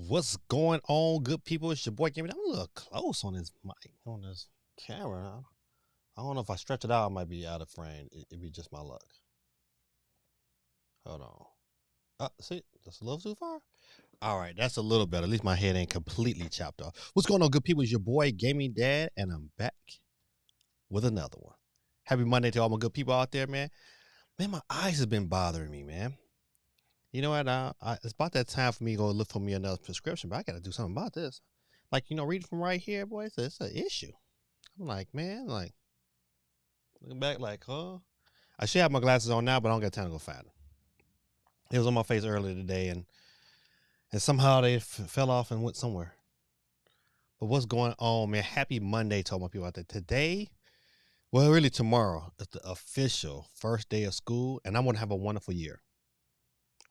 What's going on, good people? It's your boy Gaming. I'm a little close on this mic, on this camera. I don't know if I stretch it out, I might be out of frame. It'd be just my luck. Hold on. See, that's a little too far. All right, that's a little better. At least my head ain't completely chopped off. What's going on, good people? It's your boy Gaming Dad, and I'm back with another one. Happy Monday to all my good people out there, man. Man, my eyes have been bothering me, man. You know what? It's about that time for me to go look for me another prescription, but I got to do something about this. Like, reading from right here, boy, it's an issue. I'm like, man, like, looking back, like, huh? I should have my glasses on now, but I don't got time to go find them. It was on my face earlier today, and somehow they fell off and went somewhere. But what's going on, man? Happy Monday to all my people out there. Today, well, really tomorrow, is the official first day of school, and I'm going to have a wonderful year.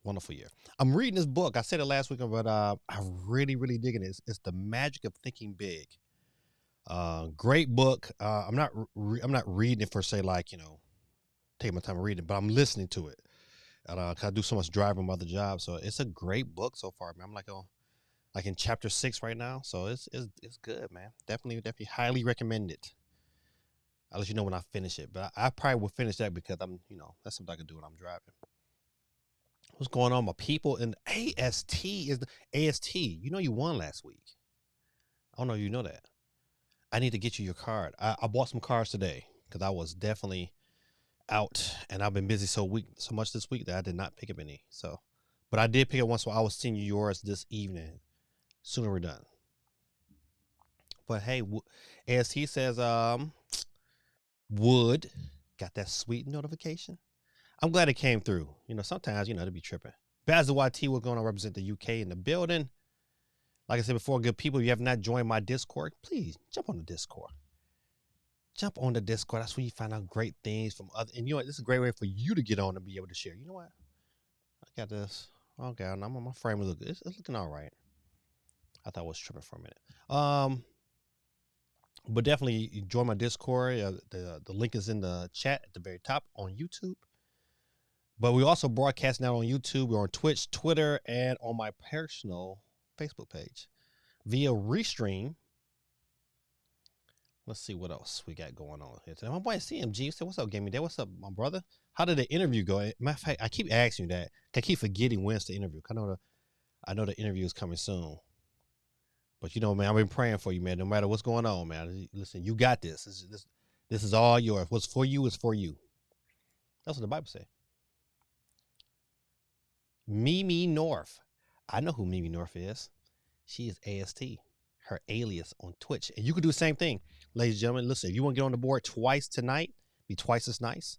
Wonderful year. I'm reading this book. I said it last week, but I'm really, really digging it. It's The Magic of Thinking Big. Great book. I'm not reading it for say like taking my time reading it, but I'm listening to it. And cause I do so much driving my other job, so it's a great book so far, man. I'm like in chapter 6 right now, so it's good, man. Definitely highly recommend it. I'll let you know when I finish it, but I probably will finish that because I'm that's something I can do when I'm driving. What's going on, my people? And AST is the AST. You won last week. I don't know if you know that. I need to get you your card. I bought some cards today because I was definitely out, and I've been busy so much this week that I did not pick up any. So, but I did pick up one, so I will send you yours this evening. Sooner we're done. But hey, AST says Wood got that sweet notification. I'm glad it came through. Sometimes, it'll be tripping. Basil YT was going to represent the UK in the building. Like I said before, good people, if you have not joined my Discord, please jump on the Discord. Jump on the Discord. That's where you find out great things from other. And this is a great way for you to get on and be able to share. You know what? I got this. Okay, I'm on my frame. It's looking all right. I thought I was tripping for a minute. But definitely join my Discord. The link is in the chat at the very top on YouTube. But we also broadcast now on YouTube. We're on Twitch, Twitter, and on my personal Facebook page via Restream. Let's see what else we got going on here today. My boy CMG said, "What's up, Gaming Dad? What's up, my brother? How did the interview go?" Matter of fact, I keep asking you that. I keep forgetting when's the interview. I know the interview is coming soon. But man, I've been praying for you, man. No matter what's going on, man. Listen, you got this. This is all yours. What's for you is for you. That's what the Bible says. Mimi North. I know who Mimi North is. She is AST, her alias on Twitch. And you can do the same thing. Ladies and gentlemen, listen, if you want to get on the board twice tonight, be twice as nice.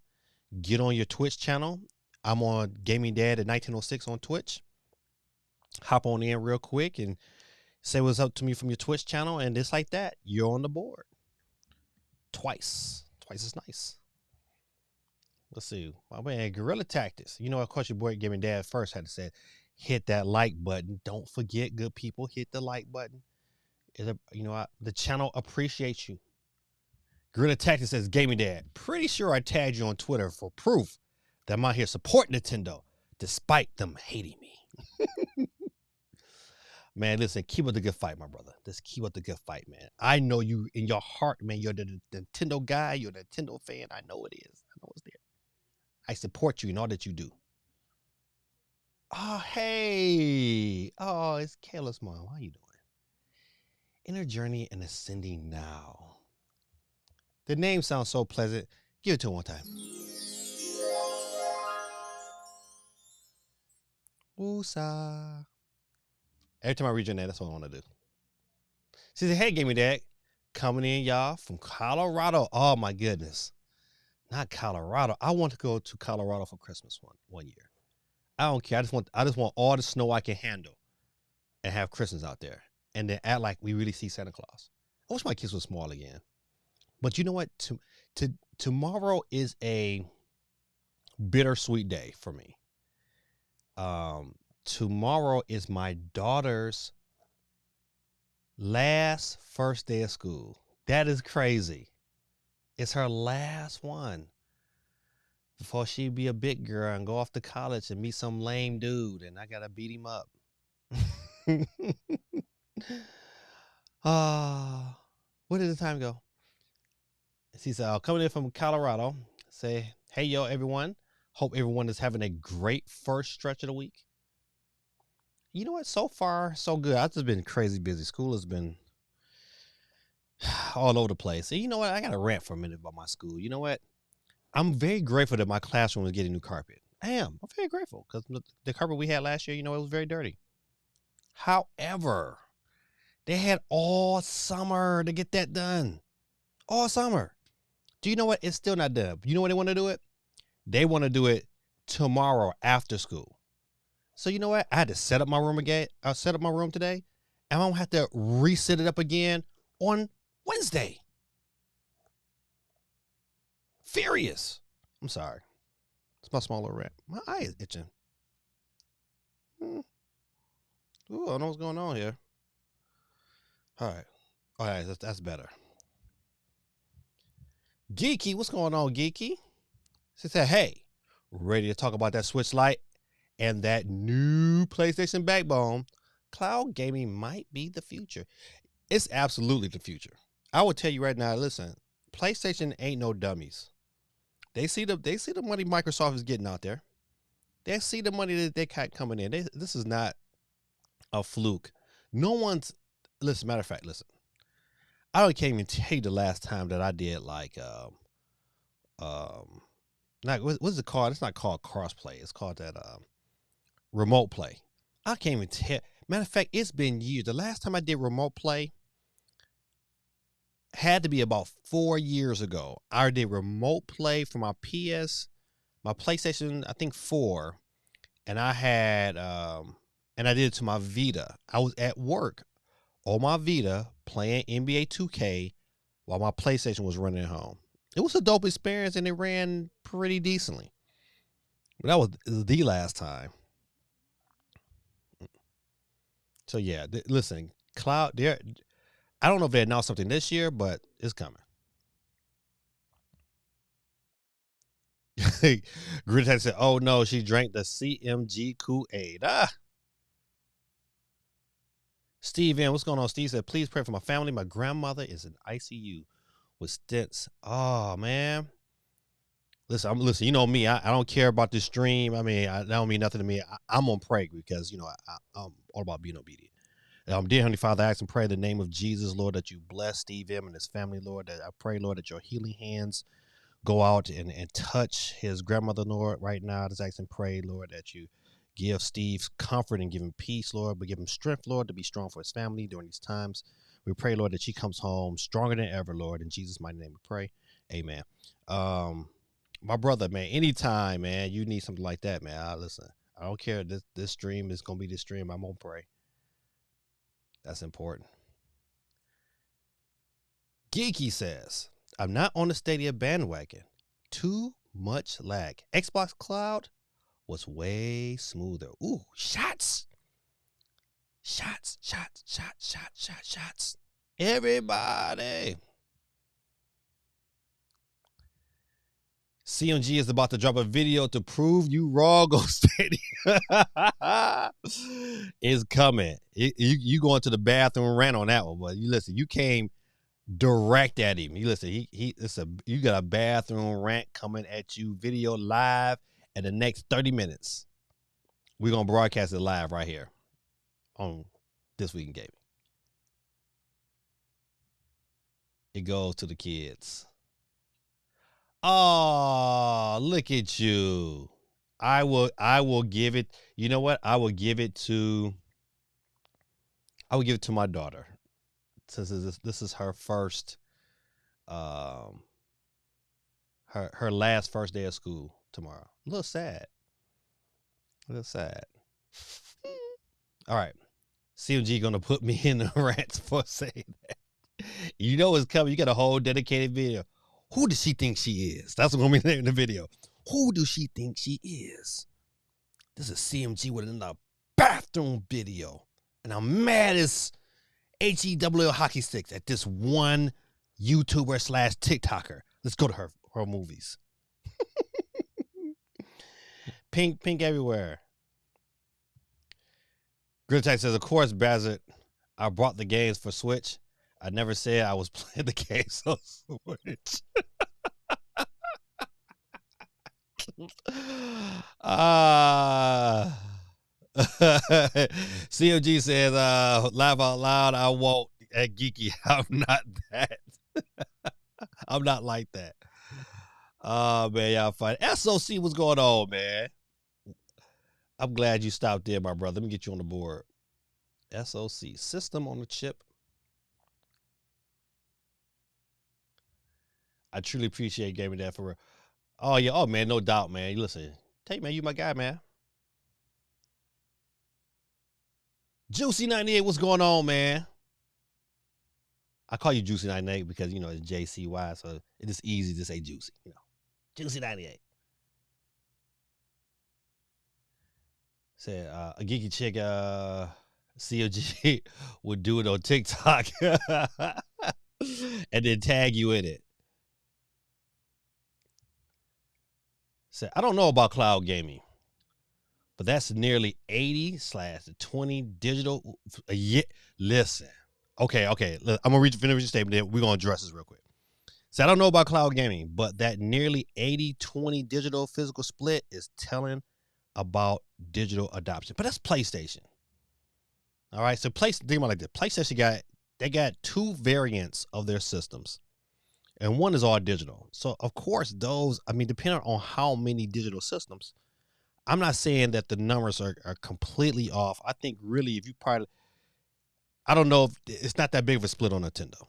Get on your Twitch channel. I'm on Gaming Dad at 1906 on Twitch. Hop on in real quick and say what's up to me from your Twitch channel. And just like that, you're on the board. Twice as nice. Let's see. My man, Guerrilla Tactics. Of course, your boy Gaming Dad first had to say, hit that like button. Don't forget, good people, hit the like button. The channel appreciates you. Guerrilla Tactics says, Gaming Dad, pretty sure I tagged you on Twitter for proof that I'm out here supporting Nintendo, despite them hating me. Man, listen, keep up the good fight, my brother. Just keep up the good fight, man. I know you in your heart, man. You're the Nintendo guy. You're the Nintendo fan. I know it is. I know it's there. I support you in all that you do. Oh, hey. Oh, it's Kayla's mom. How you doing? Inner Journey and Ascending Now. The name sounds so pleasant. Give it to her one time. Woosah. Every time I read your name, that's what I want to do. She said, hey, Gaming Dad. Coming in, y'all, from Colorado. Oh, my goodness. Not Colorado. I want to go to Colorado for Christmas one year. I don't care. I just want all the snow I can handle and have Christmas out there. And then act like we really see Santa Claus. I wish my kids were small again. But you know what? Tomorrow is a bittersweet day for me. Tomorrow is my daughter's last first day of school. That is crazy. It's her last one before she be a big girl and go off to college and meet some lame dude, and I gotta beat him up. Where did the time go? She's coming in from Colorado. Say, hey, yo, everyone. Hope everyone is having a great first stretch of the week. You know what? So far, so good. I've just been crazy busy. School has been all over the place. And you know what? I got to rant for a minute about my school. You know what? I'm very grateful that my classroom is getting new carpet. I am. I'm very grateful because the carpet we had last year, you know, it was very dirty. However, they had all summer to get that done. All summer. Do you know what? It's still not done. You know when they want to do it? They want to do it tomorrow after school. So you know what? I had to set up my room again. I set up my room today, and I'm gonna have to reset it up again on Wednesday. Furious. I'm sorry. It's my small little rant. My eye is itching. Ooh, I don't know what's going on here. All right. All right, that's better. Geeky, what's going on, Geeky? She said, hey, ready to talk about that Switch Lite and that new PlayStation backbone? Cloud gaming might be the future. It's absolutely the future. I will tell you right now, listen, PlayStation ain't no dummies. They see the money Microsoft is getting out there. They see the money that they got coming in. This is not a fluke. No one's listen, matter of fact, listen. Can't even tell you the last time that I did like not what's it called? It's not called crossplay. It's called that remote play. I can't even tell. Matter of fact, it's been years. The last time I did remote play had to be about 4 years ago. I did remote play for my PlayStation, I think 4, and I had and I did it to my Vita. I was at work on my Vita playing NBA 2K while my PlayStation was running at home. It was a dope experience and it ran pretty decently. But that was the last time. So yeah, listen, cloud. I don't know if they announced something this year, but it's coming. Greta said, "Oh no, she drank the CMG Kool-Aid." Steve M, what's going on? Steve said, "Please pray for my family. My grandmother is in ICU with stents." Oh man, listen. You know me. I don't care about this stream. I mean, that don't mean nothing to me. I'm on pray because you know I'm all about being obedient. Dear Heavenly Father, I ask and pray in the name of Jesus, Lord, that you bless Steve M and his family, Lord. That I pray, Lord, that your healing hands go out and touch his grandmother, Lord, right now. I just ask and pray, Lord, that you give Steve comfort and give him peace, Lord, but give him strength, Lord, to be strong for his family during these times. We pray, Lord, that she comes home stronger than ever, Lord. In Jesus' mighty name we pray. Amen. My brother, man, anytime, man, you need something like that, man. Listen, I don't care. This stream is going to be this stream. I'm going to pray. That's important. Geeky says, I'm not on the Stadia bandwagon. Too much lag. Xbox Cloud was way smoother. Ooh, shots. Shots, shots, shots, shots, shots, shots. Everybody. CMG is about to drop a video to prove you wrong on Stadia. It's coming. You going to the bathroom rant on that one, but you listen, you came direct at him. You listen, you got a bathroom rant coming at you, video live in the next 30 minutes. We're gonna broadcast it live right here on This Week in Gaming. It goes to the kids. Oh, look at you. I will give it. You know what? I will give it to my daughter. Since this is her first her last first day of school tomorrow. A little sad. A little sad. All right. CMG gonna put me in the rants for saying that. You know it's coming. You got a whole dedicated video. Who does she think she is? That's what I'm gonna be in the video. Who does she think she is? This is CMG with another bathroom video. And I'm mad as HEWL hockey sticks at this one YouTuber / TikToker. Let's go to her movies. Pink everywhere. Gritech says, of course, Bazard, I brought the games for Switch. I never said I was playing the games on Switch. CMG says, laugh out loud, I won't. At Geeky, I'm not that. I'm not like that. Oh, man, y'all fine. SOC, what's going on, man? I'm glad you stopped there, my brother. Let me get you on the board. SOC, system on the chip. I truly appreciate gaming that for real. Oh, yeah. Oh, man, no doubt, man. Listen, hey, man, you my guy, man. Juicy98, what's going on, man? I call you Juicy98 because, it's JCY, so it is easy to say Juicy, Juicy98. Said, a geeky chick, COG would do it on TikTok and then tag you in it. Said, I don't know about cloud gaming, but that's nearly 80/20 digital. Listen. Okay. I'm going to finish your statement. Then we're going to address this real quick. So I don't know about cloud gaming, but that nearly 80/20 digital physical split is telling about digital adoption. But that's PlayStation. All right. So think about it like this. PlayStation got two variants of their systems, and one is all digital. So of course, depending on how many digital systems, I'm not saying that the numbers are completely off. I think really, I don't know if it's not that big of a split on Nintendo.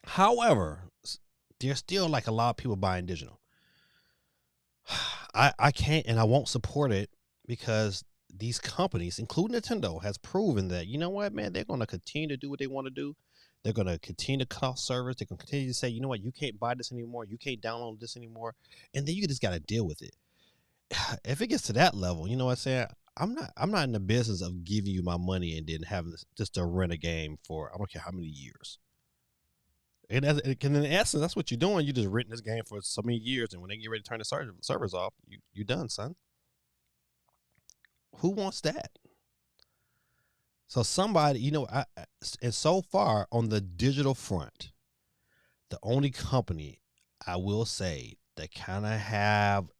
However, there's still like a lot of people buying digital. I can't and I won't support it because these companies, including Nintendo, has proven that, you know what, man, they're going to continue to do what they want to do. They're going to continue to cut off servers. They're going to continue to say, you know what, you can't buy this anymore. You can't download this anymore. And then you just got to deal with it. If it gets to that level, you know what I'm saying? I'm not in the business of giving you my money and then having just to rent a game for I don't care how many years. And in essence, that's what you're doing. You just renting this game for so many years, and when they get ready to turn the servers off, you done, son. Who wants that? So somebody, and so far on the digital front, the only company I will say that kind of have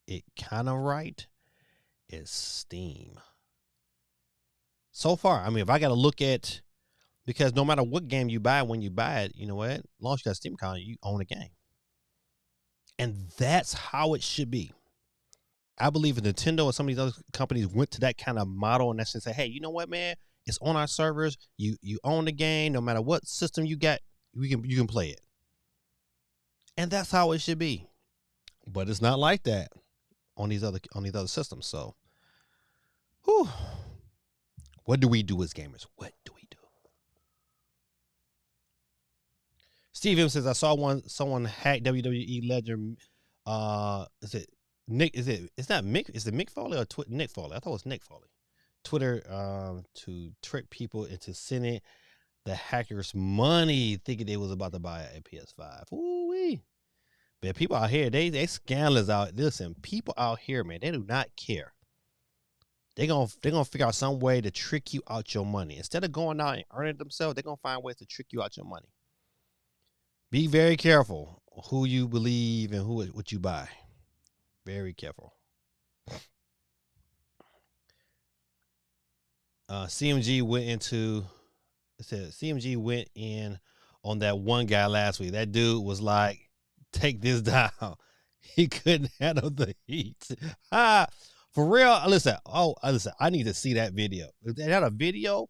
it kind of right is Steam. So far, if I got to look at, because no matter what game you buy, when you buy it, you know what? As long as you got a Steam account, you own a game. And that's how it should be. I believe if Nintendo and some of these other companies went to that kind of model and that's and say, hey, you know what, man? It's on our servers. You own the game. No matter what system you got, you can play it. And that's how it should be. But it's not like that on these other systems. So, whew. What do we do as gamers? What do we do? Steve M says, I saw someone hack WWE legend. Is it Nick? It's not Mick? Is it Mick Foley or Nick Foley? I thought it was Nick Foley. Twitter to trick people into sending the hackers money, thinking they was about to buy a PS5. Ooh-wee. But people out here, they scandalous out. Listen, people out here, man, they do not care. They're gonna figure out some way to trick you out your money. Instead of going out and earning it themselves, they're gonna find ways to trick you out your money. Be very careful who you believe and what you buy. Very careful. CMG went in on that one guy last week. That dude was like, take this down. He couldn't handle the heat. For real. Listen, I need to see that video. If they had a video,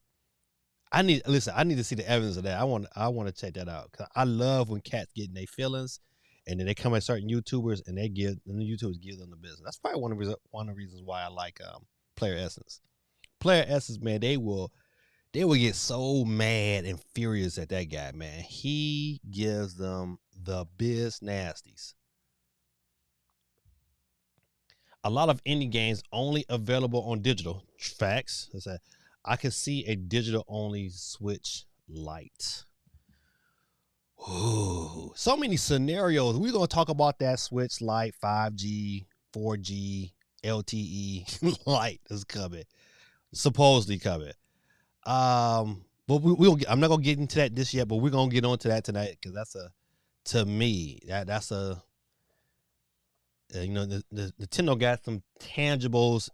I need to see the evidence of that. I want to check that out. Cause I love when cats get in their feelings and then they come at certain YouTubers and the YouTubers give them the business. That's probably one of the reasons why I like Player Essence. Player Essence, man, they will get so mad and furious at that guy, man. He gives them the biz nasties. A lot of indie games only available on digital. Facts. I can see a digital only Switch Lite. Ooh, so many scenarios. We're gonna talk about that Switch Lite 5G, 4G, LTE Lite is coming. supposedly coming. But we'll I'm not gonna get into that this yet, but we're gonna get onto that tonight because to me that's the Nintendo got some tangibles.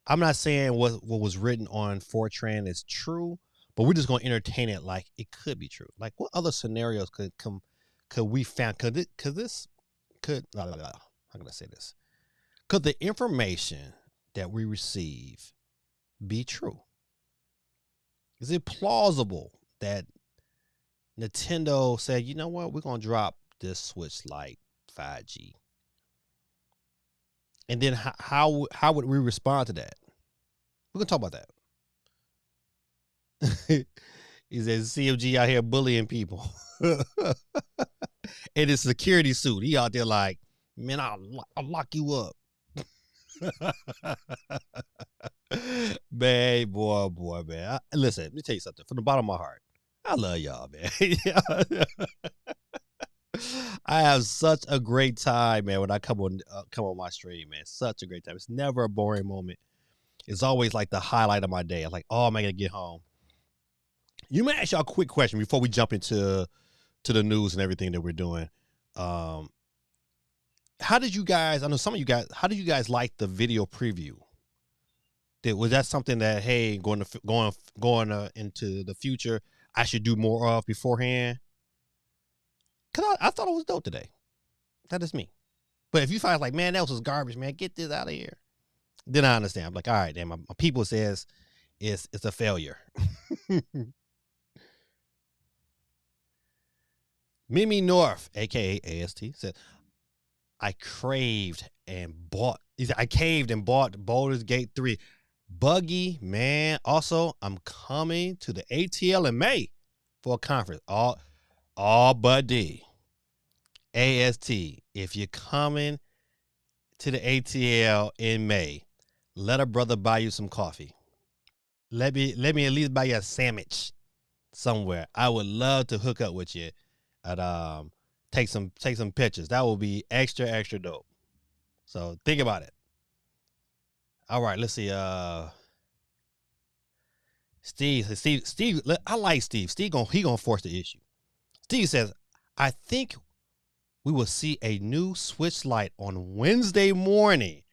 I'm not saying what was written on 4chan is true, but we're just gonna entertain it like it could be true. Like what other scenarios could we found could how can I say this? Could the information that we receive be true? Is it plausible that Nintendo said, you know what, we're gonna drop this Switch Lite 5G, and then how would we respond to that? We're gonna talk about that. He says CFG out here bullying people in his security suit. He out there like, man, I'll lock you up. Man, boy, man. Listen, let me tell you something. From the bottom of my heart, I love y'all, man. I have such a great time, man, when I come on my stream, man. Such a great time. It's never a boring moment. It's always like the highlight of my day. I'm like, oh, am I gonna get home? You may ask y'all a quick question before we jump into the news and everything that we're doing. How did you guys? I know some of you guys. How did you guys like the video preview? Was that something that going into the future, I should do more of beforehand? Cause I thought it was dope today. That is me. But if you find like, man, that was garbage, man, get this out of here. Then I understand. I'm like, all right, then my people says it's a failure. Mimi North, aka AST, said, I caved and bought Baldur's Gate 3. Buggy, man. Also, I'm coming to the ATL in May for a conference. All buddy. AST, if you're coming to the ATL in May, let a brother buy you some coffee. Let me at least buy you a sandwich somewhere. I would love to hook up with you and take some pictures. That will be extra dope. So think about it. All right, let's see. Steve. I like Steve. Steve gonna force the issue. Steve says, I think we will see a new Switch Lite on Wednesday morning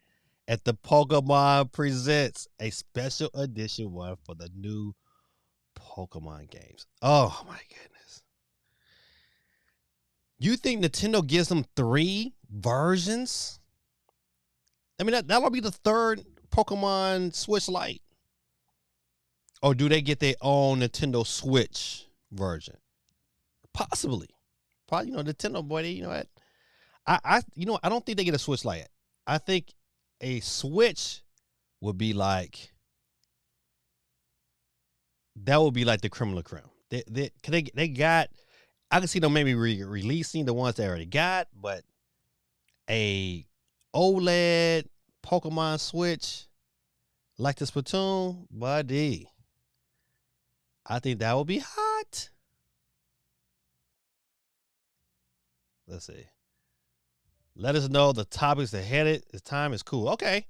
at the Pokemon Presents, a special edition one for the new Pokemon games. Oh my goodness. You think Nintendo gives them 3 versions? I mean, that'll be the 3rd Pokemon Switch Lite. Or do they get their own Nintendo Switch version? Possibly. Probably, Nintendo boy, you know what? I don't think they get a Switch Lite. I think a Switch would be like, that would be like the creme de la creme. They got, I can see them maybe releasing the ones they already got, but a OLED Pokemon Switch like the Splatoon, buddy, I think that would be hot. Let's see. Let us know the topics ahead. The time is cool. Okay.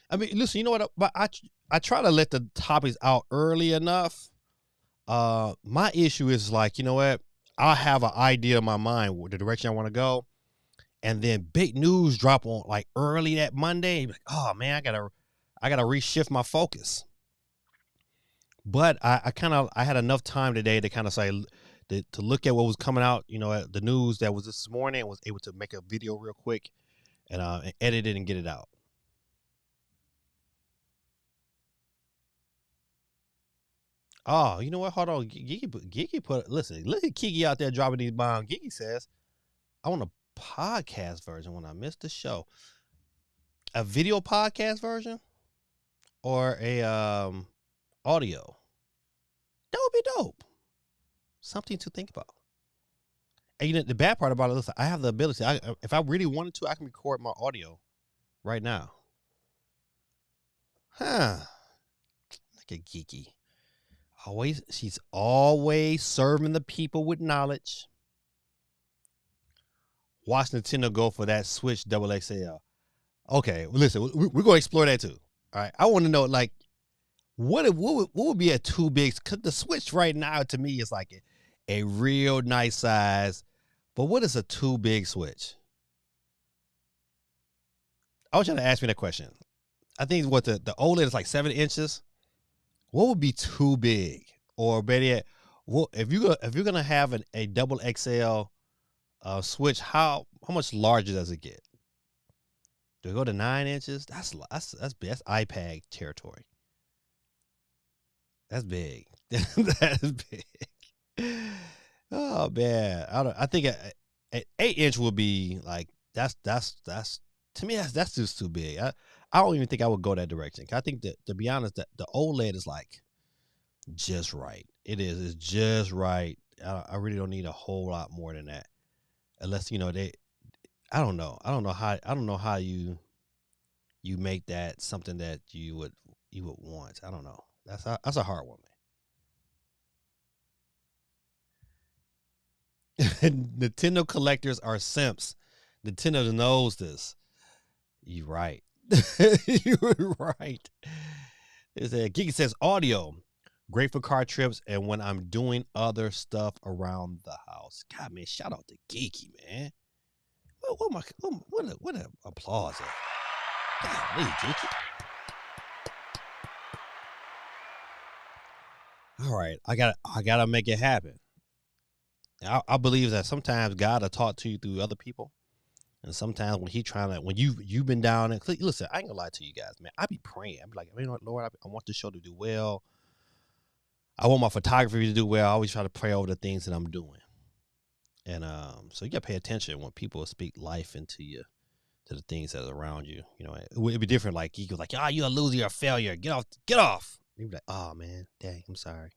I mean, listen, you know what? But I try to let the topics out early enough. My issue is like, you know what? I'll have an idea in my mind the direction I want to go, and then big news drop on like early that Monday. Like, oh man, I gotta reshift my focus. But I had enough time today to kind of say to look at what was coming out, the news that was this morning, and was able to make a video real quick and edit it and get it out. Oh, you know what? Hold on. Gigi listen, look at Kiki out there dropping these bombs. Gigi says, I want a podcast version when I missed the show. A video podcast version or a audio. That would be dope. Something to think about. And the bad part about it, listen, I have the ability. If I really wanted to, I can record my audio right now. Huh. Look at Geeky. She's always serving the people with knowledge. Watch Nintendo go for that Switch XXL. Okay, listen, we're going to explore that too. All right. I want to know, like, what would be a too big? Because the Switch right now to me is like a real nice size. But what is a too big Switch? I want you to ask me that question. I think what the OLED is like 7 inches. What would be too big? Or better yet, what if you're gonna have a double XL Switch? How much larger does it get? Do it go to 9 inches? That's iPad territory. That's big. That's big. Oh man, I think an 8 inch would be like that's to me that's just too big. I don't even think I would go that direction. I think that, to be honest, that the OLED is like just right. It is. It's just right. I really don't need a whole lot more than that, unless they. I don't know. I don't know how you make that something that you would want. I don't know. That's a hard one, man. Nintendo collectors are simps. Nintendo knows this. You right. You're right. It said Geeky says audio. Great for car trips and when I'm doing other stuff around the house. God, man, shout out to Geeky, man. What an applause at. God, Geeky. All right, I gotta make it happen. I believe that sometimes God will talk to you through other people, and sometimes when you've been down and listen, I ain't gonna lie to you guys, man. I be praying. I'm like, Lord, I want the show to do well. I want my photography to do well. I always try to pray over the things that I'm doing, and so you gotta pay attention when people speak life into you, to the things that are around you. It'd be different. Like he goes like, you're a loser, you're a failure. Get off. You'd be like, oh man, dang, I'm sorry.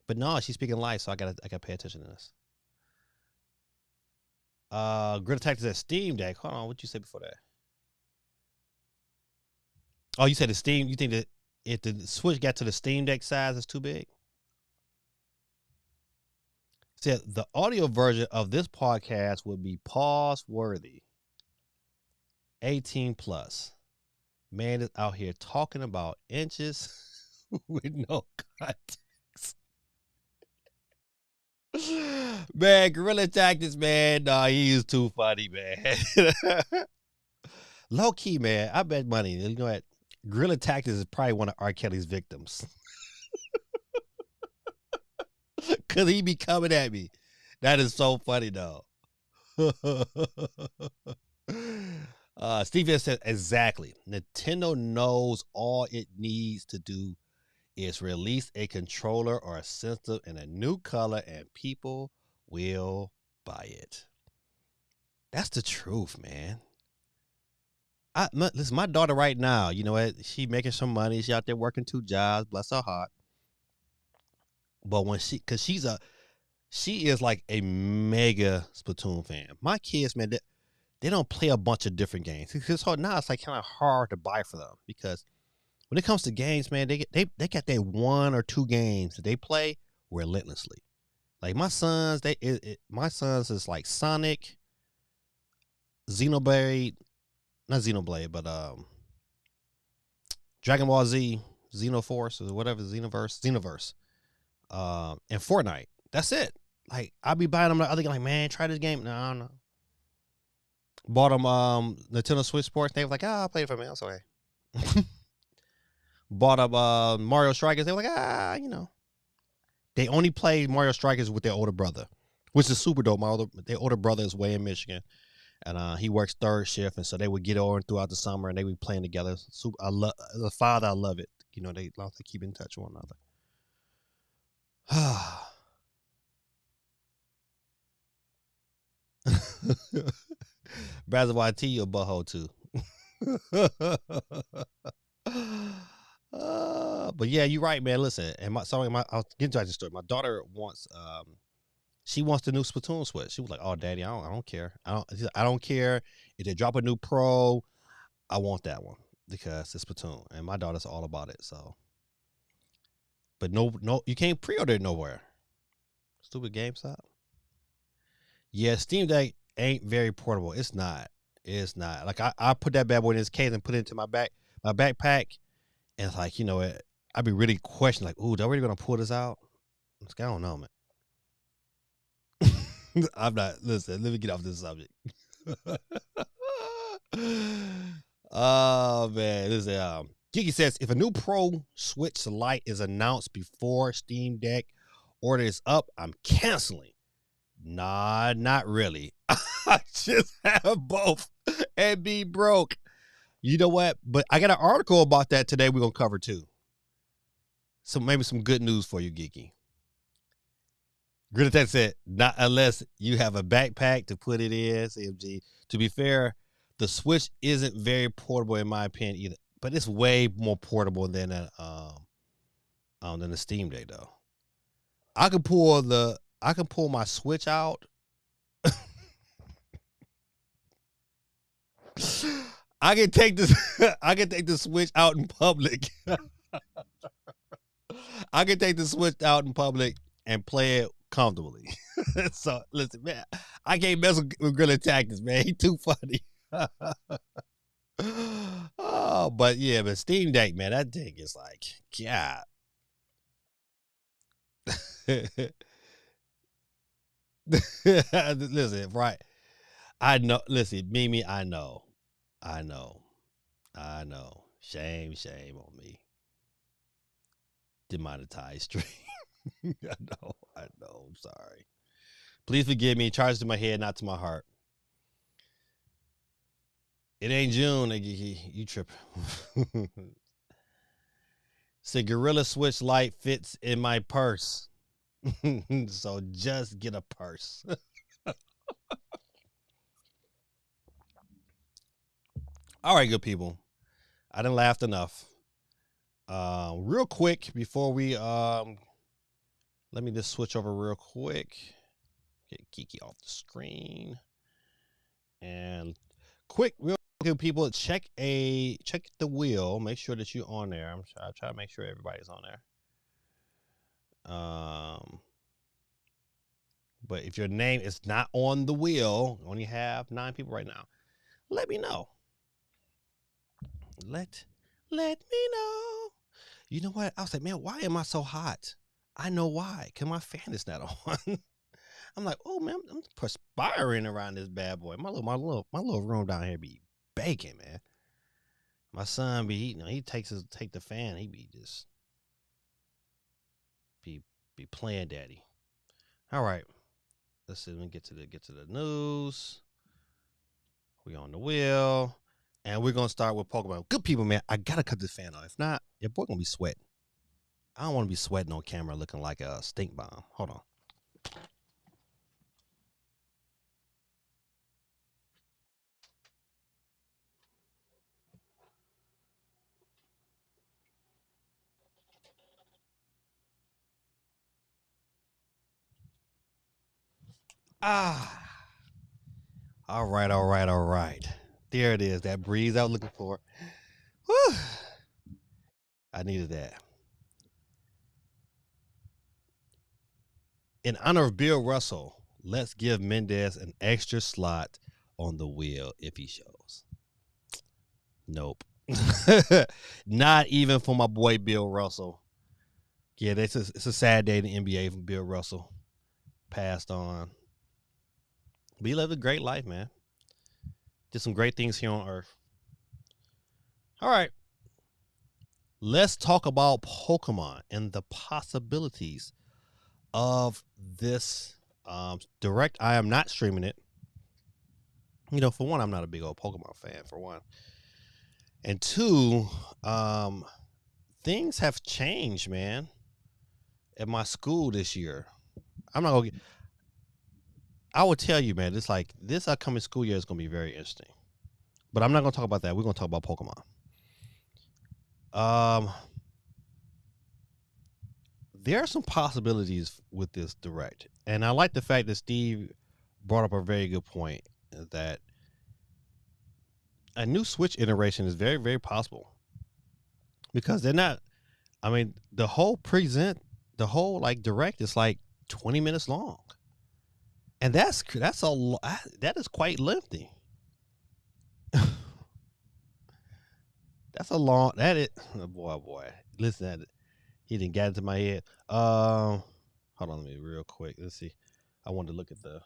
But no, she's speaking life, so I gotta pay attention to this. Grid Attack is at Steam Deck. Hold on, what you say before that? Oh, you said the Steam. You think that if the Switch got to the Steam Deck size, it's too big? Said the audio version of this podcast would be pause worthy. 18 plus. Man is out here talking about inches with no context. Man, Gorilla Tactics, man. Nah, he is too funny, man. Low key, man. I bet money. You know what? Gorilla Tactics is probably one of R. Kelly's victims. Cause he be coming at me. That is so funny though. Steve said exactly. Nintendo knows all it needs to do is release a controller or a system in a new color and people will buy it. That's the truth, man. Listen, my daughter right now, you know what? She making some money. She out there working 2 jobs. Bless her heart. But when she is like a mega Splatoon fan. My kids, man, they don't play a bunch of different games. It's hard now. It's like kind of hard to buy for them because when it comes to games, man, they got their 1 or 2 games that they play relentlessly. Like my sons, my sons is like Sonic, Xenoblade, not Xenoblade, but Dragon Ball Z, Xenoforce or whatever, Xenoverse, and Fortnite. That's it. Like I'll be buying them the other game. Like, man, try this game. No, I don't know. Bought them Nintendo Switch Sports. They were like, I'll play it for me. That's okay. Bought up Mario Strikers. They were like, They only play Mario Strikers with their older brother, which is super dope. Their older brother is way in Michigan, and he works 3rd shift, and so they would get over throughout the summer, and they would be playing together. Super, as a father, I love it. They love to keep in touch with one another. Brazil YT, your butthole too. But yeah, you're right, man. Listen, and I was getting to the story. My daughter wants, she wants the new Splatoon Switch. She was like, "Oh, Daddy, I don't care. I don't care if they drop a new Pro. I want that one because it's Splatoon." And my daughter's all about it. So, but no, you can't pre-order it nowhere. Stupid GameStop. Yeah, Steam Deck ain't very portable. It's not. It's not. Like I put that bad boy in his case and put it into my backpack. And it's like, I'd be really questioning, like, ooh, are we gonna pull this out? Like, I don't know, man. I'm not. Listen, let me get off this subject. Oh man, listen. Kiki says if a new Pro Switch Lite is announced before Steam Deck order is up, I'm canceling. Nah, not really. I just have both and be broke. You know what? But I got an article about that today we're going to cover too. So maybe some good news for you, Geeky. Greta said, not unless you have a backpack to put it in, CMG. To be fair, the Switch isn't very portable in my opinion either, but it's way more portable than the Steam Deck though. I can pull my Switch out. I can take the Switch out in public. I can take the Switch out in public and play it comfortably. So listen, man, I can't mess with Gorilla Tactics, man. He too funny. Oh, but yeah, but Steam Deck, man, that thing is like, God. Listen, right. I know. Listen, Mimi, I know. Shame on me. Demonetized stream. I know. I'm sorry. Please forgive me. Charged to my head, not to my heart. It ain't June. You tripping. Say Gorilla Switch Lite fits in my purse. So just get a purse. All right, good people. I done laughed enough. Real quick before we let me just switch over real quick. Get Kiki off the screen. And quick, real quick, people, check the wheel. Make sure that you're on there. I try to make sure everybody's on there. But if your name is not on the wheel, only have 9 people right now. Let me know. Let me know. You know what? I was like, man, why am I so hot? I know why. Cause my fan is not on. I'm like, oh man, I'm perspiring around this bad boy. My little room down here be baking, man. My son be eating. He take the fan. He be just be playing daddy. All right, let's see. Let me get to the news. We on the wheel, and we're gonna start with Pokemon. Good people, man. I gotta cut this fan on. If not, your boy gonna be sweating. I don't want to be sweating on camera, looking like a stink bomb. Hold on. Ah. All right. There it is. That breeze I was looking for. Whew. I needed that. In honor of Bill Russell, let's give Mendez an extra slot on the wheel if he shows. Nope. Not even for my boy Bill Russell. Yeah, it's a sad day in the NBA for Bill Russell. Passed on. But he lived a great life, man. Did some great things here on Earth. All right. Let's talk about Pokemon and the possibilities of this direct. I am not streaming it. You know, for one, I'm not a big old Pokemon fan, for one. And two, things have changed, man, at my school this year. I'm not going to I will tell you, man, it's like this upcoming school year is going to be very interesting. But I'm not going to talk about that. We're going to talk about Pokemon. There are some possibilities with this direct. And I like the fact that Steve brought up a very good point that a new Switch iteration is very, very possible. Because they're not, I mean, the whole like direct is like 20 minutes long. And that is quite lengthy. That's a long, that is, oh boy. Listen, He didn't get into my head. Hold on, let me real quick. Let's see. I wanted to look at the.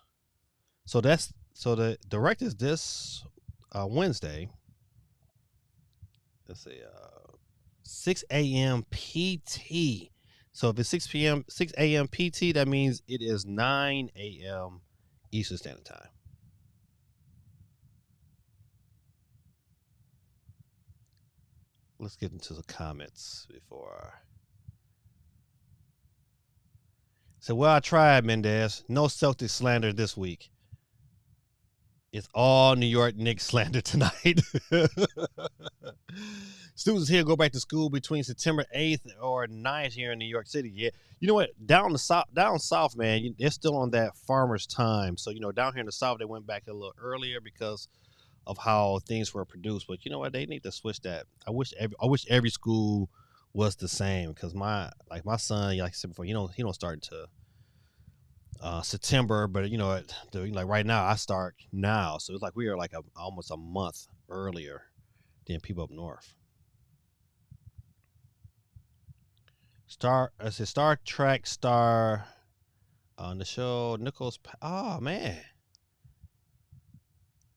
So the direct is this Wednesday. Let's see. 6 a.m. PT. So if it's 6 a.m. PT, that means it is 9 a.m. Eastern Standard Time. Let's get into the comments before. So, well, I tried, Mendez. No Celtics slander this week. It's all New York Knicks slander tonight. Students here go back to school between September 8th or 9th here in New York City. Yeah, you know what? Down south, man, they're still on that farmer's time. So down here in the south, they went back a little earlier because of how things were produced. But you know what? They need to switch that. I wish every school was the same because my son, like I said before, he don't start until September, but like right now I start now, so it's like we are like almost a month earlier than people up north. Star Trek star on the show Nichols. Oh man,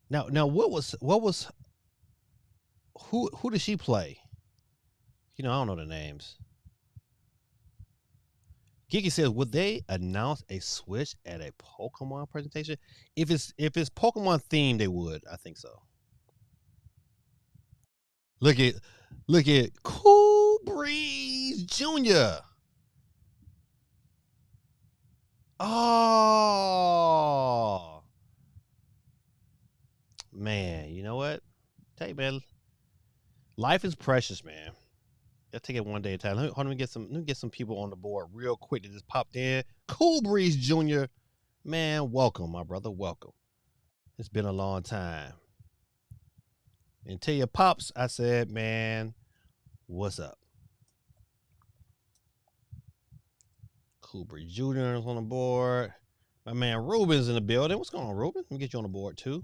now what was who did she play? I don't know the names. Gigi says, would they announce a Switch at a Pokemon presentation? If it's Pokemon themed, they would. I think so. Look at Cool Breeze Jr. Oh man, you know what? Tell you, man, life is precious, man. Gotta take it one day at a time. Let me get some people on the board real quick that just popped in. Cool Breeze Jr. Man, welcome, my brother. Welcome. It's been a long time. And tell your pops, I said, man, what's up? Cool Breeze Jr. is on the board. My man Ruben's in the building. What's going on, Ruben? Let me get you on the board too.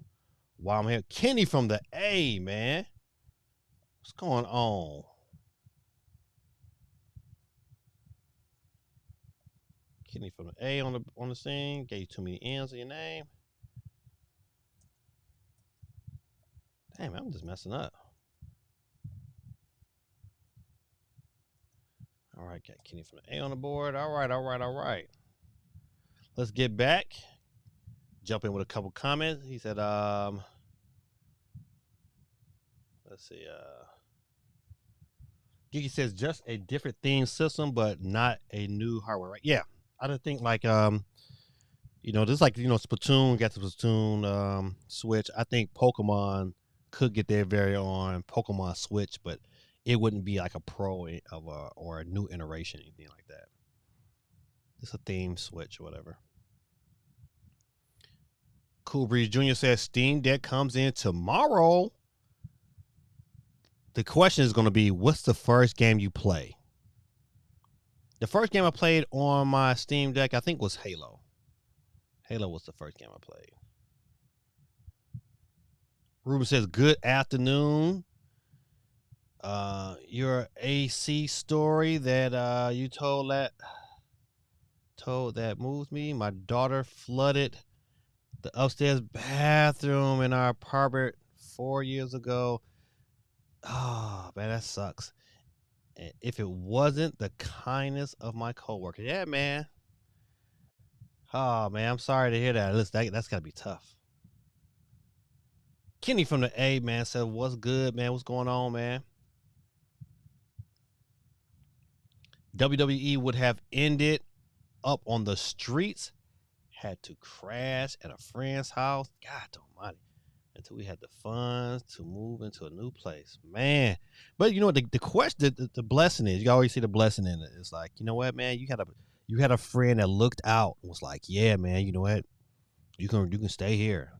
While I'm here, Kenny from the A, man. What's going on? Kenny from the A on the scene. Gave you too many N's in your name. Damn, I'm just messing up. All right, got Kenny from the A on the board. All right. Let's get back. Jump in with a couple comments. He said, let's see, Gigi says just a different theme system, but not a new hardware, right? Yeah. I don't think like just like Splatoon got the Splatoon Switch. I think Pokemon could get their very own Pokemon Switch, but it wouldn't be like a pro or a new iteration, anything like that. It's a theme Switch or whatever. Cool Breeze Jr. says Steam Deck comes in tomorrow. The question is going to be, what's the first game you play? The first game I played on my Steam Deck, I think, was Halo. Halo was the first game I played. Ruben says, good afternoon. Your AC story that you told that moves me. My daughter flooded the upstairs bathroom in our apartment 4 years ago. Oh, man, that sucks. And if it wasn't the kindness of my coworker. Yeah, man. Oh, man, I'm sorry to hear that. Listen, that's got to be tough. Kenny from the A, man, said, what's good, man? What's going on, man? WWE would have ended up on the streets, had to crash at a friend's house. God almighty. Until we had the funds to move into a new place. Man. But you know what the question, the blessing is, you always see the blessing in it. It's like, you know what, man, you had a friend that looked out and was like, yeah, man, you know what? You can stay here.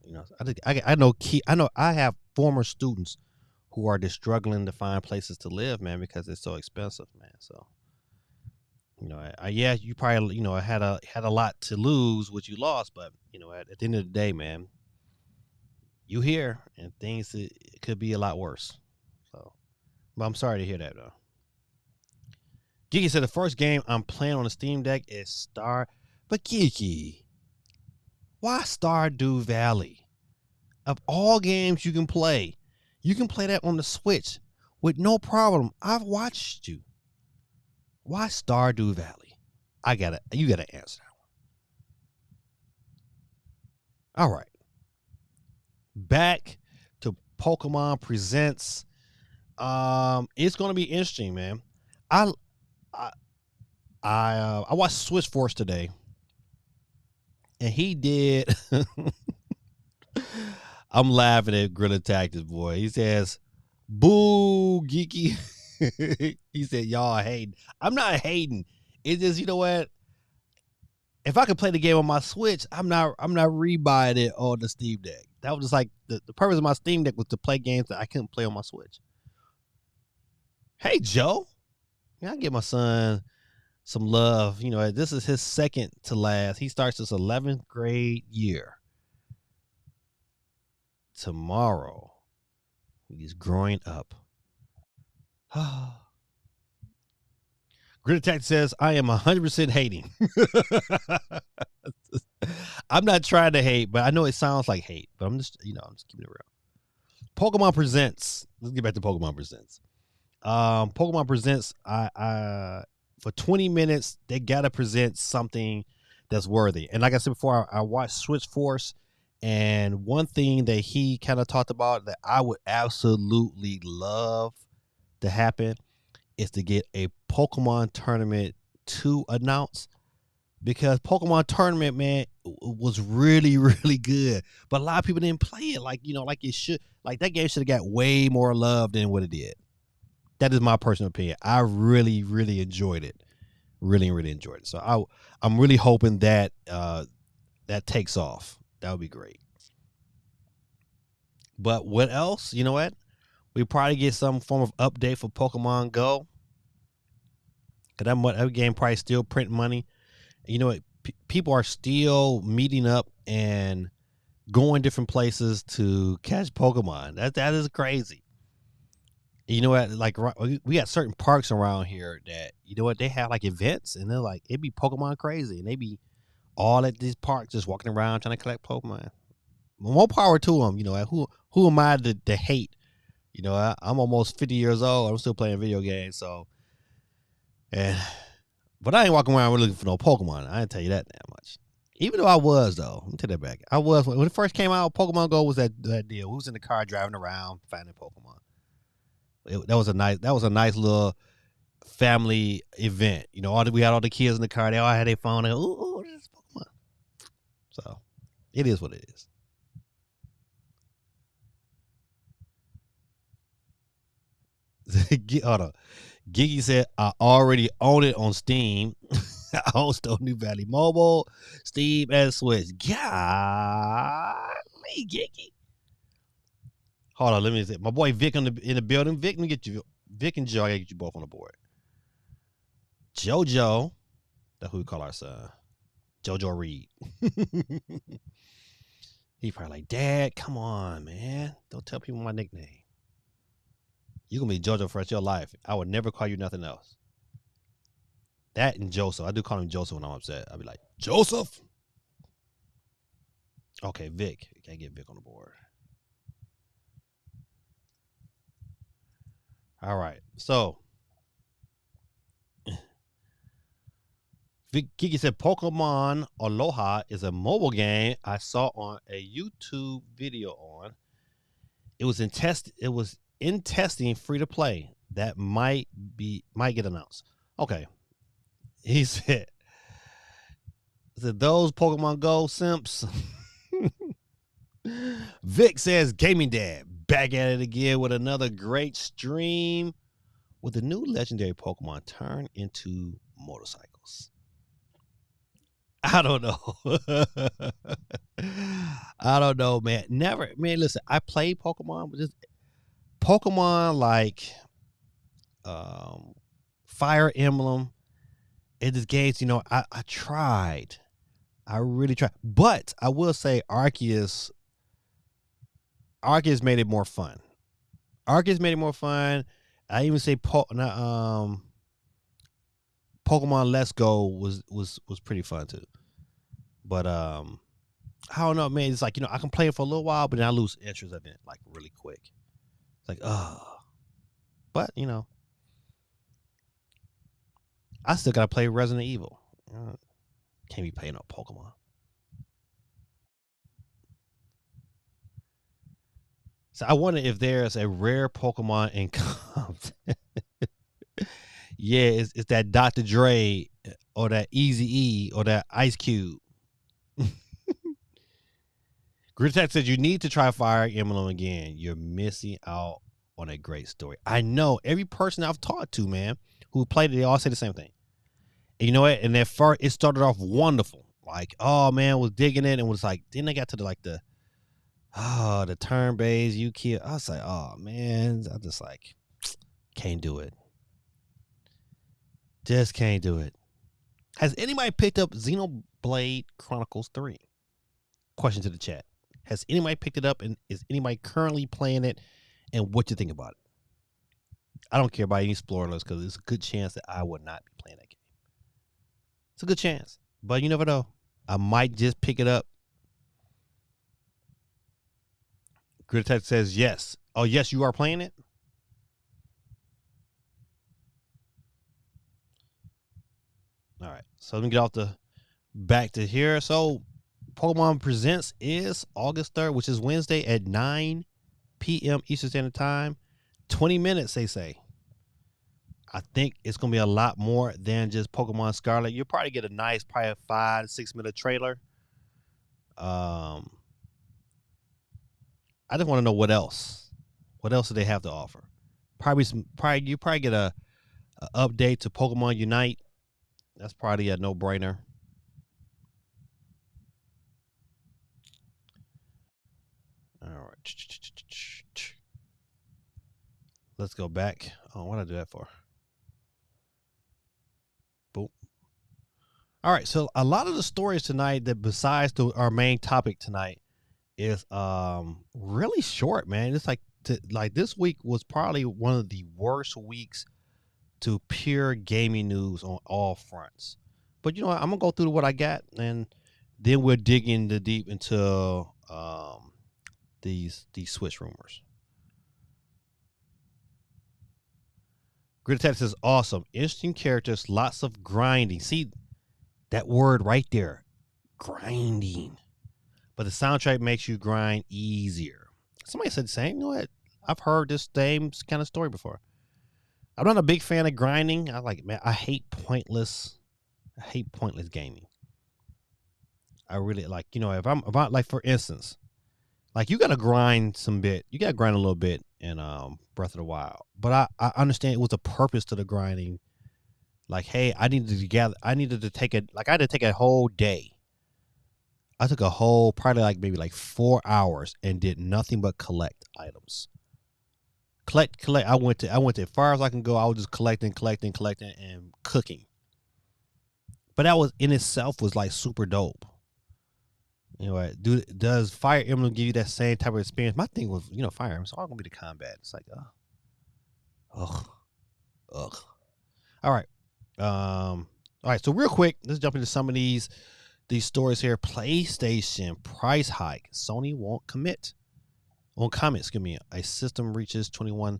I know I have former students who are just struggling to find places to live, man, because it's so expensive, man. So yeah, you probably had a lot to lose, which you lost, but at the end of the day, man, you here and things it could be a lot worse. So, but I'm sorry to hear that though. Geeky said the first game I'm playing on the Steam Deck is Star. But Geeky, why Stardew Valley? Of all games you can play that on the Switch with no problem. I've watched you. Why Stardew Valley? You gotta answer that one. All right. Back to Pokemon Presents. It's gonna be interesting, man. I I I watched Switch Force today, and he did. I'm laughing at Gorilla Tactics, boy. He says, "Boo, Geeky." He said, "Y'all hating." I'm not hating. It's just, you know what? If I could play the game on my Switch, I'm not rebuying it on the Steam Deck. That was just like the purpose of my Steam Deck was to play games that I couldn't play on my Switch. Hey, Joe. Yeah, I give my son some love. You know, this is his second to last. He starts his 11th grade year tomorrow. He's growing up. Grit Attack says, I am 100% hating. I'm not trying to hate, but I know it sounds like hate, but I'm just keeping it real. Pokemon Presents. Let's get back to Pokemon Presents. Pokemon Presents, I for 20 minutes, they gotta present something that's worthy. And like I said before, I watched Switch Force, and one thing that he kind of talked about that I would absolutely love to happen is to get a Pokemon tournament to announce, because Pokemon tournament, man, was really, really good. But a lot of people didn't play it like it should. Like that game should have got way more love than what it did. That is my personal opinion. I really, really enjoyed it. Really, really enjoyed it. So I'm really hoping that that takes off. That would be great. But what else? You know what? We probably get some form of update for Pokemon Go. Cause that game probably still print money. You know what? People are still meeting up and going different places to catch Pokemon. That is crazy. You know what? Like we got certain parks around here that they have like events, and they're like it'd be Pokemon crazy, and they be all at these parks just walking around trying to collect Pokemon. More power to them. You know, who am I to hate? You know, I'm almost 50 years old. I'm still playing video games, so but I ain't walking around looking for no Pokemon. I didn't tell you that damn much. Even though I was, though, let me take that back. I was when it first came out. Pokemon Go was that deal. We was in the car driving around finding Pokemon. That was a nice little family event. You know, we had all the kids in the car. They all had their phone. And, ooh, this is Pokemon. So it is what it is. Hold on. Giggy said, I already own it on Steam. I own New Valley Mobile, Steam, and Switch. Golly, Giggy. Hold on, let me see. My boy Vic in the building. Vic, let me get you. Vic and Joe, I gotta get you both on the board. JoJo, that's who we call our son. JoJo Reed. He probably like, Dad, come on, man. Don't tell people my nickname. You're going to be JoJo for your life. I would never call you nothing else. That and Joseph. I do call him Joseph when I'm upset. I'll be like, Joseph. Okay, Vic. Can't get Vic on the board. All right. So, Vic Kiki said Pokemon Aloha is a mobile game I saw on a YouTube video on. It was in testing, free to play. That might get announced. Okay. He said those Pokemon Go simps. Vic says Gaming Dad back at it again with another great stream with the new legendary Pokemon turn into motorcycles. I don't know. I don't know, man. Never, man. Listen, I played Pokemon, but just Pokemon like Fire Emblem. It just games, I tried. I really tried. But I will say Arceus made it more fun. Arceus made it more fun. I even say Pokemon Let's Go was pretty fun too. But I don't know, man. It's like, I can play it for a little while, but then I lose interest of it like really quick. It's like, but I still gotta play Resident Evil. Can't be playing no Pokemon. So I wonder if there's a rare Pokemon in Compton. Yeah, it's that Dr. Dre or that Easy E or that Ice Cube. Grittek says you need to try Fire Emblem again. You're missing out on a great story. I know every person I've talked to, man, who played it, they all say the same thing. And you know what? And at first, it started off wonderful. Like, oh man, was digging it, and was like, then they got to the turn based you kill. I was like, oh man, I just like can't do it. Just can't do it. Has anybody picked up Xenoblade Chronicles 3? Question to the chat. Has anybody picked it up, and is anybody currently playing it, and what you think about it? I don't care about any spoilers because there's a good chance that I would not be playing that game. It's a good chance, but you never know. I might just pick it up. Grittek says yes. Oh, yes, you are playing it? All right, so let me get off back to here. So Pokemon Presents is August 3rd, which is Wednesday at 9 p.m. Eastern Standard Time. 20 minutes, they say. I think it's going to be a lot more than just Pokemon Scarlet. You'll probably get a nice, probably 5 to 6 minute trailer. I just want to know what else. What else do they have to offer? You probably get a update to Pokemon Unite. That's probably a no-brainer. All right. Let's go back. Oh, what did I do that for? Boom. All right. So a lot of the stories tonight that besides our main topic tonight is really short, man. It's like this week was probably one of the worst weeks to pure gaming news on all fronts. But you know what? I'm gonna go through what I got, and then we'll dig into deep into these Switch rumors. Gritted says awesome, interesting characters, lots of grinding. See that word right there, grinding. But the soundtrack makes you grind easier. Somebody said the same. You know what? I've heard this same kind of story before. I'm not a big fan of grinding. I hate pointless gaming. I really if I'm like, for instance, like you gotta grind a little bit in Breath of the Wild. But I understand it was a purpose to the grinding. Like, hey, I had to take a whole day. I took a whole probably maybe 4 hours and did nothing but collect items. Collect. I went to as far as I can go. I was just collecting, and cooking. But that was in itself was like super dope. Does Fire Emblem give you that same type of experience? My thing was, Fire Emblem, it's all gonna be the combat. It's like, ugh. All right. All right. So real quick, let's jump into some of these stories here. PlayStation price hike. Sony won't comment. Excuse me. A system reaches 21.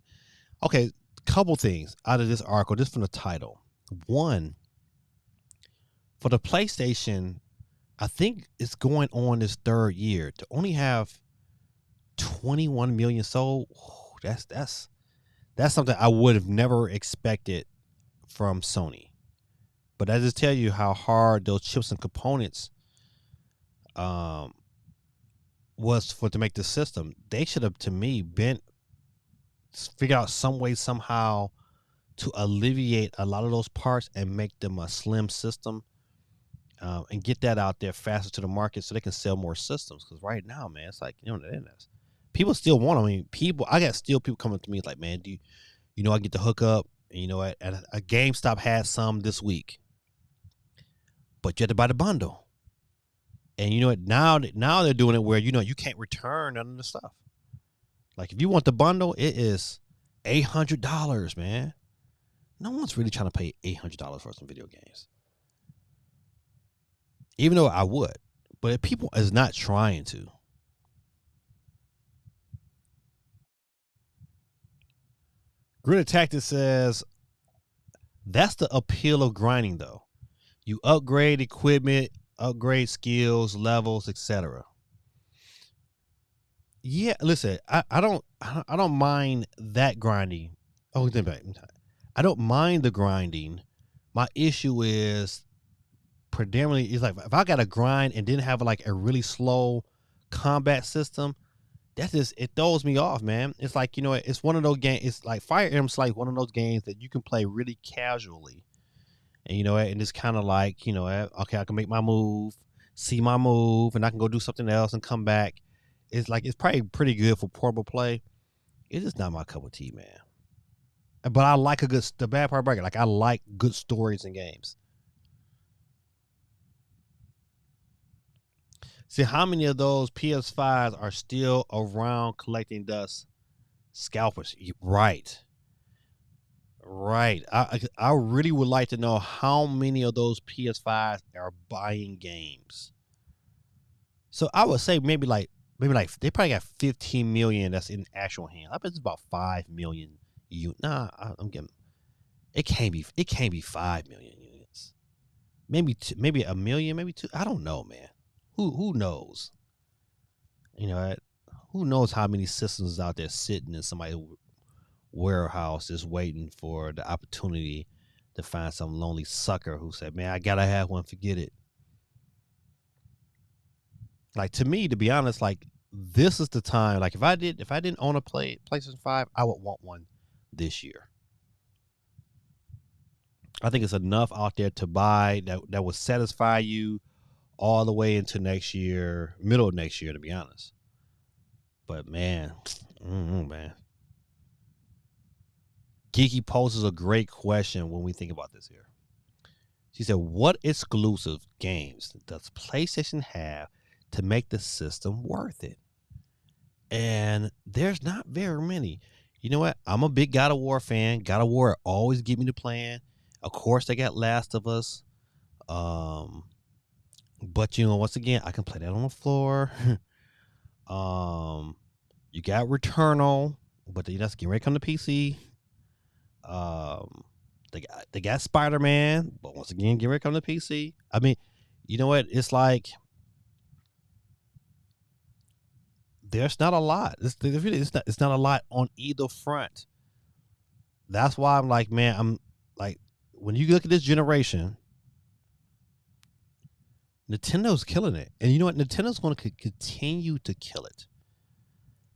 Okay, couple things out of this article, just from the title. One, for the PlayStation, I think it's going on this third year to only have 21 million sold. That's something I would have never expected from Sony. But that just tell you how hard those chips and components was to make the system. They should have, to me, figure out some way somehow to alleviate a lot of those parts and make them a slim system, and get that out there faster to the market so they can sell more systems. Because right now, man, it's like, people still want them. I mean, I got people coming to me like, man, do you I get the hookup? And a GameStop had some this week, but you had to buy the bundle. And you know what? Now they're doing it where you can't return none of the stuff. Like if you want the bundle, it is $800, man. No one's really trying to pay $800 for some video games. Even though I would. But if people is not trying to. Grid Tactics says that's the appeal of grinding, though. You upgrade equipment, upgrade skills, levels, etc. Yeah, listen, I don't mind that grinding. Oh, think back. I don't mind the grinding. My issue is predominantly is like if I got to grind and didn't have like a really slow combat system, that just it throws me off, man. It's like, it's one of those games. It's like Fire Emblem's like one of those games that you can play really casually, and and it's kind of like okay, I can make my move, see my move, and I can go do something else and come back. It's like it's probably pretty good for portable play. It's just not my cup of tea, man. But I like the bad part about it, like I like good stories in games. See, how many of those PS5s are still around collecting dust? Scalpers. Right. Right. I really would like to know how many of those PS5s are buying games. So I would say maybe like they probably got 15 million that's in actual hand. I bet it's about 5 million. I'm getting it can't be 5 million units. Maybe a million, maybe two. I don't know, man. Who knows? Who knows how many systems is out there sitting in somebody's warehouse just waiting for the opportunity to find some lonely sucker who said, "Man, I gotta have one. Forget it." Like, to me, to be honest, like this is the time. Like if I didn't own a PlayStation 5, I would want one this year. I think it's enough out there to buy that will satisfy you all the way into next year, middle of next year, to be honest. But man, man. Geeky poses a great question when we think about this here. She said, what exclusive games does PlayStation have to make the system worth it? And there's not very many. You know what? I'm a big God of War fan. God of War always give me the plan. Of course, they got Last of Us. But once again, I can play that on the floor. You got Returnal, but that's getting ready to come to PC. They got Spider-Man, but once again, getting ready to come to PC. I mean, you know what? It's like there's not a lot. It's not a lot on either front. That's why I'm like, man, I'm like, when you look at this generation, Nintendo's killing it. And you know what? Nintendo's going to continue to kill it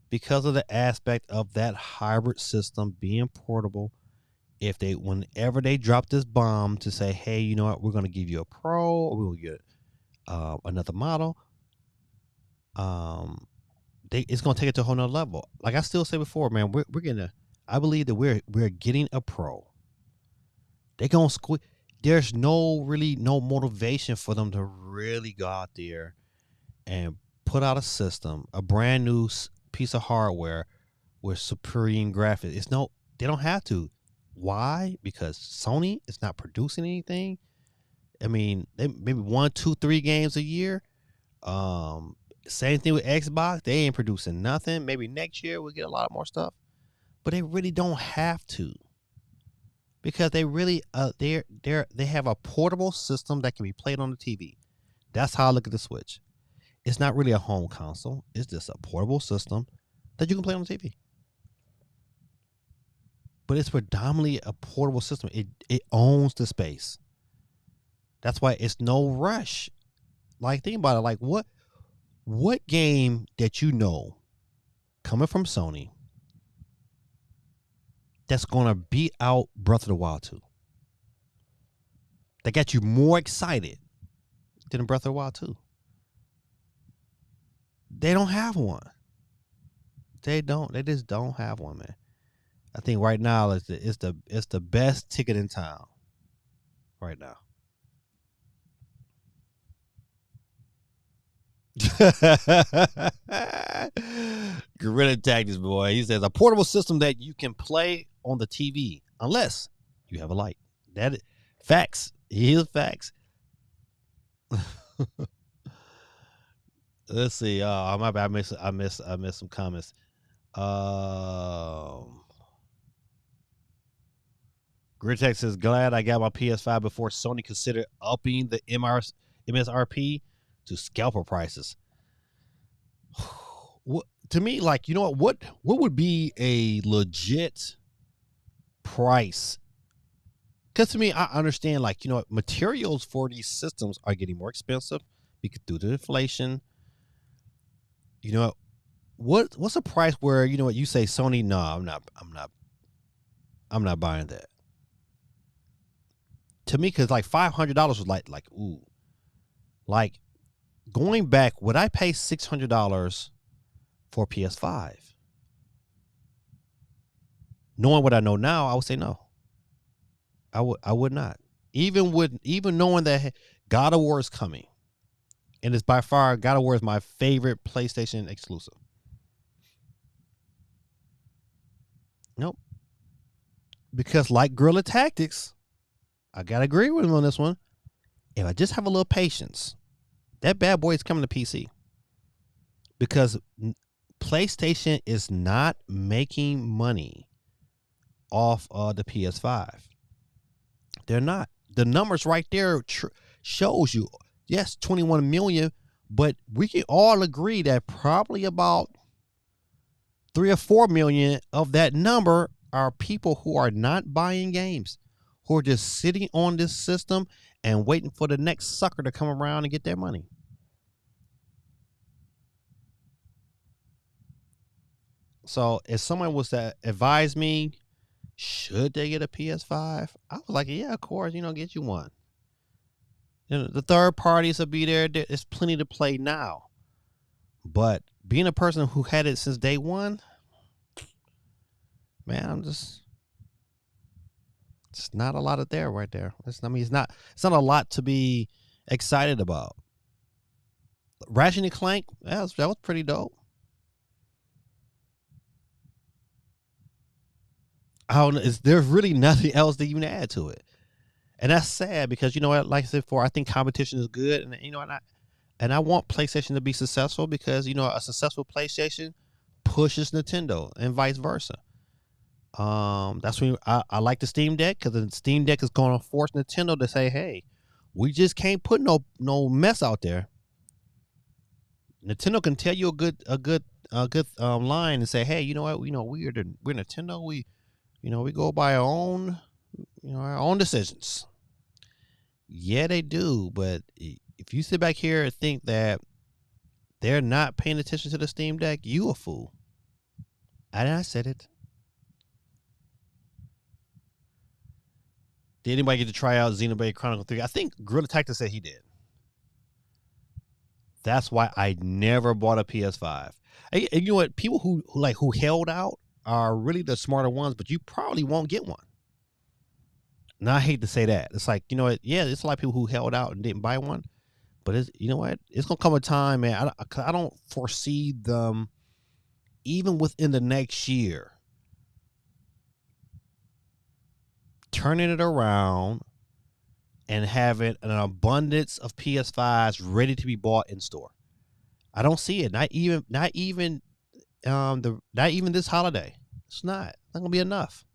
because of the aspect of that hybrid system being portable. Whenever they drop this bomb to say, hey, you know what? We're going to give you a Pro, or we'll get another model. It's going to take it to a whole nother level. Like I still say before, man, I believe that we're getting a Pro. They're going to squeeze. There's no motivation for them to really go out there and put out a system, a brand new piece of hardware with supreme graphics. They don't have to. Why? Because Sony is not producing anything. I mean, they maybe 1, 2, 3 games a year. Same thing with Xbox. They ain't producing nothing. Maybe next year we'll get a lot more stuff, but they really don't have to. Because they really they have a portable system that can be played on the TV. That's how I look at the Switch. It's not really a home console. It's just a portable system that you can play on the TV. But it's predominantly a portable system. It owns the space. That's why it's no rush. Like, think about it. Like, what game that coming from Sony that's going to beat out Breath of the Wild 2? That got you more excited than Breath of the Wild 2? They don't have one. They just don't have one, man. I think right now it's the best ticket in town. Right now. Guerrilla Tactics, boy. He says a portable system that you can play on the TV, unless You have a light. Facts. Here's facts. Let's see. My bad. I missed some comments. Gritech says, glad I got my PS5 before Sony considered upping the MSRP to scalper prices. To me, like, you know what would be a legit price? Because to me, I understand, like, you know, materials for these systems are getting more expensive because due to inflation. You know, what's a price where, you know what, you say, Sony, no, I'm not buying that. To me, because like $500 was like ooh, like going back, would I pay $600 for PS5? Knowing what I know now, I would say no. I would not. Even knowing that God of War is coming, and it's by far, God of War is my favorite PlayStation exclusive. Nope. Because like Guerrilla Tactics, I gotta agree with him on this one. If I just have a little patience, that bad boy is coming to PC. Because PlayStation is not making money off of the PS5. They're not. The numbers right there shows you, yes, 21 million, but we can all agree that probably about 3 or 4 million of that number are people who are not buying games, who are just sitting on this system and waiting for the next sucker to come around and get their money. So if someone was to advise me, should they get a PS5? I was like, yeah, of course, get you one. The third parties will be there. There's plenty to play now. But being a person who had it since day one, man, it's not a lot of there right there. It's not a lot to be excited about. Ratchet and Clank, that was pretty dope. There's really nothing else to even add to it. And that's sad because, you know what, like I said before, I think competition is good. And I want PlayStation to be successful because, a successful PlayStation pushes Nintendo and vice versa. That's when I like the Steam Deck, because the Steam Deck is going to force Nintendo to say, hey, we just can't put no mess out there. Nintendo can tell you a good line and say, hey, you know what, we're Nintendo. We go by our own decisions. Yeah, they do. But if you sit back here and think that they're not paying attention to the Steam Deck, you a fool. I said it. Did anybody get to try out Xenoblade Chronicle 3? I think Guerrilla Tactics said he did. That's why I never bought a PS5. And you know what? People who held out are really the smarter ones, but you probably won't get one. Now, I hate to say that. It's like, you know what? Yeah, there's a lot of people who held out and didn't buy one. But you know what? It's going to come a time, man. I don't foresee them, even within the next year, turning it around and having an abundance of PS5s ready to be bought in store. I don't see it. Not even this holiday. It's not going to be enough.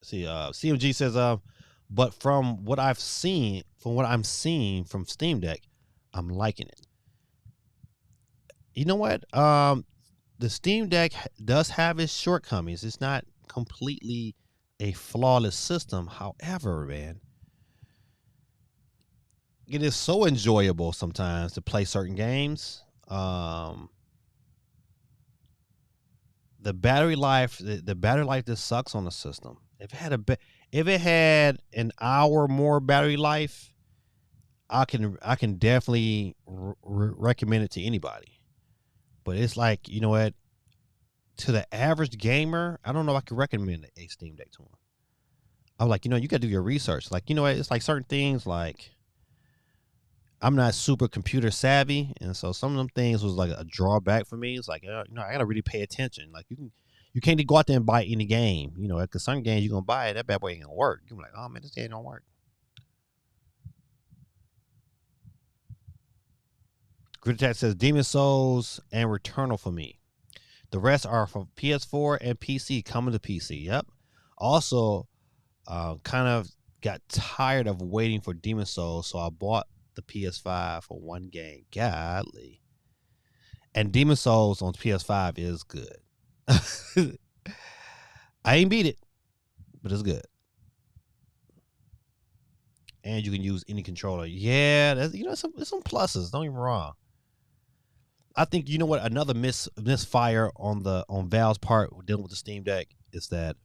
See, CMG says, but from what I'm seeing from Steam Deck, I'm liking it. You know what? The Steam Deck does have its shortcomings. It's not completely a flawless system. However, man, it is so enjoyable sometimes to play certain games. The battery life just sucks on the system. If it had an hour more battery life, I can definitely recommend it to anybody. But it's like, you know what, to the average gamer, I don't know if I could recommend a Steam Deck to them. I'm like, you got to do your research. Like, you know what, it's like certain things, like I'm not super computer savvy, and so some of them things was like a drawback for me. It's like I gotta really pay attention. Like you can't just go out there and buy any game. Because some games you're gonna buy it, that bad boy ain't gonna work. You're like, oh man, this game don't work. Grid Attack says Demon Souls and Returnal for me. The rest are from PS4 and PC, coming to PC. Yep. Also, kind of got tired of waiting for Demon Souls, so I bought the PS5 for one game. Godly. And Demon Souls on PS5 is good. I ain't beat it, but it's good. And you can use any controller. Yeah, there's some pluses. Don't get me wrong. I think what another misfire on Valve's part dealing with the Steam Deck is that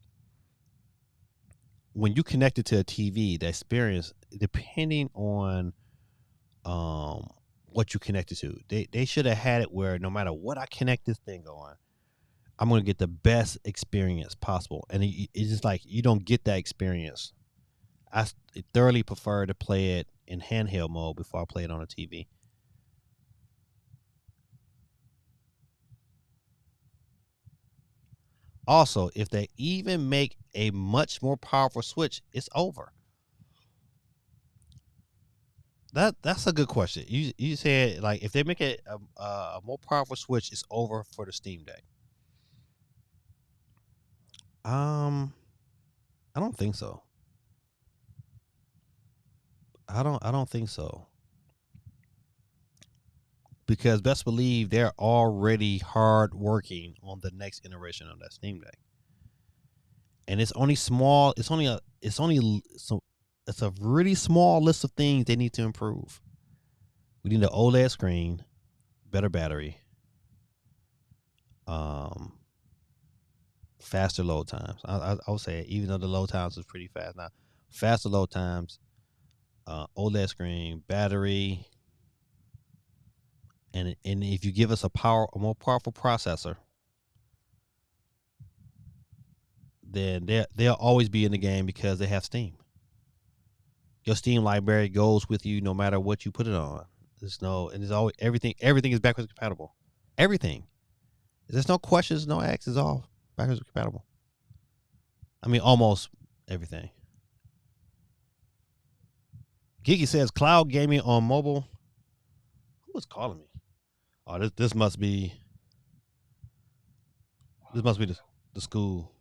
when you connect it to a TV, the experience, depending on what you connect it to, they should have had it where no matter what I connect this thing on, I'm going to get the best experience possible. And it's just like you don't get that experience. I thoroughly prefer to play it in handheld mode before I play it on a TV. Also, if they even make a much more powerful Switch, it's over. That's a good question. You said like if they make it a more powerful Switch, it's over for the Steam Deck. I don't think so. I don't think so. Because best believe they're already hard working on the next iteration of that Steam Deck. And it's only small. It's a really small list of things they need to improve. We need an OLED screen, better battery, faster load times. I would say even though the load times is pretty fast now, faster load times, OLED screen, battery, and if you give us a more powerful processor, then they'll always be in the game because they have Steam. Your Steam library goes with you no matter what you put it on. There's always everything is backwards compatible. Everything. There's no questions, no asks. It's all backwards compatible. I mean, almost everything. Geeky says cloud gaming on mobile. Who is calling me? Oh, this must be the school.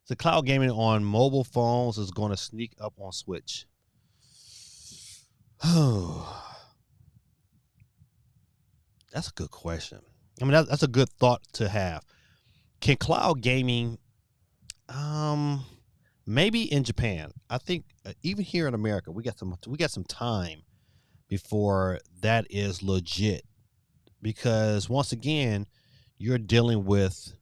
The cloud gaming on mobile phones is going to sneak up on Switch. Oh, that's a good question. I mean, that's a good thought to have. Can cloud gaming, maybe in Japan? I think even here in America, we got some time before that is legit, because once again, you're dealing with,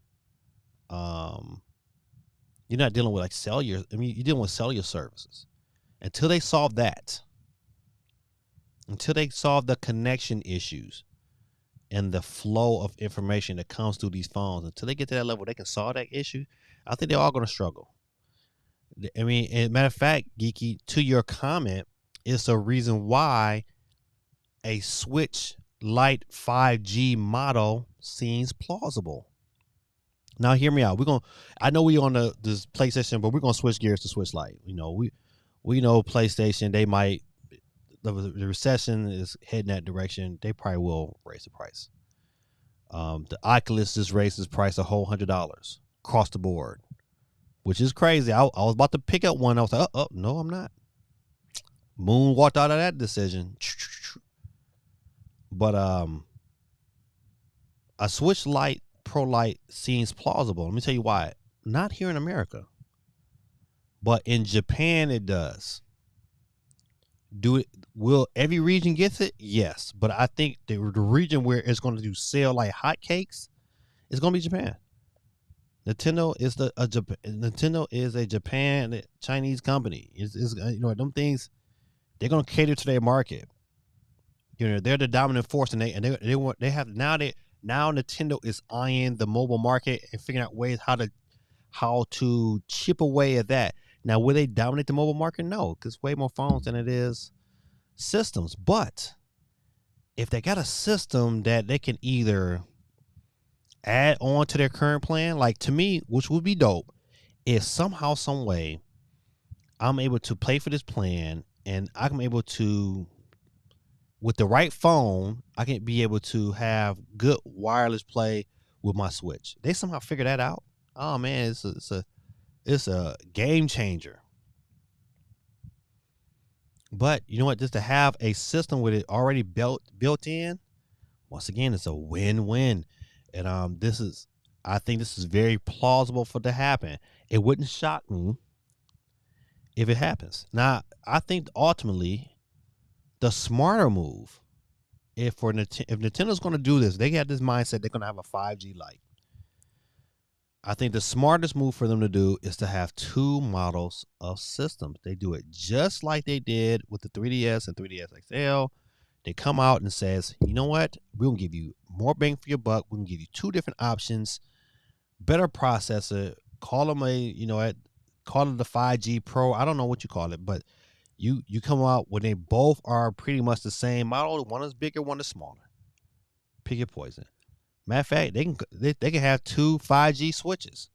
you're not dealing with like cellular. I mean, you're dealing with cellular services. Until they solve that, until they solve the connection issues and the flow of information that comes through these phones, until they get to that level, they can solve that issue. I think they're all going to struggle. I mean, as a matter of fact, Geeky, to your comment, it's a reason why a Switch Lite 5G model seems plausible. Now, hear me out. I know we on this PlayStation, but we're gonna switch gears to Switch Lite. We know PlayStation. They might, the recession is heading that direction. They probably will raise the price. The Oculus just raised its price a whole $100 across the board, which is crazy. I was about to pick up one. I was like, oh no, I'm not. Moon walked out of that decision. But a Switch Lite Pro Lite seems plausible. Let me tell you why. Not here in America, but in Japan it does. Will every region get it? Yes, but I think the region where it's going to sell like hotcakes is going to be Japan. Nintendo is a Japan Chinese company. It's them things, they're going to cater to their market. They're the dominant force, and now Nintendo is eyeing the mobile market and figuring out ways how to chip away at that. Now, will they dominate the mobile market? No, because way more phones than it is systems. But if they got a system that they can either add on to their current plan, like to me, which would be dope, is somehow, some way, I'm able to pay for this plan and I'm able to, with the right phone, I can be able to have good wireless play with my Switch. They somehow figure that out. Oh man, it's a game changer. But you know what? Just to have a system with it already built in, once again, it's a win-win. And I think this is very plausible for to happen. It wouldn't shock me if it happens. Now, I think ultimately the smarter move, if Nintendo's going to do this, they got this mindset they're going to have a 5G light. I think the smartest move for them to do is to have two models of systems. They do it just like they did with the 3DS and 3DS XL. They come out and says, you know what? We're going to give you more bang for your buck. We're going to give you two different options, better processor. Call them call it the 5G Pro. I don't know what you call it, but you come out when they both are pretty much the same model. One is bigger, one is smaller. Pick your poison. Matter of fact, they can have two 5G switches,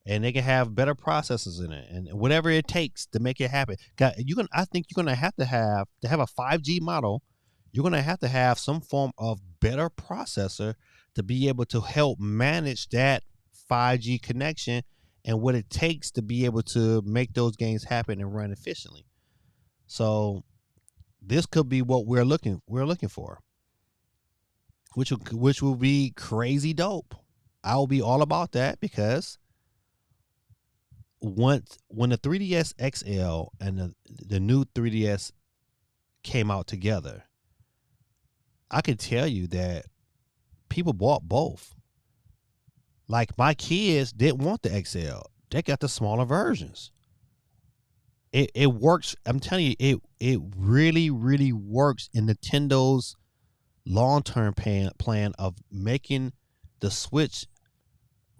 and they can have better processors in it, and whatever it takes to make it happen. I think you're gonna have to have a 5G model. You're gonna have to have some form of better processor to be able to help manage that 5G connection and what it takes to be able to make those games happen and run efficiently. So this could be what we're looking for, which will be crazy dope. I'll be all about that because when the 3DS XL and the new 3DS came out together, I can tell you that people bought both. Like my kids didn't want the XL; they got the smaller versions. It works. I'm telling you, it really really works in Nintendo's long-term plan of making the Switch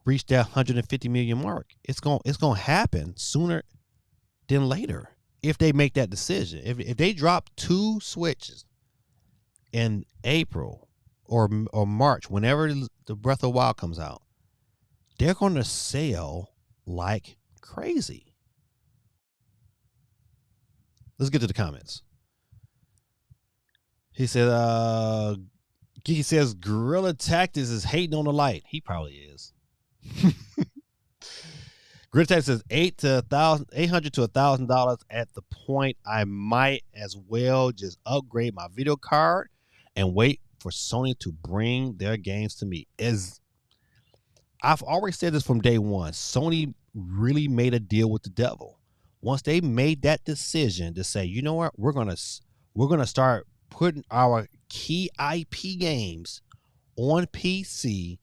reach that 150 million mark. It's going to happen sooner than later if they make that decision. If they drop two Switches in April or March, whenever the Breath of the Wild comes out, they're going to sell like crazy. Let's get to the comments. He said, Geeky says Guerrilla Tactics is hating on the light. He probably is. Guerrilla Tactics says $800 to $1,000 at the point I might as well just upgrade my video card and wait for Sony to bring their games to me. I've always said this from day one. Sony really made a deal with the devil. Once they made that decision to say, you know what, we're gonna start putting our key IP games on PC,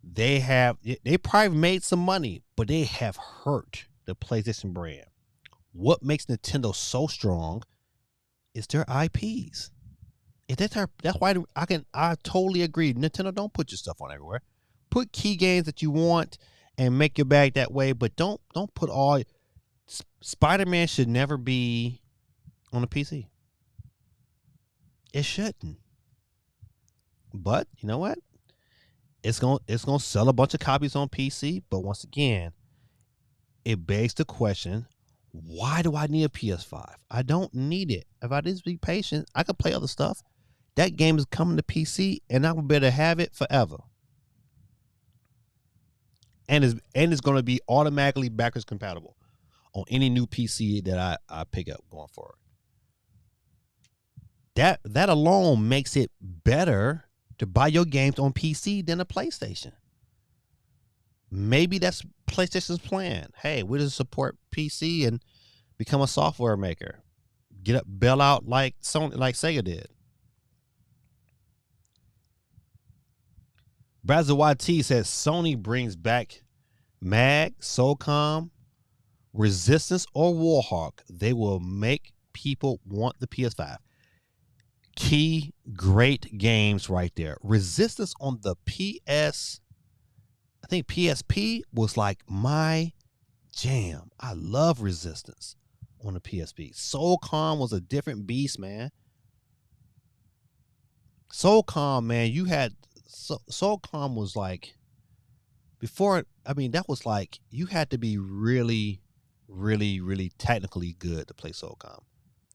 they probably made some money, but they have hurt the PlayStation brand. What makes Nintendo so strong is their IPs. That's why I totally agree. Nintendo, don't put your stuff on everywhere. Put key games that you want and make your bag that way, but don't put all. Spider-Man should never be on a PC. It shouldn't. But you know what? It's gonna sell a bunch of copies on PC. But once again, it begs the question: why do I need a PS5? I don't need it. If I just be patient, I can play other stuff. That game is coming to PC, and I'm better have it forever. And it's going to be automatically backwards compatible on any new PC that I pick up going forward. That alone makes it better to buy your games on PC than a PlayStation. Maybe that's PlayStation's plan. Hey, we'll just support PC and become a software maker. Bail out like Sega did. Brazil YT says Sony brings back MAG, SOCOM, Resistance, or Warhawk. They will make people want the PS5. Key great games right there. Resistance on the PS, I think PSP was like my jam. I love Resistance on the PSP. SOCOM was a different beast, man. SOCOM, man, you had SOCOM was like before. I mean, that was like you had to be really, really, really technically good to play SOCOM.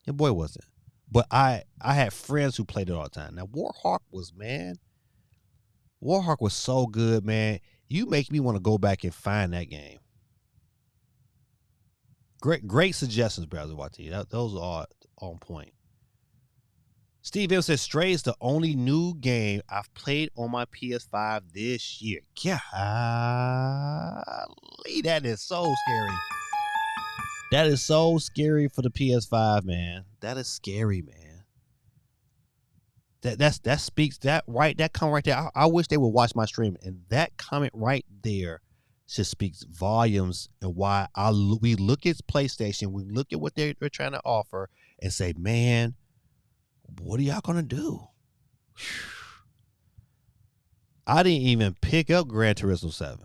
Your boy wasn't, but I had friends who played it all the time. Now Warhawk was so good, man. You make me want to go back and find that game. Great suggestions, brother Wati. Those are all on point. Steve M says Stray is the only new game I've played on my PS5 this year. Golly, that is so scary. That is so scary for the PS5, man. That is scary, man. That speaks that comment right there. I wish they would watch my stream, and that comment right there just speaks volumes and why we look at PlayStation, we look at what they're trying to offer, and say, man, what are y'all gonna do? I didn't even pick up Gran Turismo 7,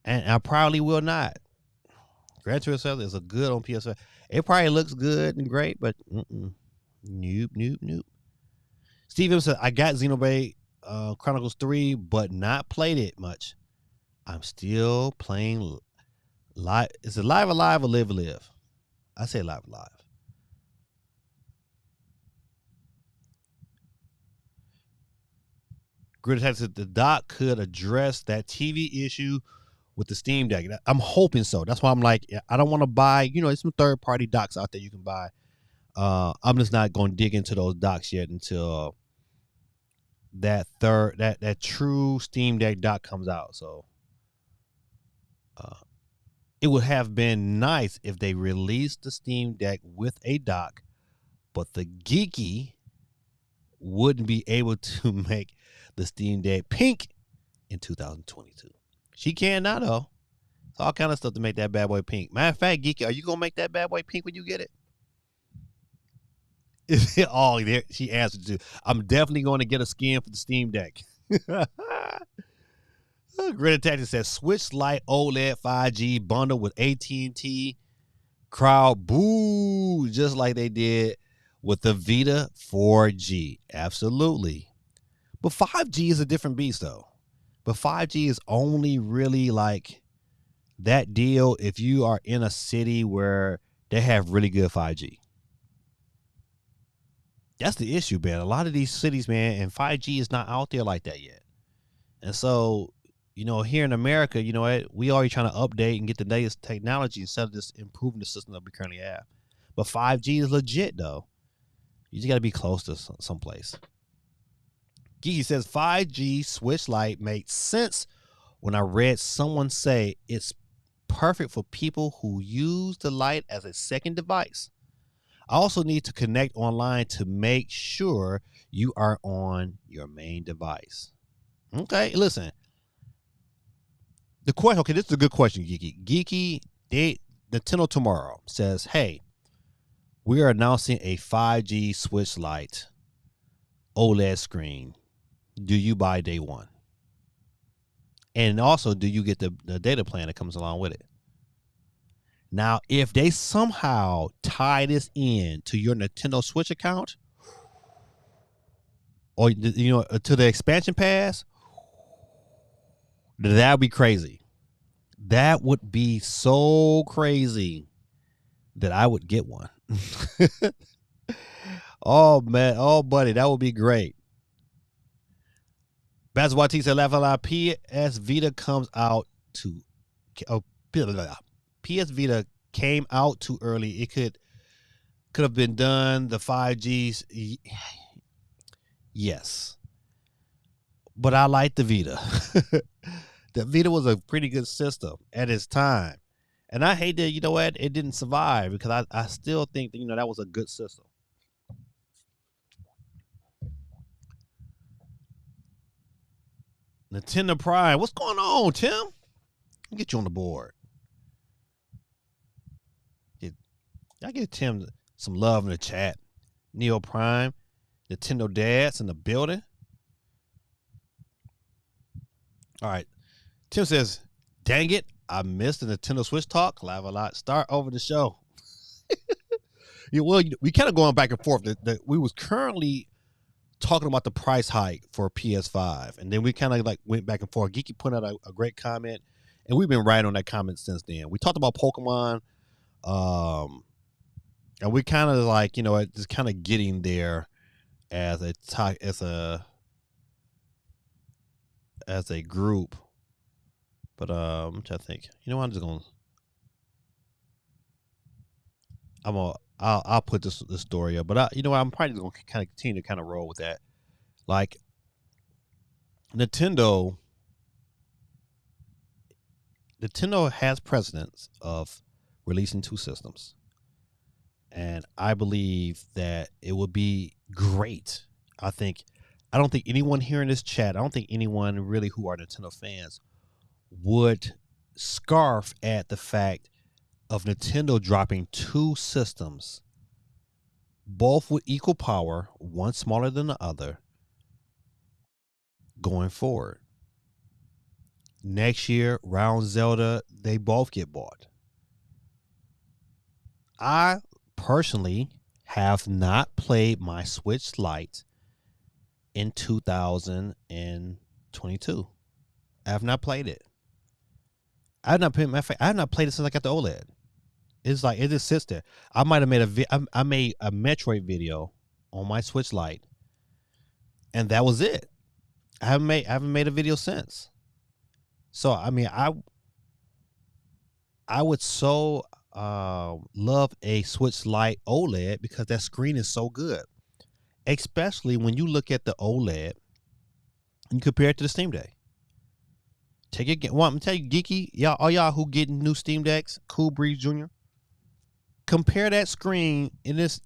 and I probably will not. Gran Turismo 7 is a good on PS5. It probably looks good and great, but nope. Steven said, I got Xenoblade Chronicles 3, but not played it much. I'm still playing live. Is it Live Alive or Live Live? I say Live Alive. Grid Attack said the dock could address that TV issue with the Steam Deck. I'm hoping so. That's why I'm like, I don't want to buy, there's some third-party docks out there you can buy. I'm just not going to dig into those docks yet until that true Steam Deck dock comes out. So it would have been nice if they released the Steam Deck with a dock, but the geeky wouldn't be able to make the Steam Deck pink in 2022. She can now, though. It's all kind of stuff to make that bad boy pink. Matter of fact, geeky, are you going to make that bad boy pink when you get it? Oh, there she answered to. I'm definitely going to get a skin for the Steam Deck. Grid Attack says Switch Lite OLED 5G bundle with AT&T crowd boo, just like they did with the Vita 4G. Absolutely. But 5G is a different beast, though. But 5G is only really like that deal if you are in a city where they have really good 5G. That's the issue, man. A lot of these cities, man, and 5G is not out there like that yet. And so, here in America, we already trying to update and get the latest technology instead of just improving the system that we currently have. But 5G is legit, though. You just got to be close to someplace. Geeky says 5G Switch Lite made sense when I read someone say it's perfect for people who use the Lite as a second device. I also need to connect online to make sure you are on your main device. Okay, listen. The question, this is a good question, Geeky. Geeky, Nintendo tomorrow says, hey, we are announcing a 5G Switch Lite OLED screen. Do you buy day one? And also, do you get the data plan that comes along with it? Now, if they somehow tie this in to your Nintendo Switch account or, to the expansion pass, that would be crazy. That would be so crazy that I would get one. Oh, man. Oh, buddy. That would be great. Baz Wati said, PS Vita comes out to... PS Vita came out too early. It could have been done. The 5Gs, yes. But I like the Vita. The Vita was a pretty good system at its time. And I hate that, it didn't survive because I still think that, that was a good system. Nintendo Prime. What's going on, Tim? I'll get you on the board. I give Tim some love in the chat. Neo Prime, Nintendo Dads in the building. All right. Tim says, dang it, I missed the Nintendo Switch talk. Live a lot. Start over the show. Yeah, well, we kind of going back and forth. We was currently talking about the price hike for PS5, and then we kind of like went back and forth. Geeky put out a great comment, and we've been writing on that comment since then. We talked about Pokemon, and we kind of like just kind of getting there as a group. But I'm trying to think. I'm just gonna. I'll put this story up, but I'm probably gonna kind of continue to kind of roll with that. Like Nintendo has precedence of releasing two systems, and I believe that it would be great. I don't think anyone here in this chat, I don't think anyone really who are Nintendo fans would scarf at the fact of Nintendo dropping two systems, both with equal power, one smaller than the other, going forward. Next year, Round Zelda, they both get bought. I personally have not played my Switch Lite in 2022. I have not played it. I have not played it since I got the OLED. It's like it just sits there. I might have made I made a Metroid video on my Switch Lite, and that was it. I haven't made a video since. So I mean, I would so love a Switch Lite OLED because that screen is so good, especially when you look at the OLED and you compare it to the Steam Deck. I'm gonna tell you, geeky, all y'all who getting new Steam Decks, Cool Breeze Jr. Compare that screen, and it's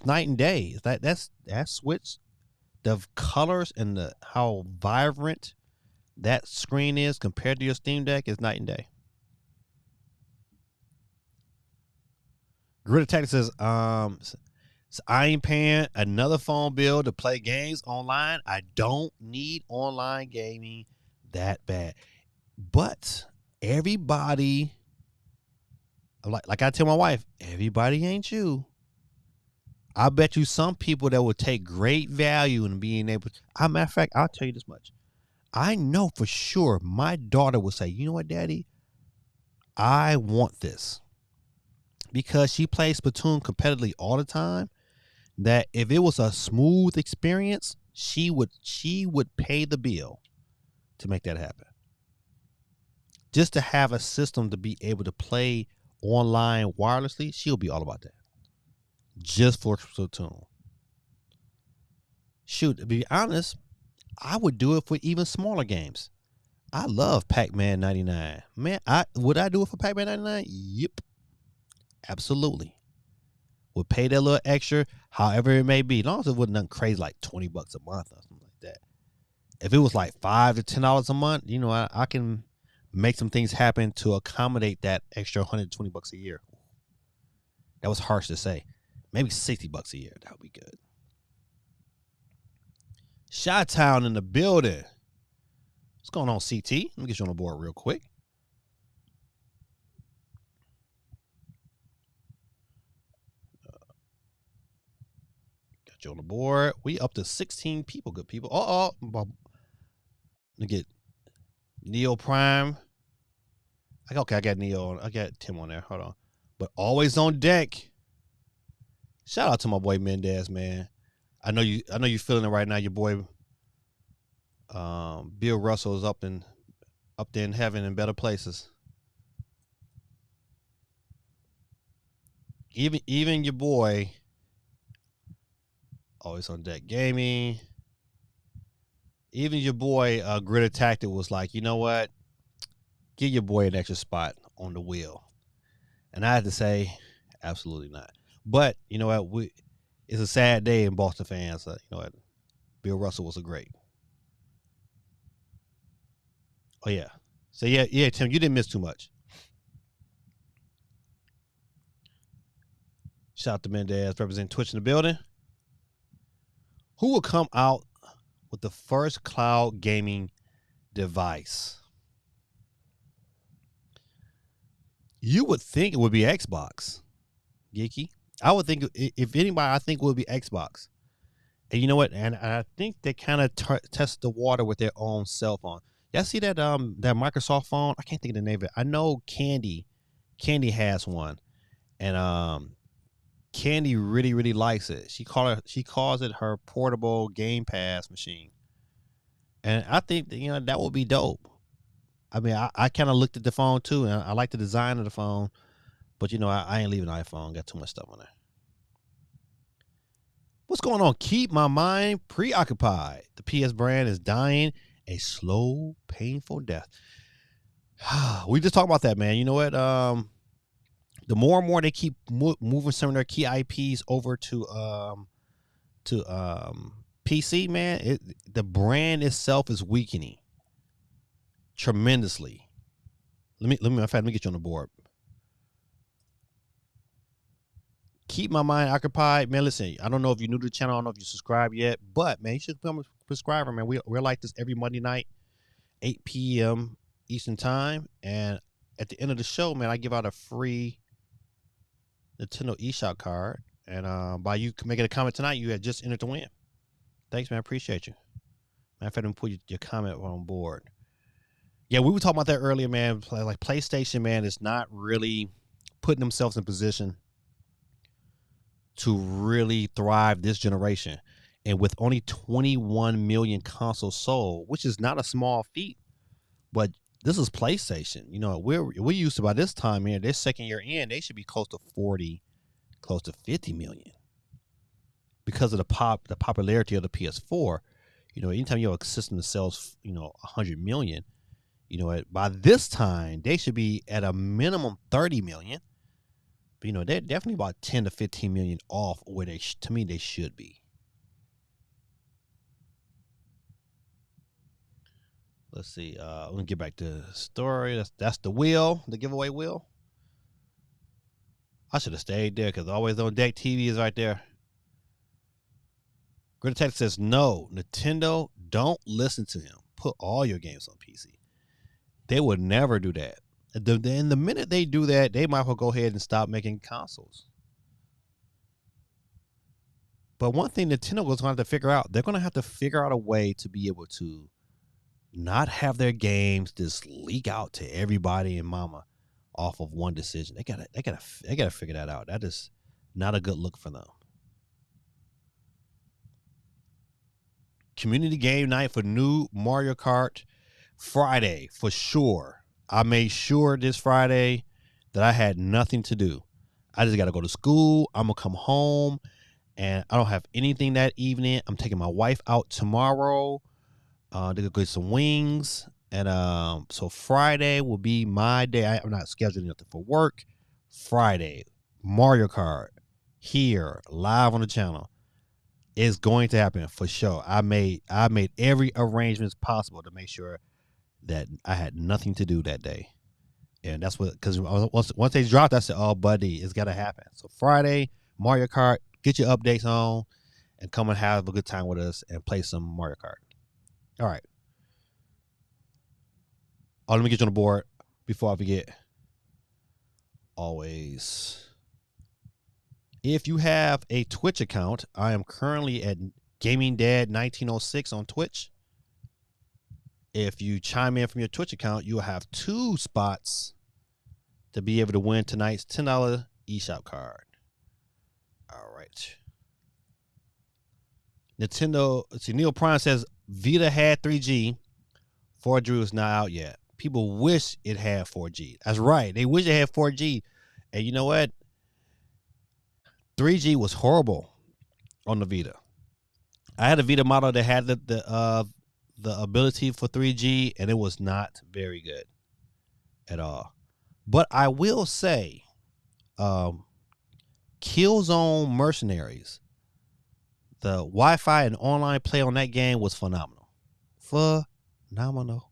night and day. That Switch, the colors and how vibrant that screen is compared to your Steam Deck is night and day. Grid Attack says, I ain't paying another phone bill to play games online. I don't need online gaming that bad. But everybody, like I tell my wife, everybody ain't you. I bet you some people that would take great value in being able to. Matter of fact, I'll tell you this much. I know for sure my daughter would say, you know what, Daddy? I want this. Because she plays Splatoon competitively all the time, that if it was a smooth experience, she would pay the bill to make that happen. Just to have a system to be able to play online wirelessly, she'll be all about that. Just for Splatoon. Shoot, to be honest, I would do it for even smaller games. I love Pac-Man 99. Man, would I do it for Pac-Man 99? Yep. Absolutely. Would pay that little extra, however it may be. As long as it wasn't nothing crazy like $20 a month or something like that. If it was like $5 to $10 a month, I can make some things happen to accommodate that extra $120 a year. That was harsh to say. Maybe $60 a year. That would be good. Chi-Town in the building. What's going on, CT? Let me get you on the board real quick. Got you on the board. We up to 16 people, good people. Let me get Neo Prime. Okay, I got Neo. I got Tim on there. Hold on. But always on deck. Shout out to my boy Mendez, man. I know you feeling it right now. Your boy Bill Russell is up there in heaven in better places. Even your boy always on deck gaming. Even your boy Grid Tactic was like, you know what? Give your boy an extra spot on the wheel. And I had to say, absolutely not. But you know what? It's a sad day in Boston fans. You know what? Bill Russell was a great. Oh yeah. So yeah, Tim, you didn't miss too much. Shout out to Mendez representing Twitch in the building. Who will come out with the first cloud gaming device? You would think it would be Xbox, Geeky. I would think if anybody, I think it would be Xbox. And you know what? And I think they kind of test the water with their own cell phone. Y'all see that Microsoft phone? I can't think of the name of it. I know Candy has one, and Candy really really likes it. She calls it her portable Game Pass machine, and I think that that would be dope. I mean, I kind of looked at the phone too, and I like the design of the phone, but I ain't leaving an iPhone. Got too much stuff on there. What's going on? Keep my mind preoccupied. The PS brand is dying a slow, painful death. We just talked about that, man. You know what? The more and more they keep moving some of their key IPs over to PC, man, the brand itself is weakening tremendously. Let me get you on the board. Keep my mind occupied, man. Listen, I don't know if you're new to the channel. I don't know if you subscribed yet, but man, you should become a subscriber, man. We're like this every Monday night, 8 p.m. Eastern time, and at the end of the show, man, I give out a free Nintendo eShop card, and by you making a comment tonight, you had just entered to win. Thanks, man. I appreciate you. Matter of fact, let me put your comment on board. Yeah, we were talking about that earlier, man. Like PlayStation, man, is not really putting themselves in position to really thrive this generation. And with only 21 million consoles sold, which is not a small feat, but this is PlayStation. We're used to, by this time, man, their second year in, they should be close to 40, close to 50 million because of the popularity of the PS4. Anytime you have a system that sells, 100 million, by this time they should be at a minimum 30 million. But, they're definitely about 10 to 15 million off where to me, they should be. Let's see. Let me get back to the story. That's the wheel, the giveaway wheel. I should have stayed there because Always On Deck TV is right there. Greta Tech says, no, Nintendo, don't listen to him. Put all your games on PC. They would never do that. The minute they do that, they might as well go ahead and stop making consoles. But one thing Nintendo was going to have to figure out, they're going to have to figure out a way to be able to not have their games just leak out to everybody and mama off of one decision. They gotta figure that out. That is not a good look for them. Community game night for new Mario Kart Friday for sure. I made sure this Friday that I had nothing to do. I just got to go to school. I'm going to come home, and I don't have anything that evening. I'm taking my wife out tomorrow to go get some wings. And so Friday will be my day. I'm not scheduling nothing for work. Friday, Mario Kart here live on the channel. It's going to happen for sure. I made every arrangements possible to make sure that I had nothing to do that day. And that's what, because once they dropped, I said, oh, buddy, it's got to happen. So Friday, Mario Kart, get your updates on and come and have a good time with us and play some Mario Kart. All right. Oh, let me get you on the board before I forget. Always. If you have a Twitch account, I am currently at Gaming Dad 1906 on Twitch. If you chime in from your Twitch account, you'll have 2 spots to be able to win tonight's $10 eShop card. All right. Nintendo, let's see, Neil Prime says Vita had 3G. 4G is not out yet. People wish it had 4G. That's right. They wish it had 4G. And you know what? 3G was horrible on the Vita. I had a Vita model that had the ability for 3G, and it was not very good at all. But I will say, Killzone Mercenaries, the Wi-Fi and online play on that game was phenomenal. Phenomenal.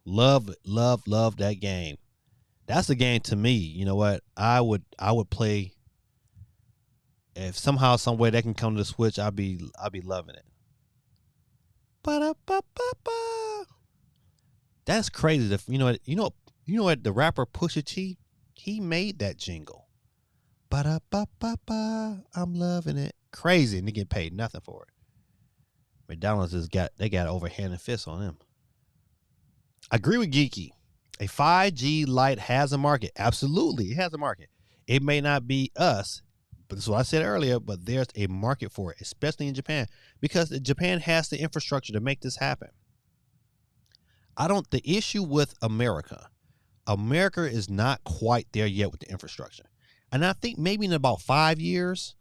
Love that game. That's a game to me. You know what? I would play if somehow, some way that can come to the Switch. I'd be loving it. Ba-da-ba-ba-ba. That's crazy. You know what? The rapper Pusha T, he made that jingle. Ba da ba ba ba. I'm loving it. Crazy, and they get paid nothing for it. McDonald's they got overhand and fist on them. I agree with Geeky. A 5G light has a market. Absolutely, it has a market. It may not be us, but this is what I said earlier, but there's a market for it, especially in Japan, because Japan has the infrastructure to make this happen. The issue with America is not quite there yet with the infrastructure. And I think maybe in about 5 years,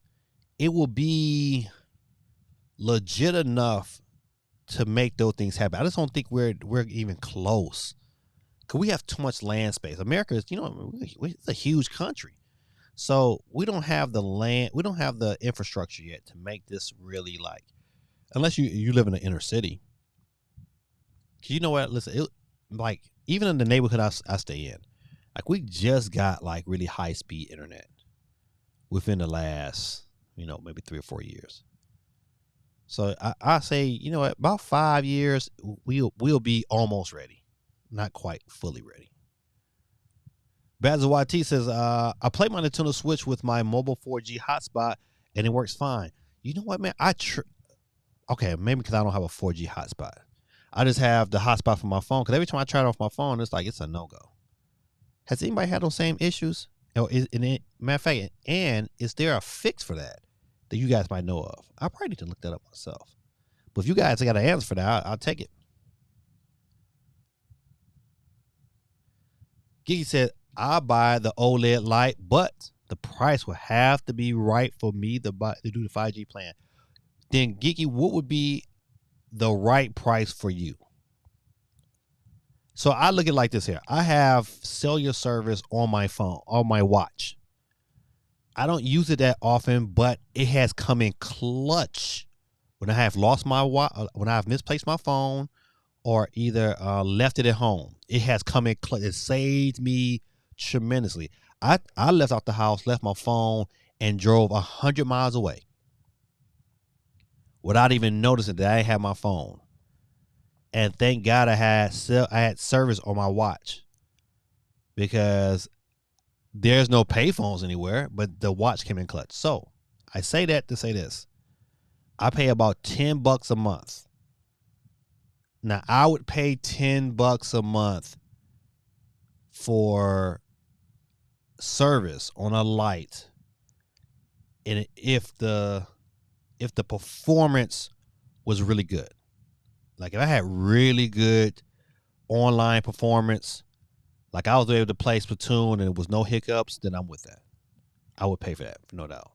it will be legit enough to make those things happen. I just don't think we're even close. Because we have too much land space. America is, it's a huge country. So we don't have the land, we don't have the infrastructure yet to make this really unless you live in the inner city. Cause you know what? Listen, even in the neighborhood I stay in, we just got really high speed internet within the last, maybe 3 or 4 years. So I say, what, about 5 years, we'll be almost ready. Not quite fully ready. Basil YT says, I play my Nintendo Switch with my mobile 4G hotspot and it works fine. You know what, man? Okay, maybe because I don't have a 4G hotspot. I just have the hotspot for my phone, because every time I try it off my phone, it's a no-go. Has anybody had those same issues? Matter of fact, and is there a fix for that you guys might know of? I probably need to look that up myself. But if you guys got an answer for that, I'll take it. Gigi said, I'll buy the OLED light, but the price will have to be right for me to do the 5G plan. Then, Gigi, what would be the right price for you? So I look at it like this here. I have cellular service on my phone, on my watch. I don't use it that often, but it has come in clutch when I have lost my when I have misplaced my phone or either left it at home. It has come in clutch. It saved me tremendously. I left out the house, left my phone, and drove 100 miles away without even noticing that I had my phone. And thank God I had service on my watch, because there's no payphones anywhere, but the watch came in clutch. So I say that to say this. I pay about $10 a month. Now, I would pay $10 a month for service on a light, and if the performance was really good, if I had really good online performance, I was able to play Splatoon and it was no hiccups, then I'm with that. I would pay for that, no doubt.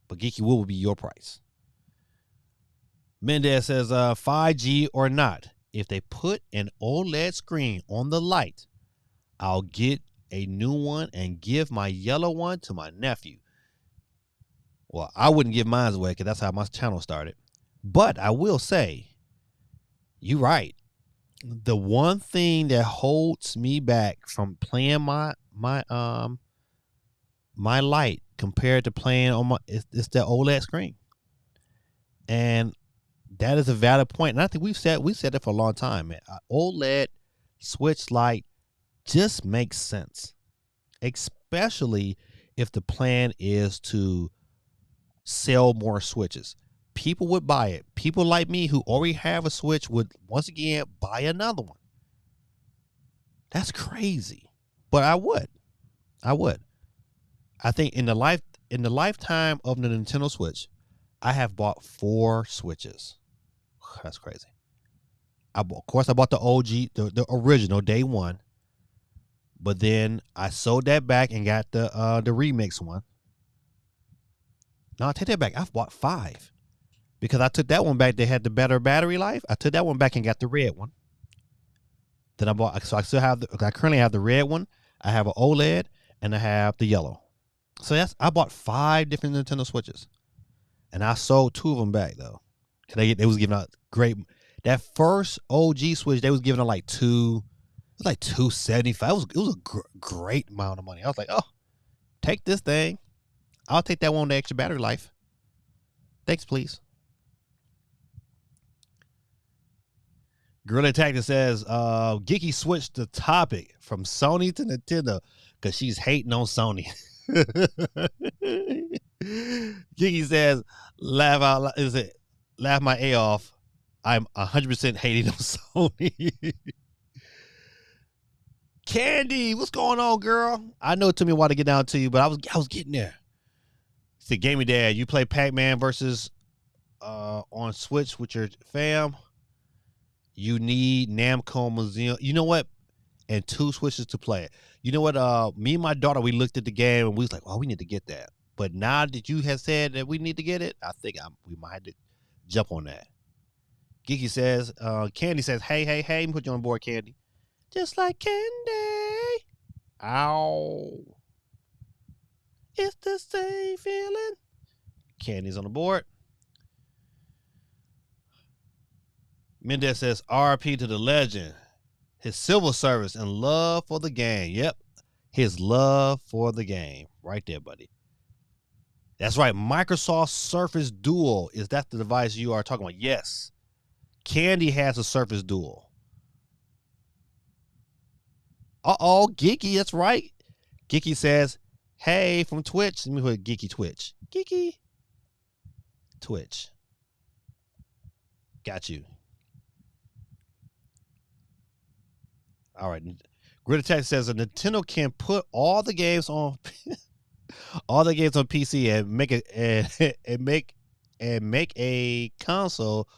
But Geeky, what would be your price? Mendez says, 5G or not, if they put an OLED screen on the light, I'll get a new one and give my yellow one to my nephew. Well, I wouldn't give mine away because that's how my channel started. But I will say, you're right. The one thing that holds me back from playing my light compared to playing on it's the OLED screen. And that is a valid point. And I think we've said that for a long time, man. OLED switch light just makes sense, especially if the plan is to sell more switches. People would buy it. People like me who already have a Switch would once again buy another one. That's crazy. But I would. I think in the lifetime of the Nintendo Switch, I have bought 4 Switches. That's crazy. Of course I bought the OG, the original day one. But then I sold that back and got the remix one. No, I take that back. I've bought 5. Because I took that one back. They had the better battery life. I took that one back and got the red one. Then I bought, so I currently have the red one. I have an OLED and I have the yellow. So I bought 5 different Nintendo Switches. And I sold 2 of them back though. They was giving out great. That first OG Switch, they was giving out $2. It was $275. It was a great amount of money. I was like, oh, take this thing. I'll take that one with the extra battery life. Thanks, please. Gorilla Tactic says, Geeky switched the topic from Sony to Nintendo because she's hating on Sony. Geeky says, laugh my A off. I'm 100% hating on Sony. Candy, what's going on, girl? I know it took me a while to get down to you, but I was getting there. Say, Gaming Dad, you play Pac-Man versus on Switch with your fam. You need Namco Museum. You know what? And 2 Switches to play it. You know what? Me and my daughter, we looked at the game and we was like, oh, we need to get that. But now that you have said that we need to get it, I think we might have to jump on that. Geeky says, Candy says, hey, let me put you on board, Candy. Just like candy. Ow. It's the same feeling. Candy's on the board. Mendez says, RP to the legend. His civil service and love for the game. Yep. His love for the game. Right there, buddy. That's right. Microsoft Surface Duo. Is that the device you are talking about? Yes. Candy has a Surface Duo. Uh-oh, Geeky, that's right. Geeky says, hey, from Twitch. Let me put Geeky Twitch. Geeky Twitch. Got you. All right. Grid Attack says a Nintendo can put all the games on PC and make a console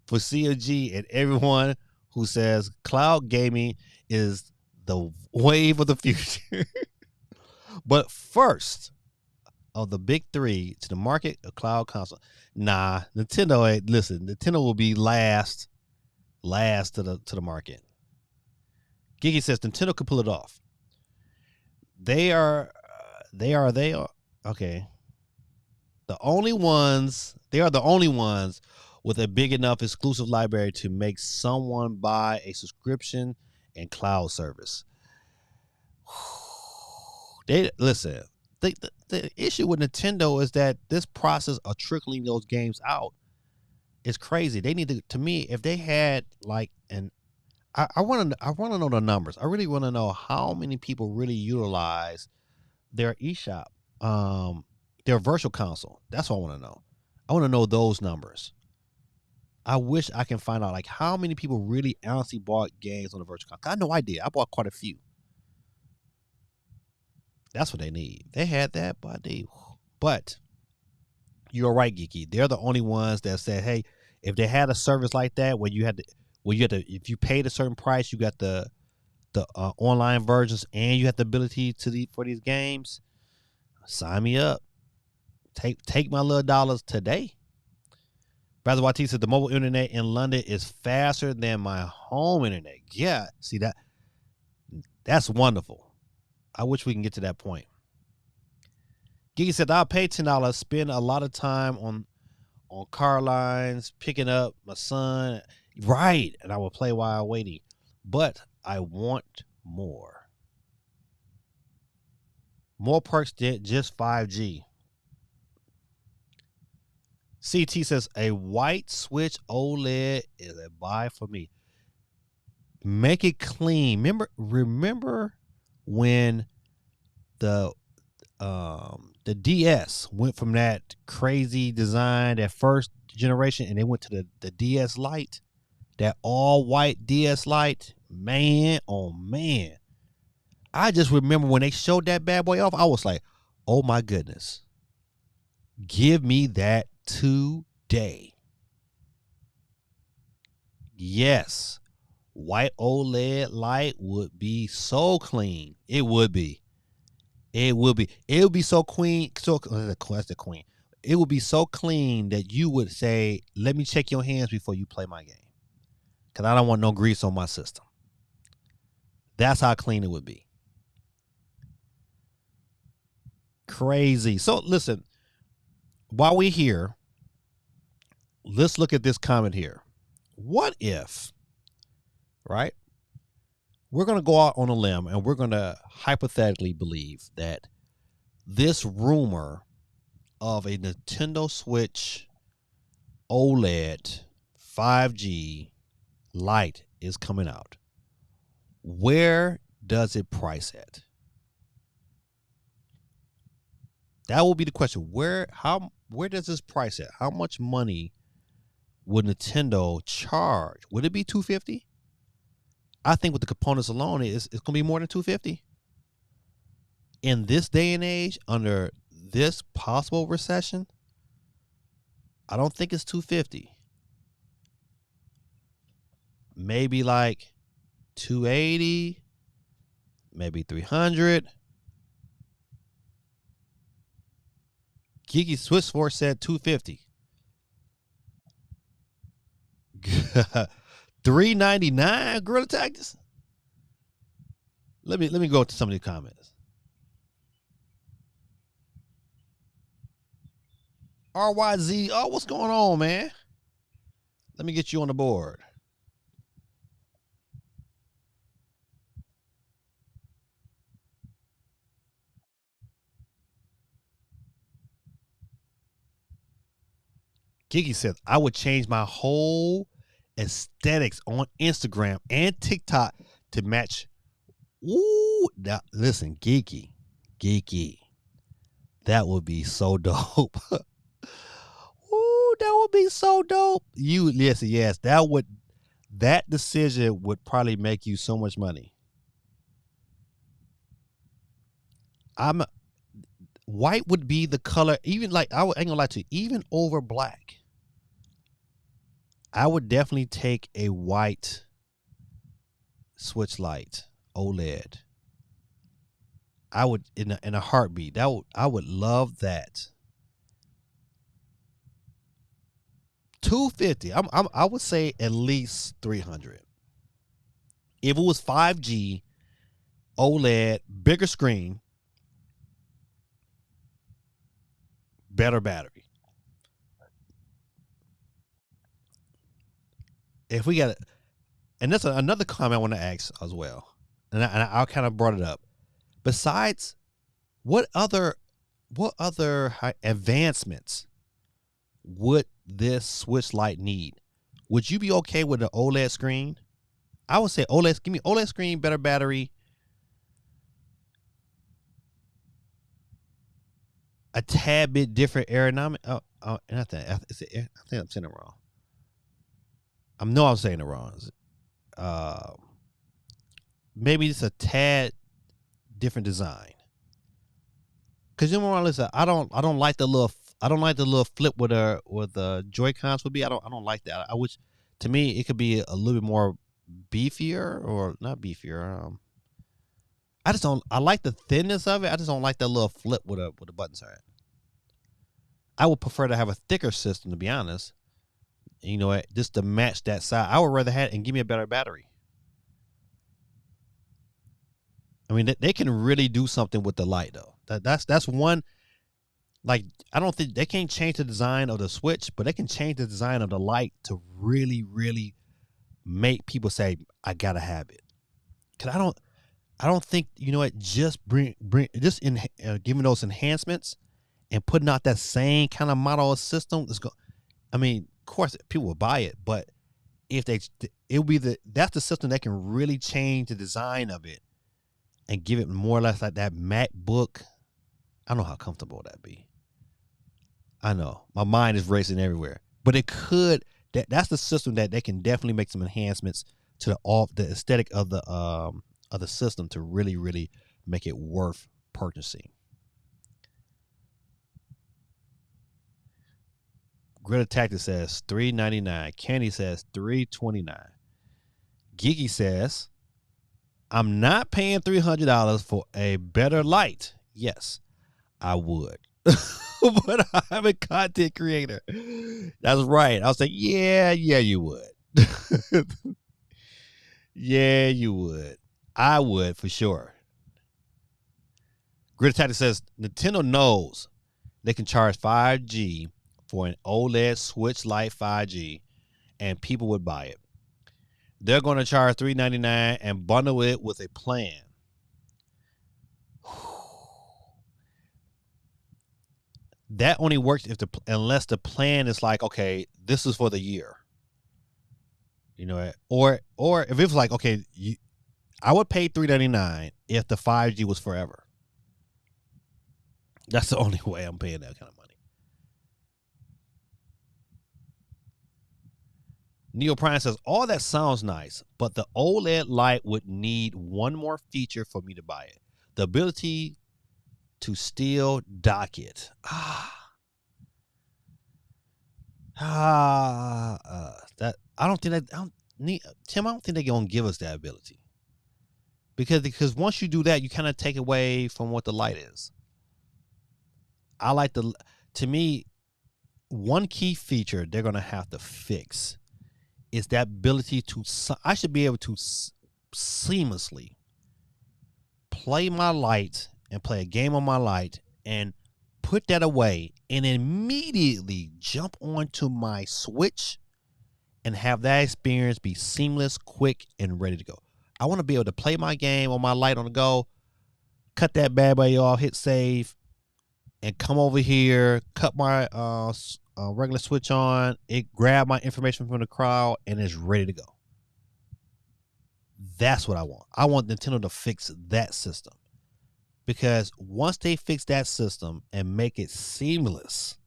for COG, and everyone who says cloud gaming is the wave of the future. But first of the big 3 to the market, a cloud console. Nah, Nintendo ain't. Listen, Nintendo will be last to the market. Geeky says Nintendo could pull it off. They are okay. They are the only ones with a big enough exclusive library to make someone buy a subscription and cloud service. The issue with Nintendo is that this process of trickling those games out is crazy. They need to me, if they had like I want to know the numbers. I really want to know how many people really utilize their eShop, their virtual console. That's what I want to know. I want to know those numbers. I wish I can find out like how many people really honestly bought games on the virtual console. I know I did. I bought quite a few. That's what they need. They had that, but you're right, Geeky. They're the only ones that said, hey, if they had a service like that where you had to, if you paid a certain price, you got the online versions and you have the ability for these games, sign me up. Take my little dollars today. Brother YT said the mobile internet in London is faster than my home internet. Yeah, see that's wonderful. I wish we can get to that point. Geeky said I'll pay $10, spend a lot of time on car lines, picking up my son. Right, and I will play while waiting. But I want more. More perks than just 5G. CT says a white Switch OLED is a buy for me. Make it clean. Remember when the DS went from that crazy design, that first generation, and they went to the DS Lite, that all white DS Lite. Man, oh man. I just remember when they showed that bad boy off, I was like, oh my goodness. Give me that today. Yes. White OLED light would be so clean. It would be. It would be so clean. That's the queen. It would be so clean that you would say, let me check your hands before you play my game. Because I don't want no grease on my system. That's how clean it would be. Crazy. So listen, while we're here, let's look at this comment here. What if, right? We're going to go out on a limb and we're going to hypothetically believe that this rumor of a Nintendo Switch OLED 5G Lite is coming out, where does it price at? That will be the question. Where does this price at? How much money would Nintendo charge? Would it be $250? I think with the components alone, it's going to be more than $250. In this day and age, under this possible recession, I don't think it's $250. Maybe like $280, maybe $300. Geeky Swiss Force said $250. $399 Gorilla Tactics. Let me go to some of the comments. RYZ, oh, what's going on, man? Let me get you on the board. Kiki says, I would change my whole aesthetics on Instagram and TikTok to match. Ooh, now, listen, Geeky. That would be so dope. Ooh, that would be so dope. You listen, yes, that decision would probably make you so much money. White would be the color, even like I ain't gonna lie to you, even over black. I would definitely take a white Switch Lite OLED. I would in a heartbeat. I would love that. $250. I would say at least $300. If it was 5G OLED, bigger screen, better battery. If we got it, and that's another comment I want to ask as well, and I kind of brought it up. Besides, what other advancements would this Switch Lite need? Would you be okay with an OLED screen? I would say OLED. Give me OLED screen, better battery, a tad bit different aerodynamic. And I think I'm saying it wrong. I'm saying it wrong. Maybe it's a tad different design. Cause you know, listen, I don't like the little flip with the Joy Cons would be. I don't like that. I wish, to me, it could be a little bit more beefier, or not beefier. I just don't. I like the thinness of it. I just don't like that little flip with a button side. I would prefer to have a thicker system, to be honest. You know, just to match that side. I would rather have it and give me a better battery. I mean, they can really do something with the light though. That's one. Like, I don't think they can't change the design of the Switch, but they can change the design of the light to really, really make people say, "I gotta have it." Cause I don't think, you know what. Just giving those enhancements and putting out that same kind of model of system is go. I mean, of course, people will buy it, but if it'll be that's the system that can really change the design of it and give it more or less like that MacBook. I don't know how comfortable that'd be. I know my mind is racing everywhere, but it could. That's the system that they can definitely make some enhancements to the aesthetic of the system to really, really make it worth purchasing. Greta Tactic says $399. Candy says $329. Geeky says, I'm not paying $300 for a better light. Yes, I would. But I'm a content creator. That's right. I was like, yeah, you would. Yeah, you would. I would for sure. Greta Tactic says Nintendo knows they can charge 5G for an OLED Switch Lite 5G, and people would buy it. They're going to charge $399 and bundle it with a plan. That only works unless the plan is like, okay, this is for the year. You know, or if it was like, okay, I would pay $3.99 if the 5G was forever. That's the only way I'm paying that kind of money. Neo Prime says, all that sounds nice, but the OLED light would need one more feature for me to buy it. The ability to still dock it. That I don't think that I don't need Tim. I don't think they're gonna give us that ability because once you do that, you kind of take away from what the light is. I like to me, one key feature they're gonna have to fix is that ability to. I should be able to seamlessly play my light and play a game on my light and put that away and immediately jump onto my Switch and have that experience be seamless, quick, and ready to go. I want to be able to play my game on my light on the go, cut that bad boy off, hit save, and come over here, cut my regular Switch on, it grab my information from the crowd, and it's ready to go. That's what I want. I want Nintendo to fix that system. Because once they fix that system and make it seamless,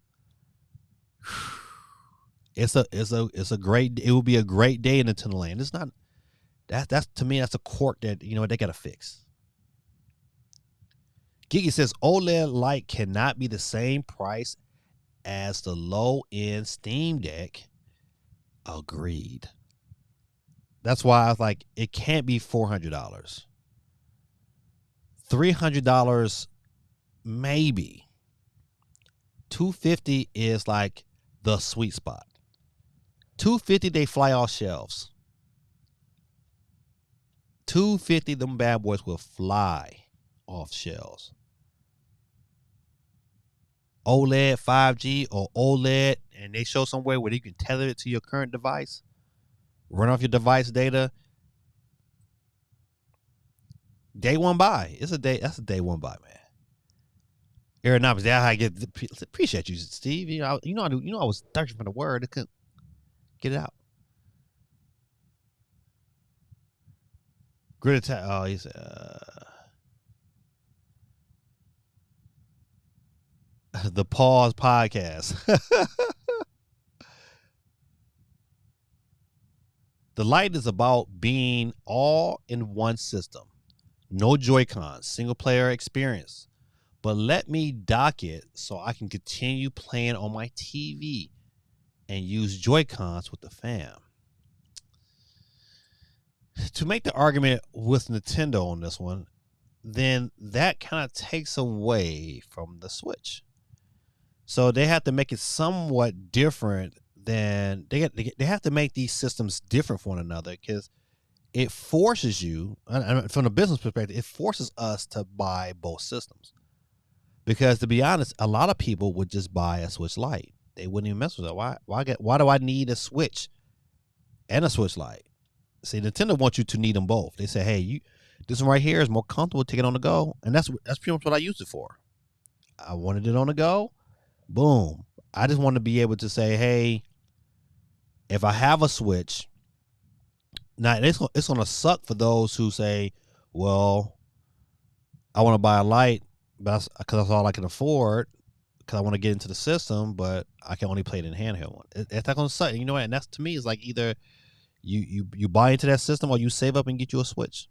it's a great. It will be a great day in Nintendo Land. It's not that's to me that's a quirk that they gotta fix. Gigi says OLED light cannot be the same price as the low end Steam Deck. Agreed. That's why I was like, it can't be $400. $300 maybe. $250 is like the sweet spot. $250 they fly off shelves. $250 them bad boys will fly off shelves. OLED 5G or OLED, and they show somewhere where you can tether it to your current device, run off your device data. Day one buy. That's a day one buy, man. Aeronomics. That's how I get. Appreciate you, Steve. I was searching for the word. I couldn't get it out. Grid attack. Oh, he said. The Pause Podcast. The light is about being all in one system. No Joy-Cons, single player experience. But let me dock it so I can continue playing on my TV and use Joy-Cons with the fam. To make the argument with Nintendo on this one, then that kind of takes away from the Switch. So they have to make it somewhat different than they have to make these systems different from one another because it forces you, from a business perspective, it forces us to buy both systems. Because to be honest, a lot of people would just buy a Switch Lite. They wouldn't even mess with it. Why do I need a Switch and a Switch Lite? See, Nintendo wants you to need them both. They say, hey, this one right here is more comfortable, take it on the go. And that's pretty much what I used it for. I wanted it on the go. Boom. I just want to be able to say, hey, if I have a Switch, now it's going to suck for those who say, well, I want to buy a Lite because that's all I can afford because I want to get into the system, but I can only play it in handheld one. It's not going to suck. You know what? And that's, to me, is like either you buy into that system or you save up and get you a Switch.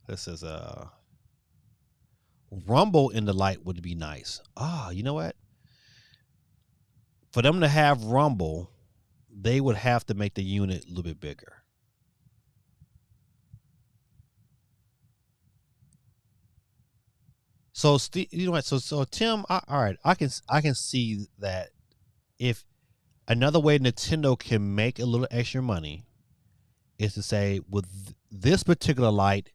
This is Rumble in the Lite would be nice. You know what? For them to have Rumble, they would have to make the unit a little bit bigger. So Steve, you know what? So Tim, all right, I can see that if another way Nintendo can make a little extra money is to say with this particular light,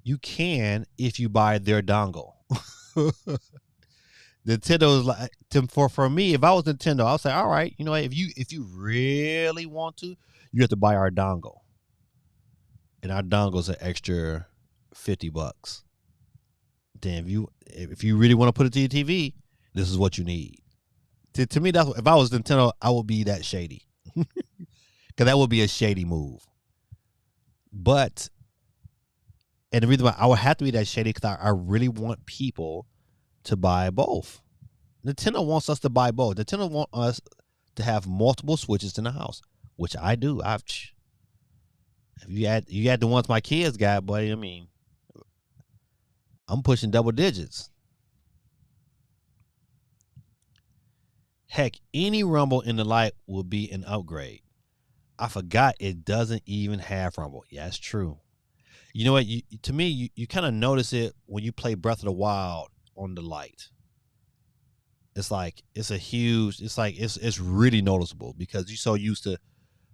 you can if you buy their dongle. Nintendo is like for me, if I was Nintendo, I'll say, all right, you know, if you really want to, you have to buy our dongle, and our dongle's an extra $50. Then if you really want to put it to your TV, This is what you need. To me, that's if I was Nintendo, I would be that shady, because that would be a shady move. But and the reason why I would have to be that shady because I really want people to buy both. Nintendo wants us to buy both. Nintendo wants us to have multiple Switches in the house, which I do. If you had the ones my kids got, boy, I mean, I'm pushing double digits. Heck, any Rumble in the Lite will be an upgrade. I forgot it doesn't even have Rumble. Yeah, it's true. You know what? To me, you kind of notice it when you play Breath of the Wild on the Lite. It's like it's really noticeable because you're so used to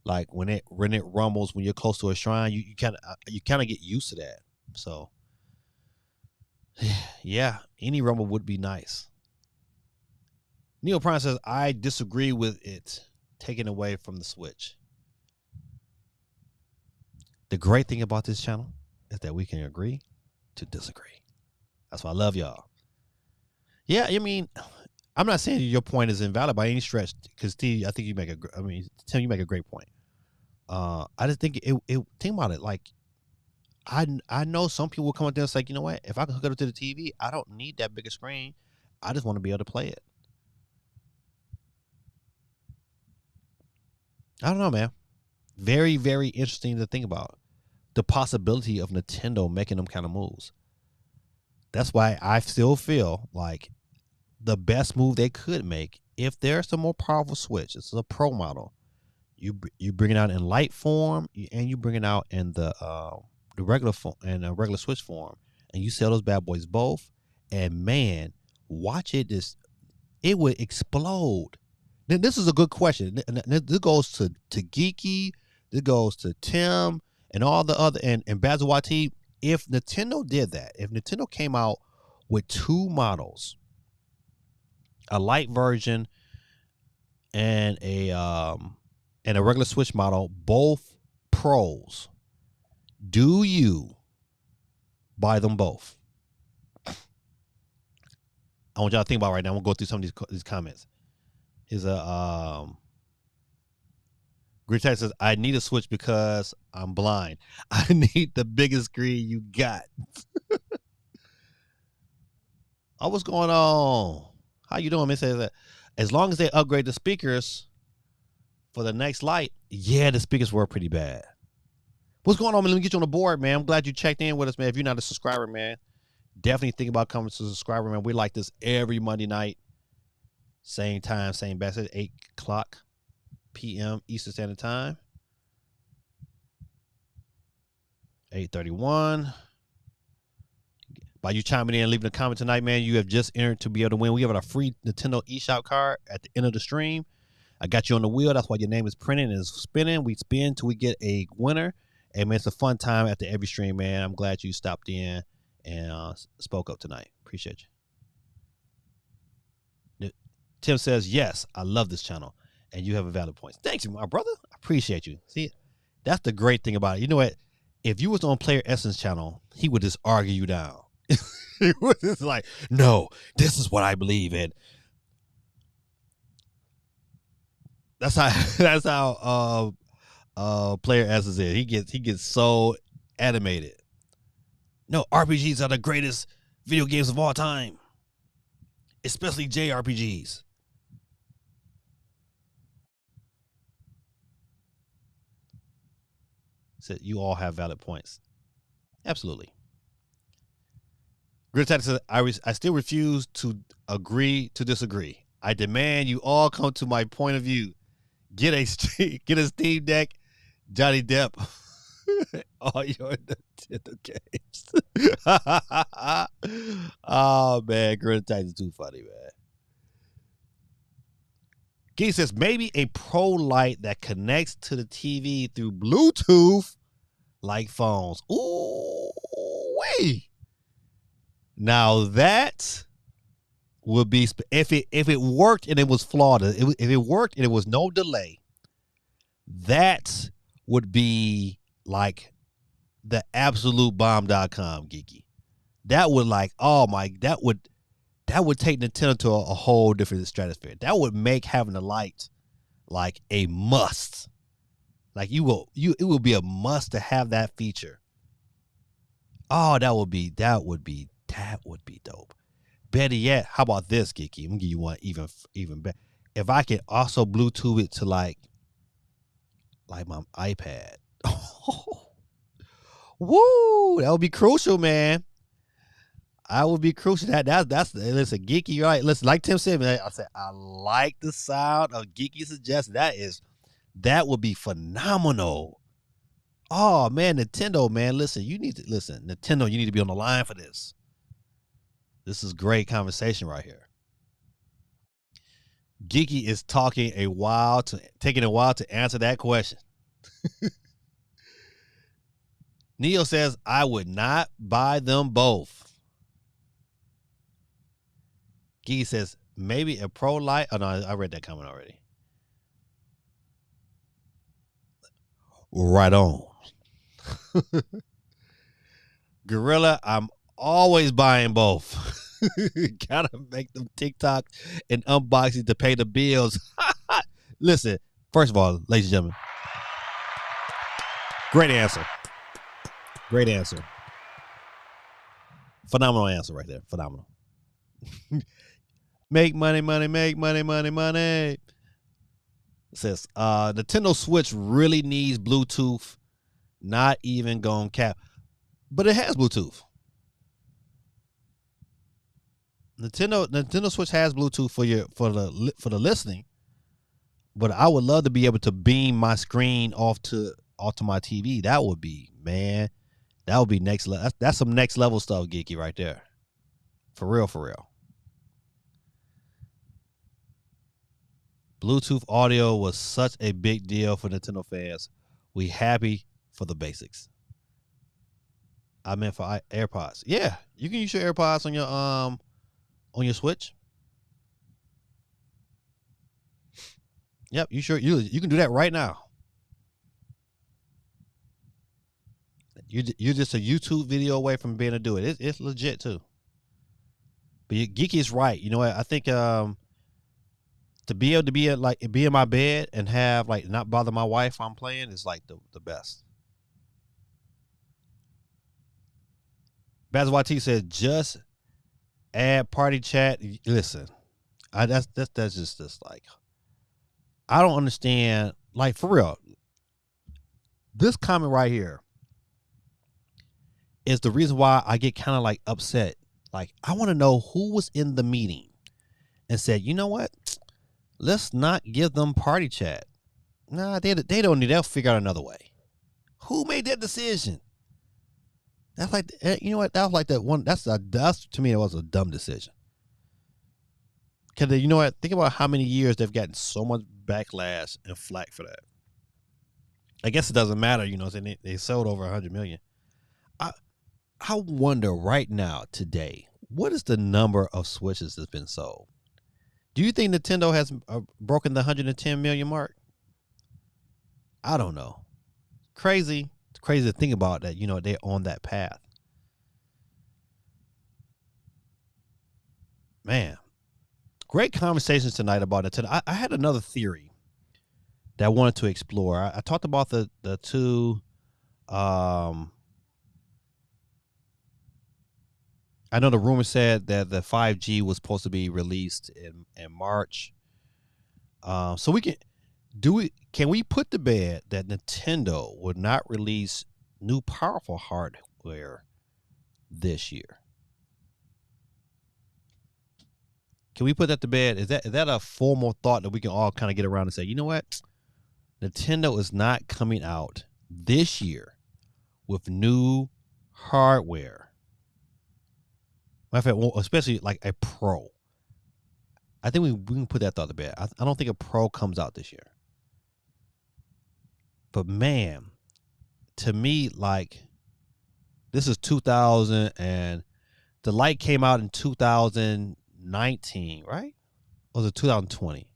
like when it rumbles when you're close to a shrine, you kind of get used to that. So yeah, any Rumble would be nice. Neil Prime says, I disagree with it taken away from the Switch. The great thing about this channel is that we can agree to disagree. That's why I love y'all. Yeah, I mean, I'm not saying your point is invalid by any stretch, because Steve, I think you make Tim, you make a great point. I just think think about it. Like, I know some people will come up there and say, you know what? If I can hook it up to the TV, I don't need that bigger screen. I just want to be able to play it. I don't know, man. Very, very interesting to think about. The possibility of Nintendo making them kind of moves. That's why I still feel like the best move they could make, if there's a more powerful Switch, it's a Pro model. You bring it out in light form, and you bring it out in the regular form and a regular Switch form, and you sell those bad boys both. And man, watch it it would explode. Then this is a good question. This goes to Geeky, this goes to Tim, and all the other and Bazawati. If Nintendo did that, if Nintendo came out with two models, a light version and a regular Switch model, both pros, do you buy them both? I want y'all to think about it right now. I'm gonna go through some of these comments. Here's a Great Tech says, I need a Switch because I'm blind. I need the biggest screen you got. Oh, what's going on? How you doing? It says that as long as they upgrade the speakers for the next Lite, yeah, the speakers were pretty bad. What's going on, man? Let me get you on the board, man. I'm glad you checked in with us, man. If you're not a subscriber, man, definitely think about coming to subscriber, man. We like this every Monday night. Same time, same best at 8 o'clock p.m. Eastern Standard Time. 8:31. By you chiming in and leaving a comment tonight, man, you have just entered to be able to win. We have a free Nintendo eShop card at the end of the stream. I got you on the wheel. That's why your name is printed and is spinning. We spin till we get a winner. Hey, man, it's a fun time after every stream, man. I'm glad you stopped in and spoke up tonight. Appreciate you. Tim says, yes, I love this channel, and you have a valid point. Thanks, my brother. I appreciate you. See, that's the great thing about it. You know what? If you was on Player Essence channel, he would just argue you down. He was just like, no, this is what I believe in. That's how Player Essence is. He gets so animated. No, RPGs are the greatest video games of all time, especially JRPGs. So you all have valid points. Absolutely. Grid says, I still refuse to agree to disagree. I demand you all come to my point of view. Get a Steam Deck, Johnny Depp. All your Nintendo games. Oh man, Grid is too funny, man. He says maybe a Pro Light that connects to the TV through Bluetooth, like phones. Ooh, wait. Now that would be if it worked and it was flawed. If it worked and it was no delay, that would be like the absolute bomb.com, Geeky. That would like, oh my, that would that would take Nintendo to a whole different stratosphere. That would make having the light like a must. Like it will be a must to have that feature. Oh, that would be dope. Better yet, how about this, Geeky? I'm gonna give you one even better. If I could also Bluetooth it to like my iPad. Woo! That would be crucial, man. I would be crucial. That's listen, Geeky, right? Listen, like Tim said, man, I said I like the sound of Geeky suggestion. That would be phenomenal. Oh man, Nintendo, man, listen, Nintendo, you need to be on the line for this. This is great conversation right here. Geeky is taking a while to answer that question. Neo says, I would not buy them both. Geeky says, maybe a Pro Light. Oh, no, I read that comment already. Right on. Gorilla, I'm always buying both. Gotta make them TikTok and unboxing to pay the bills. Listen, first of all, ladies and gentlemen, great answer. Great answer. Phenomenal answer right there. Phenomenal. Make money, money, make money, money, money. It says Nintendo Switch really needs Bluetooth. Not even going cap. But it has Bluetooth. Nintendo Switch has Bluetooth for the listening, but I would love to be able to beam my screen off to my TV. That would be next level. That's some next level stuff, Geeky, right there. For real, for real. Bluetooth audio was such a big deal for Nintendo fans. We happy for the basics. I meant for AirPods. Yeah, you can use your AirPods on your Switch. Yep, you can do that right now. You're just a YouTube video away from being able to do it. It's legit too. But Geeky is right. You know what? I think to be able to be in my bed and have like not bother my wife while I'm playing is like the best. Baz YT said just add party chat. Listen, that's just like I don't understand. Like for real, this comment right here is the reason why I get kind of like upset. Like I want to know who was in the meeting and said, you know what? Let's not give them party chat. Nah, they don't need. They'll figure out another way. Who made that decision? That's like, you know what? That was like that one. That's to me, it was a dumb decision. Because you know what? Think about how many years they've gotten so much backlash and flack for that. I guess it doesn't matter, you know. They sold over 100 million. I wonder right now, today, what is the number of Switches that's been sold? Do you think Nintendo has broken the 110 million mark? I don't know. Crazy. It's crazy to think about that. You know, they're on that path. Man, great conversations tonight about it. I had another theory that I wanted to explore. I talked about the two. I know the rumor said that the 5G was supposed to be released in March. So can we put to bed that Nintendo would not release new powerful hardware this year? Can we put that to bed? Is that a formal thought that we can all kind of get around and say, you know what? Nintendo is not coming out this year with new hardware. Matter of fact, especially like a Pro. I think we can put that thought to bed. I don't think a Pro comes out this year. But man, to me, like this is 2000 and the light came out in 2019, right? Or was it 2020?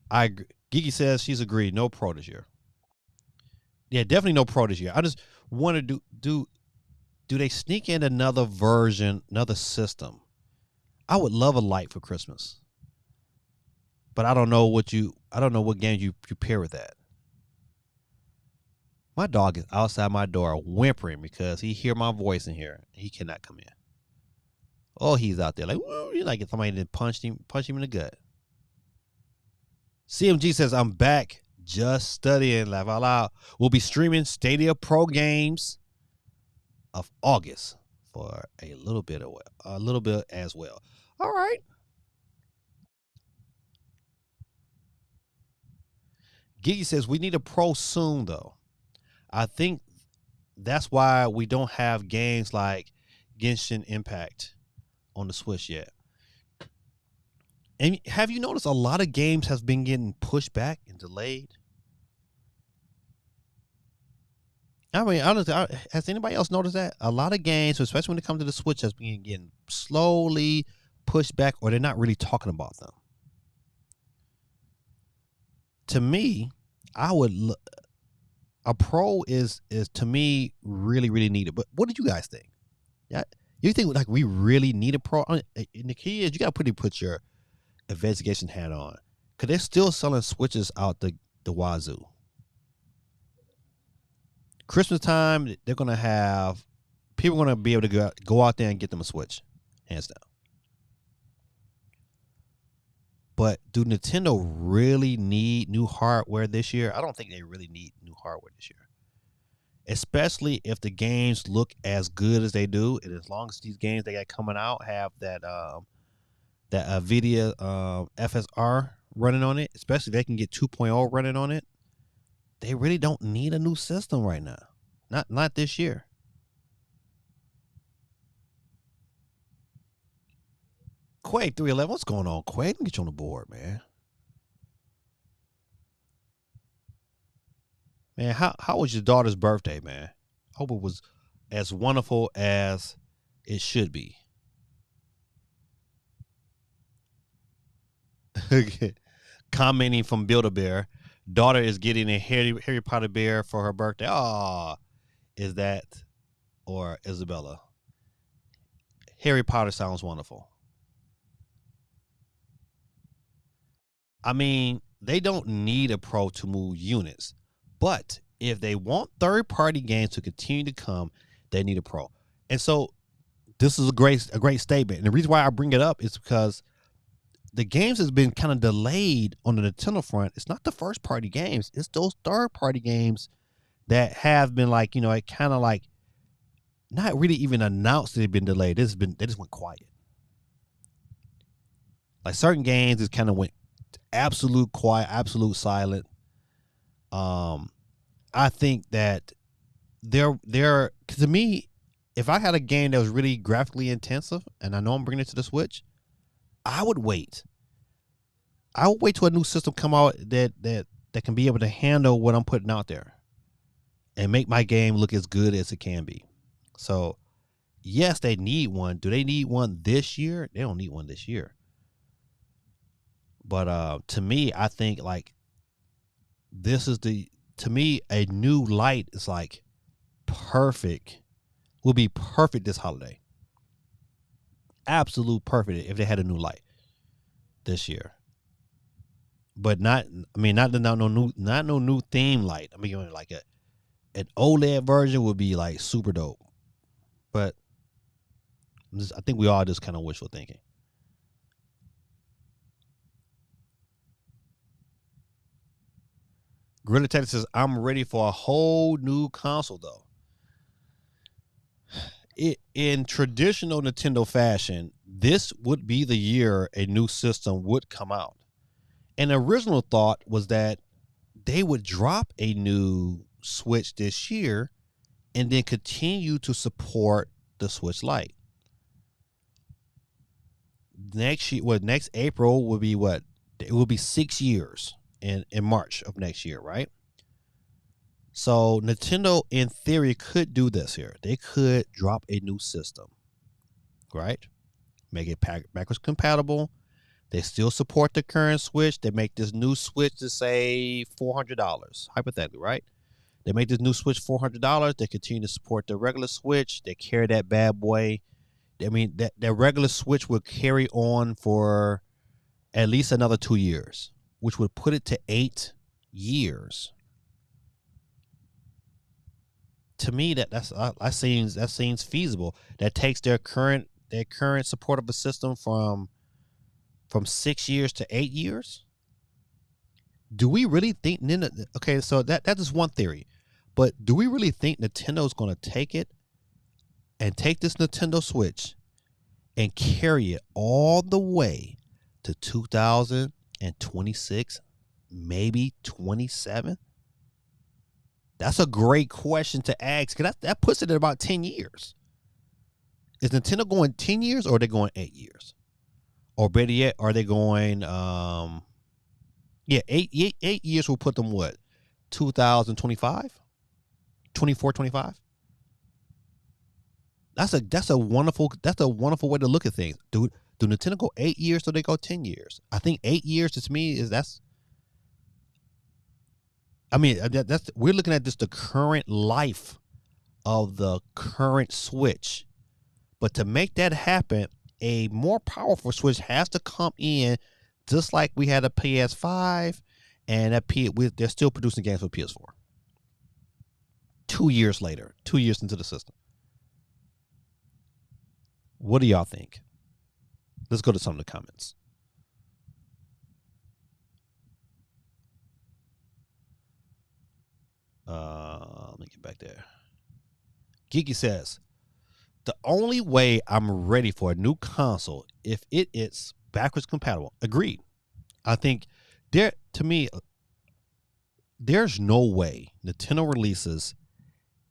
I agree. Geeky says she's agreed. No Pro this year. Yeah, definitely no Pro this year. I just want to do do they sneak in another version, another system? I would love a Lite for Christmas, but I don't know what game you pair with that. My dog is outside my door whimpering because he hear my voice in here. He cannot come in. Oh, he's out there like, woo, you like somebody that punched him in the gut. CMG says, I'm back, just studying, laugh out loud. We'll be streaming Stadia Pro games of August for a little bit as well. All right. Giggy says, we need a Pro soon, though. I think that's why we don't have games like Genshin Impact on the Switch yet. And have you noticed a lot of games have been getting pushed back and delayed? I mean, honestly, has anybody else noticed that? A lot of games, especially when it comes to the Switch, has been getting slowly pushed back, or they're not really talking about them. To me, a Pro is to me really, really needed. But what did you guys think? Yeah, you think like we really need a Pro? And the key is you got to put your investigation hat on, because they're still selling Switches out the wazoo. Christmas time, they're gonna have people gonna be able to go out there and get them a Switch, hands down. But do Nintendo really need new hardware this year? I don't think they really need new hardware this year, especially if the games look as good as they do, and as long as these games they got coming out have that NVIDIA FSR running on it, especially if they can get 2.0 running on it, they really don't need a new system right now. Not this year. Quake 311, what's going on, Quake? Let me get you on the board, man. Man, how was your daughter's birthday, man? Hope it was as wonderful as it should be. Commenting from Build-A-Bear, daughter is getting a Harry Potter bear for her birthday. Oh, is that or Isabella? Harry Potter sounds wonderful. I mean, they don't need a Pro to move units, but if they want third-party games to continue to come, they need a Pro. And so this is a great statement. And the reason why I bring it up is because the games has been kind of delayed on the Nintendo front. It's not the first party games. It's those third party games that have been like, it kind of like not really even announced that they've been delayed. They just went quiet. Like certain games just kind of went absolute quiet, absolute silent. I think that they're to me, if I had a game that was really graphically intensive and I know I'm bringing it to the Switch, I would wait. I would wait till a new system come out that can be able to handle what I'm putting out there and make my game look as good as it can be. So, yes, they need one. Do they need one this year? They don't need one this year. But to me, I think like this is to me, a new Lite is like perfect. Will be perfect this holiday. Absolute perfect if they had a new Lite this year. But not no new theme Lite. I mean, like an OLED version would be like super dope. But I think we all just kind of wishful thinking. Gorilla Teddy says, I'm ready for a whole new console, though. In traditional Nintendo fashion, this would be the year a new system would come out. And the original thought was that they would drop a new Switch this year and then continue to support the Switch Lite. Next April will be what? It will be 6 years in March of next year, right? So Nintendo, in theory, could do this here. They could drop a new system, right? Make it backwards compatible. They still support the current Switch. They make this new Switch to say $400, hypothetically, right? They make this new Switch $400. They continue to support the regular Switch. They carry that bad boy. I mean, that regular Switch will carry on for at least another 2 years, which would put it to 8 years. To me, that seems feasible. That takes their current support of a system from 6 years to 8 years. Do we really think Nintendo? Okay, so that is one theory, but do we really think Nintendo's going to take it and take this Nintendo Switch and carry it all the way to 2026, maybe 27? That's a great question to ask, because that puts it at about 10 years. Is Nintendo going 10 years, or are they going 8 years? Or better yet, are they going 8 years will put them what? 2025? 24, 25? That's a wonderful way to look at things. Do Nintendo go 8 years, or they go 10 years? I think 8 years to me we're looking at just the current life of the current Switch. But to make that happen, a more powerful Switch has to come in, just like we had a PS5, and they're still producing games for PS4. 2 years later, 2 years into the system. What do y'all think? Let's go to some of the comments. Let me get back there. Geeky says, the only way I'm ready for a new console if it is backwards compatible. Agreed. I think there's no way Nintendo releases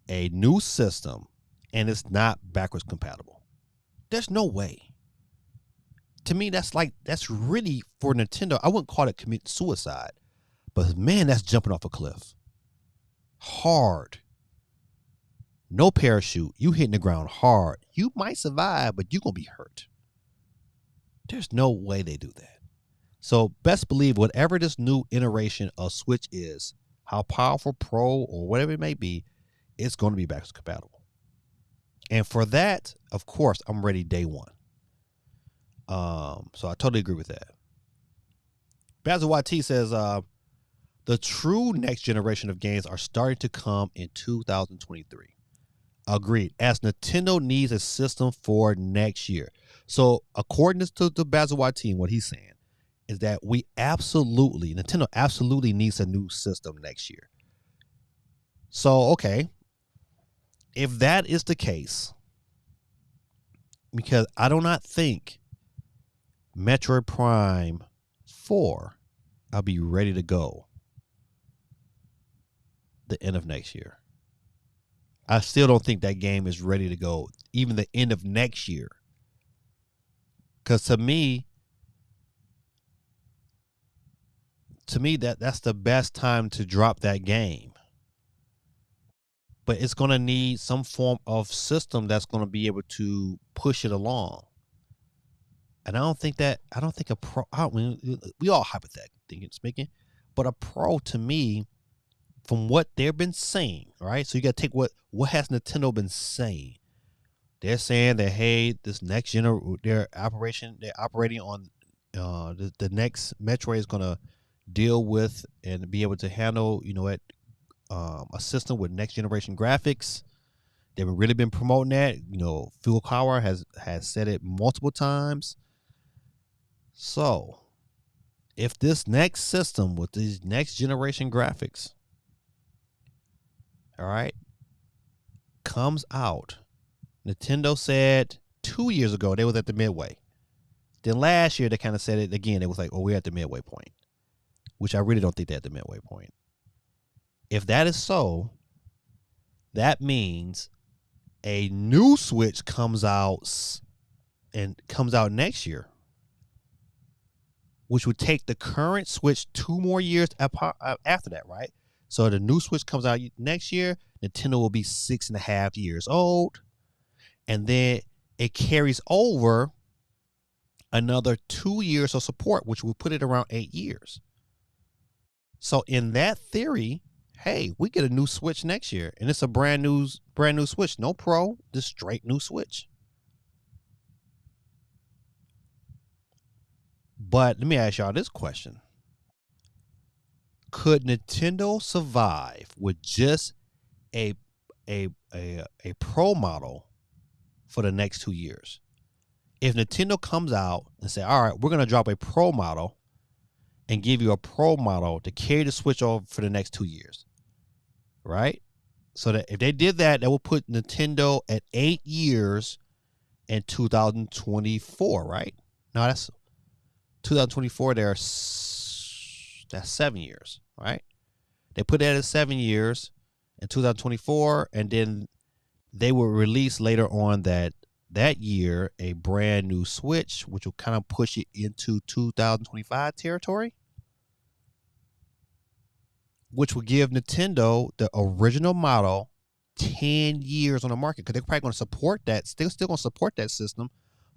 a new system and it's not backwards compatible. There's no way. To me, that's really, for Nintendo, I wouldn't call it committing suicide, but man, that's jumping off a cliff. Hard. No parachute. You hitting the ground hard. You might survive, but you're going to be hurt. There's no way they do that. So best believe whatever this new iteration of Switch is, how powerful, Pro, or whatever it may be, it's going to be backwards compatible. And for that, of course, I'm ready day one. So I totally agree with that. Basil YT says, the true next generation of games are starting to come in 2023. Agreed. As Nintendo needs a system for next year. So according to Basil YT, what he's saying is that Nintendo absolutely needs a new system next year. So, okay, if that is the case, because I do not think Metroid Prime 4, I'll be ready to go the end of next year. I still don't think that game is ready to go even the end of next year. Because to me that's the best time to drop that game. But it's going to need some form of system that's going to be able to push it along. And I don't think a pro, we all hypothetically speaking, but a pro, to me, from what they've been saying, right? So you got to take what has Nintendo been saying. They're saying that, hey, this next they're operating on the next Metroid is going to deal with and be able to handle, a system with next generation graphics. They've really been promoting that. Furukawa has said it multiple times. So, if this next system with these next generation graphics, all right, comes out, Nintendo said 2 years ago they was at the midway. Then last year they kind of said it again. It was like, oh, we're at the midway point, which I really don't think they're at the midway point. If that is so, that means a new Switch comes out next year, which would take the current Switch 2 more years after that, right? So the new Switch comes out next year. Nintendo will be 6.5 years old. And then it carries over another 2 years of support, which will put it around 8 years. So in that theory, hey, we get a new Switch next year, and it's a brand new Switch, no Pro, just straight new Switch. But let me ask y'all this question: could Nintendo survive with just a a Pro model for the next 2 years? If Nintendo comes out and say, all right, we're going to drop a Pro model and give you a Pro model to carry the Switch over for the next 2 years, right? So that if they did that, that would put Nintendo at 8 years in 2024, right? No, that's 2024. That's 7 years, right? They put that at 7 years in 2024, and then they will release later on that year a brand new Switch, which will kind of push it into 2025 territory, which will give Nintendo the original model 10 years on the market, because they're probably going to support that, still going to support that system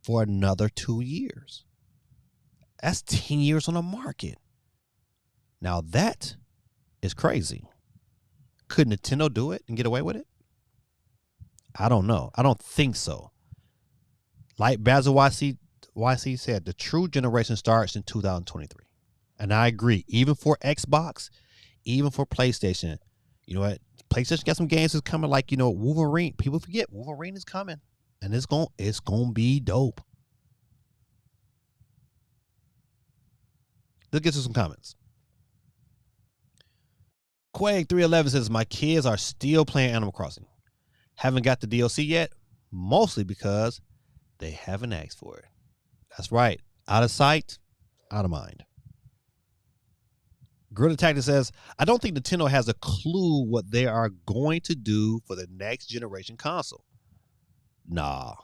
for another 2 years. That's 10 years on the market. Now that is crazy. Could Nintendo do it and get away with it? I don't know. I don't think so. Like Basil YC said, the true generation starts in 2023. And I agree. Even for Xbox, even for PlayStation, you know what? PlayStation got some games that's coming, like, Wolverine. People forget Wolverine is coming. And it's gonna be dope. Let's get to some comments. Quake311 says, my kids are still playing Animal Crossing. Haven't got the DLC yet, mostly because they haven't asked for it. That's right. Out of sight, out of mind. Gorilla Tactic says, I don't think Nintendo has a clue what they are going to do for the next generation console. Nah.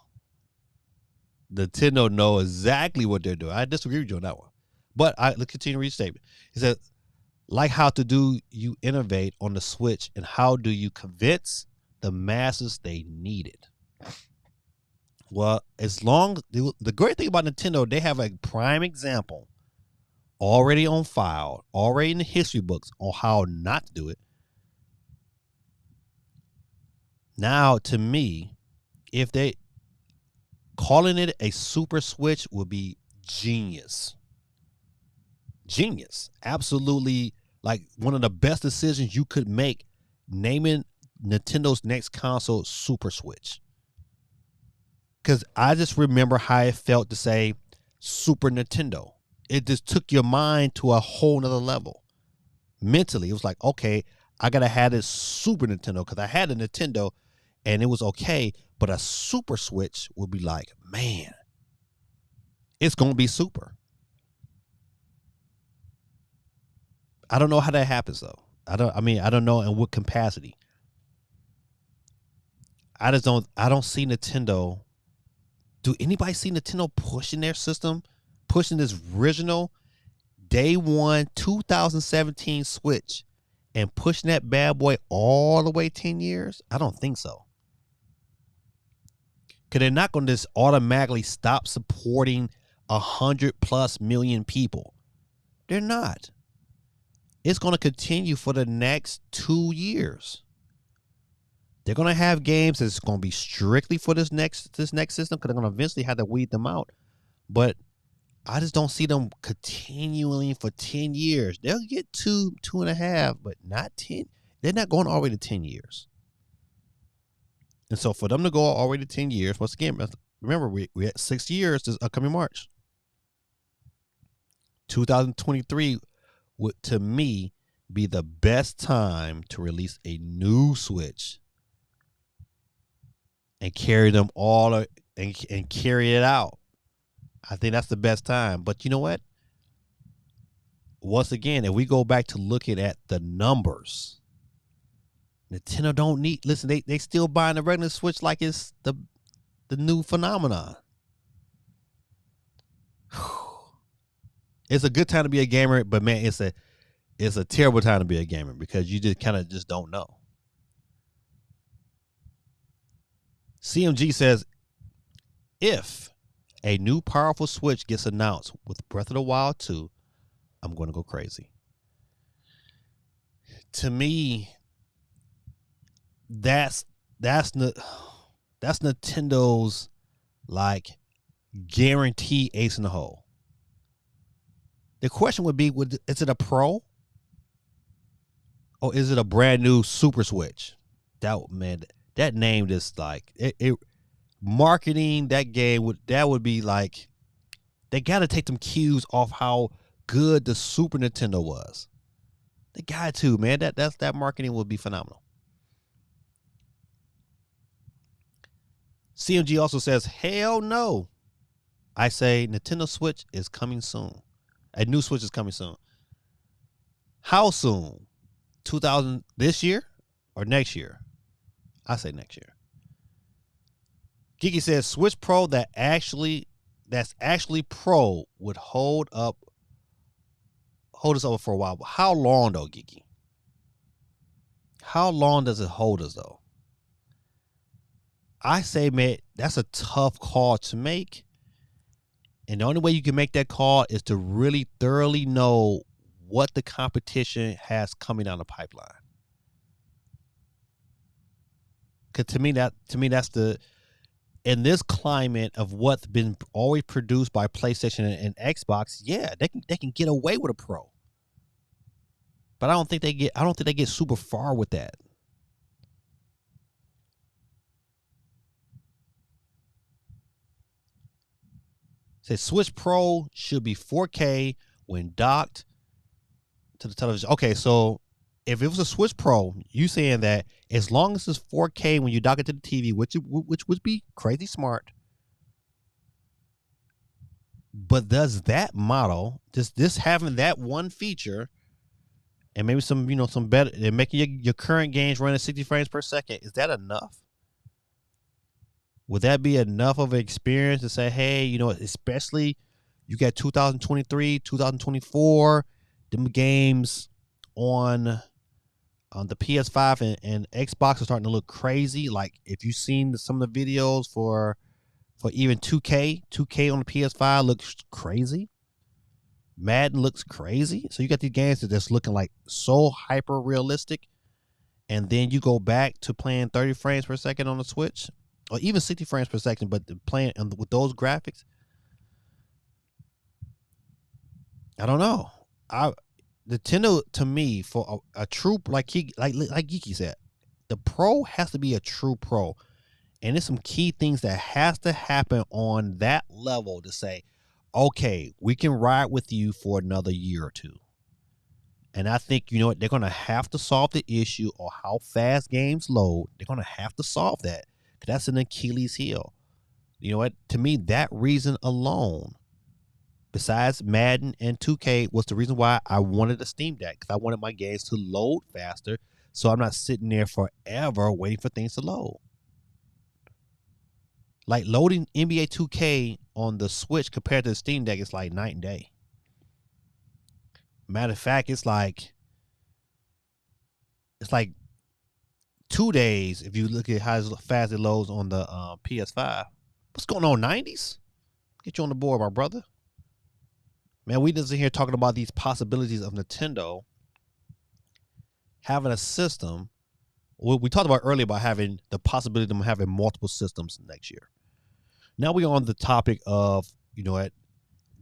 Nintendo know exactly what they're doing. I disagree with you on that one. But let's continue to read the statement. He said, like how to do you innovate on the Switch, and how do you convince the masses they need it? Well, the great thing about Nintendo, they have a prime example already on file, already in the history books on how not to do it. Now, to me, if they calling it a Super Switch would be genius. Genius. Absolutely, like one of the best decisions you could make, naming Nintendo's next console Super Switch. Because I just remember how it felt to say Super Nintendo. It just took your mind to a whole nother level. Mentally, it was like, okay, I got to have this Super Nintendo, because I had a Nintendo and it was okay, but a Super Switch would be like, man, it's going to be super. I don't know how that happens, though. I don't know in what capacity. I don't see Nintendo. Do anybody see Nintendo pushing their system, pushing this original day one 2017 Switch and pushing that bad boy all the way 10 years? I don't think so. Because they're not going to just automatically stop supporting 100+ million people. They're not. It's going to continue for the next 2 years. They're going to have games that's going to be strictly for this next system, because they're going to eventually have to weed them out. But I just don't see them continuing for 10 years. They'll get 2.5, but not 10. They're not going all the way to 10 years. And so for them to go all the way to 10 years, once again, remember, we at 6 years this upcoming March. 2023 would, to me, be the best time to release a new Switch and carry them all and carry it out. I think that's the best time. But you know what? Once again, if we go back to looking at the numbers, Nintendo don't need, listen, they still buying the regular Switch like it's the new phenomenon. It's a good time to be a gamer, but man, it's a terrible time to be a gamer, because you just kind of just don't know. CMG says, if a new powerful Switch gets announced with Breath of the Wild 2, I'm going to go crazy. To me, that's that's that's Nintendo's like guarantee ace in the hole. The question would be: is it a Pro or is it a brand new Super Switch? That name just like it marketing that game would be like they got to take them cues off how good the Super Nintendo was. They got to, man. That marketing would be phenomenal. CMG also says, hell no. I say Nintendo Switch is coming soon. A new Switch is coming soon. How soon? 2000 this year or next year? I say next year. Geeky says Switch Pro that's actually pro would hold us over for a while. But how long though, Geeky? How long does it hold us though? I say, man, that's a tough call to make. And the only way you can make that call is to really thoroughly know what the competition has coming down the pipeline. Because to me, that's the in this climate of what's been always produced by PlayStation and Xbox. Yeah, they can get away with a Pro, but I don't think they get super far with that. Say Switch Pro should be 4K when docked to the television. Okay, so if it was a Switch Pro, you saying that as long as it's 4K when you dock it to the TV, which would be crazy smart. But does that model, just this having that one feature, and maybe some better, and making your current games run at 60 frames per second, is that enough? Would that be enough of an experience to say, hey, especially you got 2023, 2024, them games on the PS5 and Xbox are starting to look crazy. Like if you've seen some of the videos for even 2K on the PS5 looks crazy. Madden looks crazy. So you got these games that's looking like so hyper realistic, and then you go back to playing 30 frames per second on the Switch, or even 60 frames per second, but playing with those graphics. I don't know. Nintendo to me for a true like Geeky said, the Pro has to be a true Pro, and there's some key things that has to happen on that level to say, okay, we can ride with you for another year or two. And I think what they're gonna have to solve the issue of how fast games load. They're gonna have to solve that because that's an Achilles heel. You know what? To me, that reason alone, besides Madden and 2K, was the reason why I wanted a Steam Deck, because I wanted my games to load faster, so I'm not sitting there forever waiting for things to load. Like loading NBA 2K on the Switch compared to the Steam Deck is like night and day. Matter of fact, it's like 2 days if you look at how fast it loads on the PS5. What's going on, 90s? Get you on the board, my brother. Man, we just in here talking about these possibilities of Nintendo having a system. We talked about earlier about having the possibility of them having multiple systems next year. Now we're on the topic of,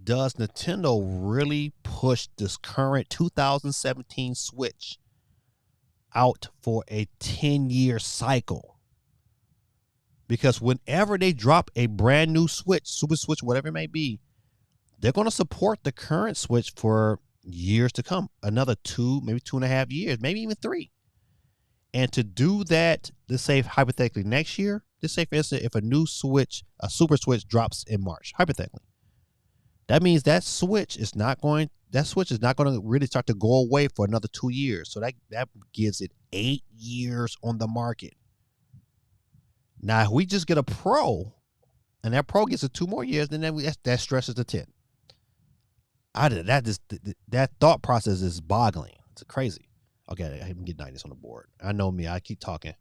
does Nintendo really push this current 2017 Switch out for a 10-year cycle? Because whenever they drop a brand new Switch, Super Switch, whatever it may be, they're going to support the current Switch for years to come. Another 2, maybe 2.5 years, maybe even 3. And to do that, let's say hypothetically next year, let's say for instance, if a new Switch, a Super Switch drops in March, hypothetically, that means that Switch is not going to really start to go away for another 2 years. So that gives it 8 years on the market. Now, if we just get a Pro, and that Pro gets it 2 more years, then that stretches to 10. That thought process is boggling. It's crazy. Okay, I can get 90s on the board. I know me. I keep talking.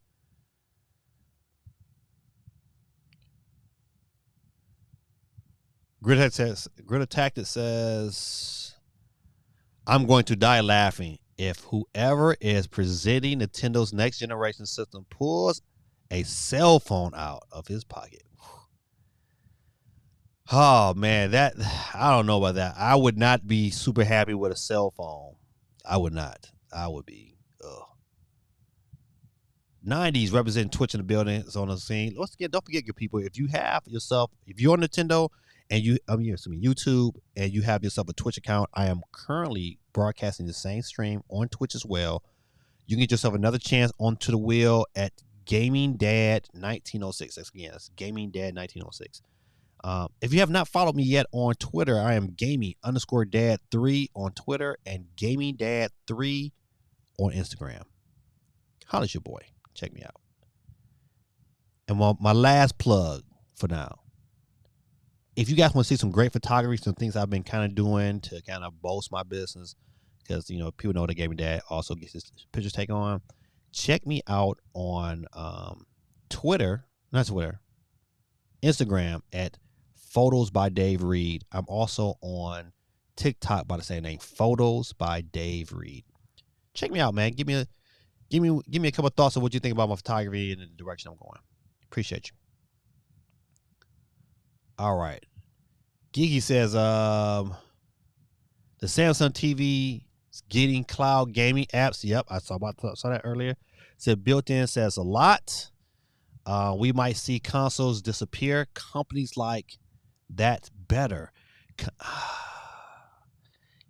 Grid Attack that says, I'm going to die laughing. if whoever is presenting Nintendo's next generation system pulls a cell phone out of his pocket. Oh man, that I don't know about that. I would not be super happy with a cell phone. I would not. I would be. Ugh. 90s representing Twitch in the building. It's on the scene. Once again, don't forget, good people, if you have yourself, if you're on Nintendo and YouTube and you have yourself a Twitch account, I am currently broadcasting the same stream on Twitch as well. You can get yourself another chance onto the wheel at Gaming Dad 1906. That's Gaming Dad 1906. If you have not followed me yet on Twitter, I am gaming_dad3 on Twitter and gaming dad3 on Instagram. Holla at your boy. Check me out. And my last plug for now. If you guys want to see some great photography, some things I've been kind of doing to kind of bolster my business, because people know that Gaming Dad also gets his pictures taken on. Check me out on Instagram at Photos by Dave Reed. I'm also on TikTok by the same name, Photos by Dave Reed. Check me out, man. Give me a couple of thoughts on what you think about my photography and the direction I'm going. Appreciate you. All right. Gigi says, the Samsung TV is getting cloud gaming apps. Yep, I saw that earlier. Said built-in says a lot. We might see consoles disappear. Companies like that better.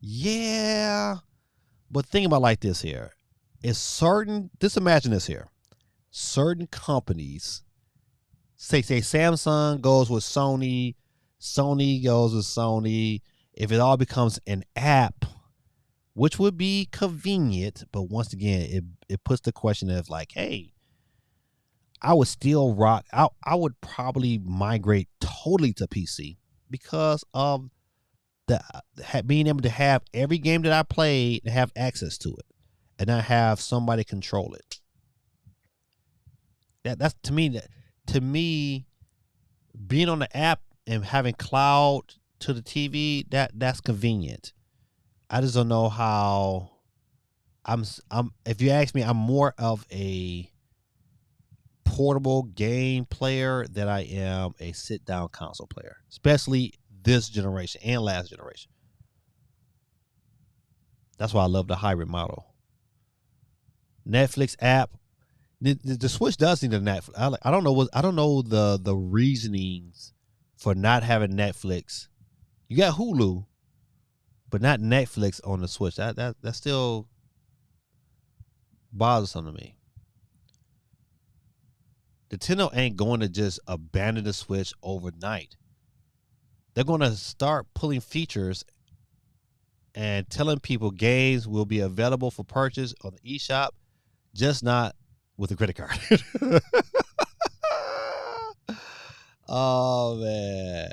Yeah. But think about it like this here. Imagine this here. Certain companies, say Samsung goes with Sony, Sony goes with Sony. If it all becomes an app, which would be convenient, but once again, it puts the question of like, hey, I would still rock. I would probably migrate totally to PC because of being able to have every game that I played and have access to it, and not have somebody control it. That's to me, being on the app and having cloud to the TV, that's convenient. I just don't know how. If you ask me, I'm more of a portable game player than I am a sit down console player, especially this generation and last generation. That's why I love the hybrid model. Netflix app. The Switch does need a Netflix. I don't know the reasonings for not having Netflix. You got Hulu, but not Netflix on the Switch. That still bothersome to me. Nintendo ain't going to just abandon the Switch overnight. They're going to start pulling features and telling people games will be available for purchase on the eShop, just not with a credit card. Oh, man.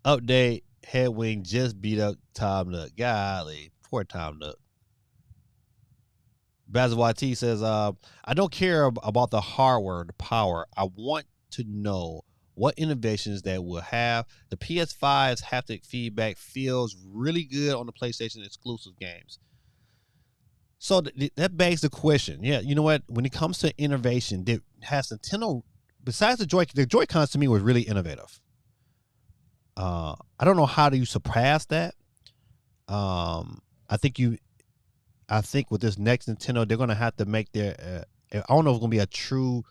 Update, Headwing just beat up Tom Nook. Golly, poor Tom Nook. Basil YT says, I don't care about the hardware, the power. I want to know what innovations that will have. The PS5's haptic feedback feels really good on the PlayStation exclusive games. So that begs the question. Yeah, you know what? When it comes to innovation, has Nintendo, besides the Joy-Cons to me was really innovative. I don't know how do you surpass that. I think with this next Nintendo, they're going to have to make their, I don't know if it's going to be a true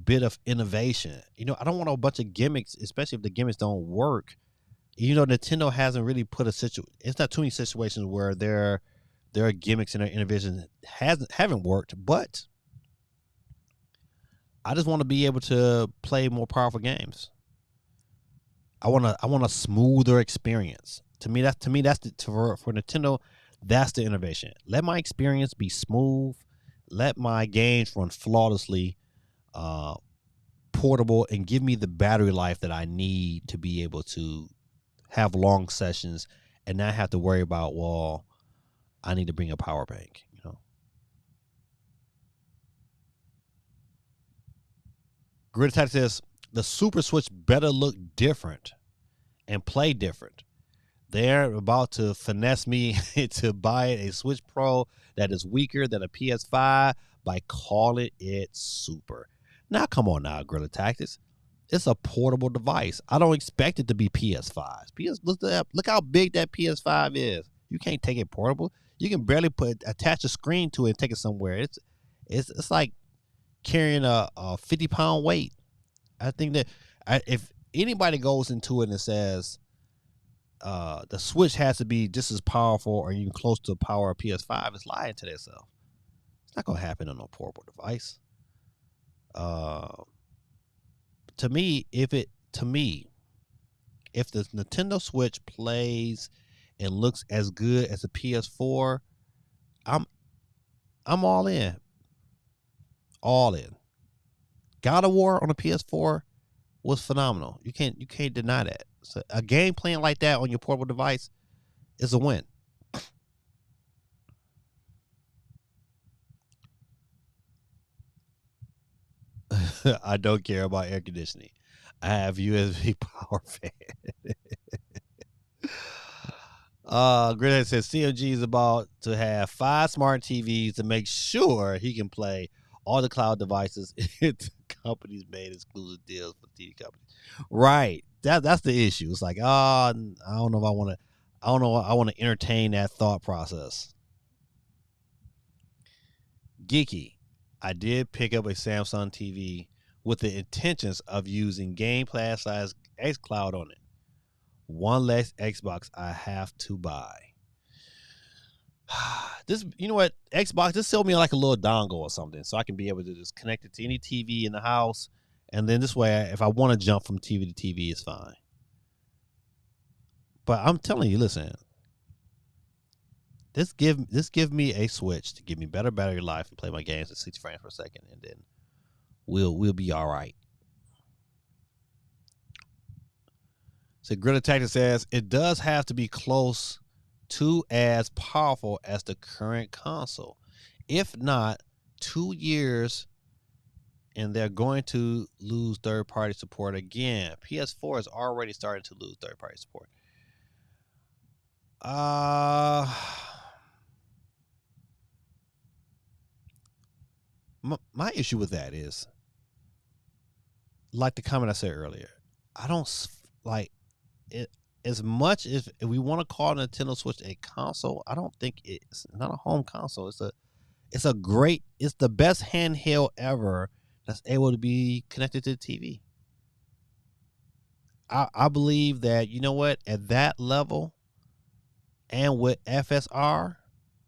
bit of innovation. I don't want a bunch of gimmicks, especially if the gimmicks don't work. Nintendo hasn't really put it's not too many situations where their gimmicks and their innovation haven't worked, but I just want to be able to play more powerful games. I want a smoother experience. For Nintendo, that's the innovation. Let my experience be smooth. Let my games run flawlessly, portable, and give me the battery life that I need to be able to have long sessions and not have to worry about, well, I need to bring a power bank. Grid Attack says the Super Switch better look different and play different. they're about to finesse me to buy a Switch Pro that is weaker than a PS5 by calling it super. Now, come on now, Guerrilla Tactics. It's a portable device. I don't expect it to be PS5. Look how big that PS5 is. You can't take it portable. You can barely attach a screen to it and take it somewhere. It's like carrying a 50-pound weight. I think that if anybody goes into it and says the Switch has to be just as powerful or even close to the power of PS5, it's lying to themselves. It's not gonna happen on a portable device. To me, if the Nintendo Switch plays and looks as good as a PS4, I'm all in. All in. God of War on a PS4 was phenomenal. You can't deny that. So a game playing like that on your portable device is a win. I don't care about air conditioning. I have USB power fan. Grid says CMG is about to have 5 smart TVs to make sure he can play all the cloud devices. Companies made exclusive deals for TV companies. Right. That's the issue. It's like, I don't know if I want to. I don't know. I want to entertain that thought process. Geeky. I did pick up a Samsung TV with the intentions of using Game Pass size xCloud on it. One less Xbox I have to buy. This, you know what, Xbox, just sell me like a little dongle or something so I can be able to just connect it to any TV in the house, and then this way, if I want to jump from TV to TV, it's fine. But I'm telling you, listen, this give me a Switch to give me better battery life and play my games at 60 frames per second, and then we'll be all right. So Greta Tactic says it does have to be close to as powerful as the current console. If not, 2 years and they're going to lose third-party support again. PS4 is already starting to lose third-party support. My issue with that is, like the comment I said earlier, I don't like it as much as if we want to call Nintendo Switch a console. I don't think it's not a home console. It's the best handheld ever that's able to be connected to the TV. I believe that, you know what, at that level and with FSR,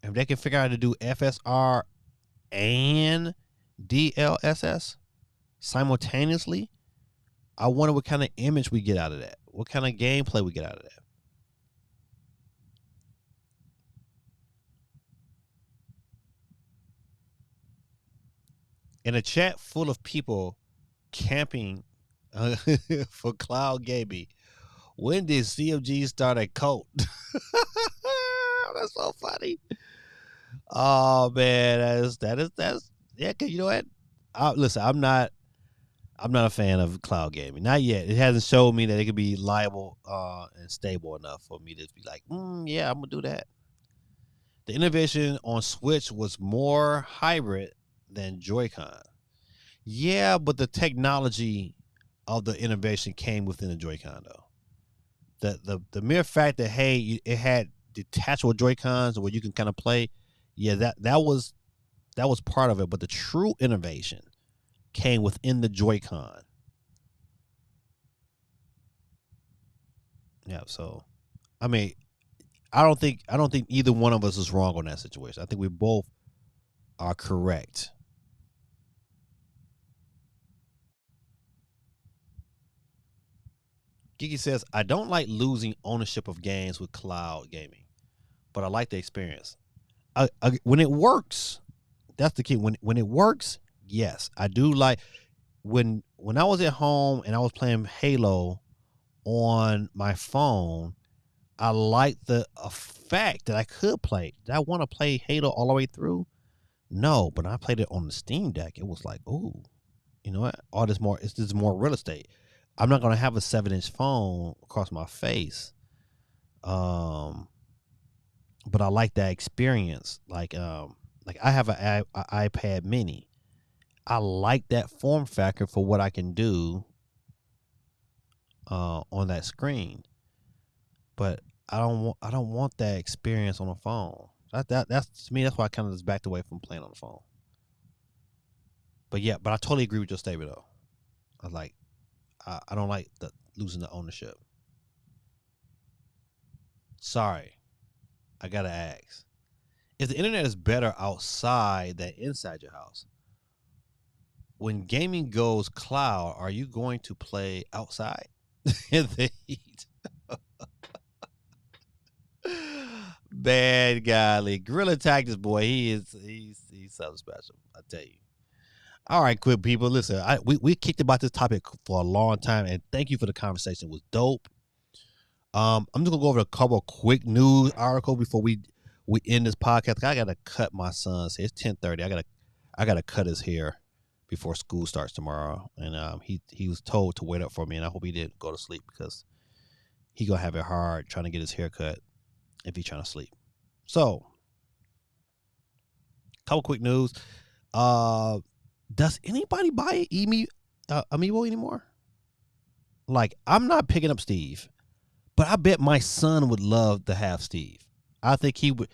if they can figure out how to do FSR and DLSS simultaneously, I wonder what kind of image we get out of that. What kind of gameplay we get out of that. In a chat full of people camping for cloud gaming, when did CMG start a cult? That's so funny. Oh man, that's yeah. Cause you know what? Listen, I'm not a fan of cloud gaming. Not yet. It hasn't showed me that it could be liable and stable enough for me to be like, yeah, I'm gonna do that. The innovation on Switch was more hybrid than Joy-Con. Yeah, but the technology of the innovation came within the Joy-Con though. The mere fact that, hey, it had detachable Joy-Cons where you can kind of play, yeah, that was part of it. But the true innovation came within the Joy-Con. Yeah, so I mean, I don't think either one of us is wrong on that situation. I think we both are correct. Gigi says, I don't like losing ownership of games with cloud gaming, but I like the experience. When it works, that's the key. When it works, yes, I do like when I was at home and I was playing Halo on my phone. I liked the fact that I could play. Did I want to play Halo all the way through? No, but I played it on the Steam Deck. It was like, ooh, you know what? It's just more real estate. I'm not gonna have a 7-inch phone across my face. Um, but I like that experience. Like I have an iPad Mini. I like that form factor for what I can do on that screen. But I don't want that experience on the phone. That's to me. That's why I kind of just backed away from playing on the phone. But yeah, but I totally agree with your statement though. I like I don't like the losing the ownership. Sorry, I gotta ask. If the internet is better outside than inside your house, when gaming goes cloud, are you going to play outside in the heat? Bad golly, Gorilla Tactics boy, he's something special. I tell you. All right, quick people, listen. We kicked about this topic for a long time, and thank you for the conversation. It was dope. I'm just gonna go over a couple of quick news articles before we end this podcast. I gotta cut my son's hair. It's 10:30. I gotta cut his hair before school starts tomorrow. And he was told to wait up for me, and I hope he didn't go to sleep because he gonna have it hard trying to get his hair cut if he's trying to sleep. So, couple quick news. Does anybody buy Amiibo anymore? Like, I'm not picking up Steve. But I bet my son would love to have Steve. I think he would.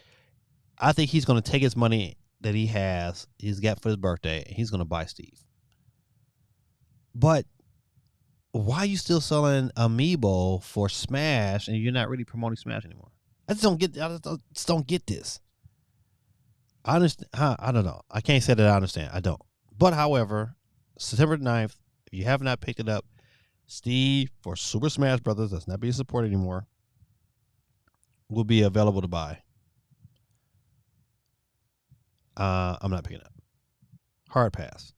I think he's going to take his money that he's got for his birthday, and he's going to buy Steve. But why are you still selling Amiibo for Smash, and you're not really promoting Smash anymore? I just don't get. I just don't get this. I understand. I don't know. I can't say that I understand. I don't. But however, September 9th, if you have not picked it up, Steve for Super Smash Brothers, that's not being supported anymore, will be available to buy. I'm not picking it up. Hard pass.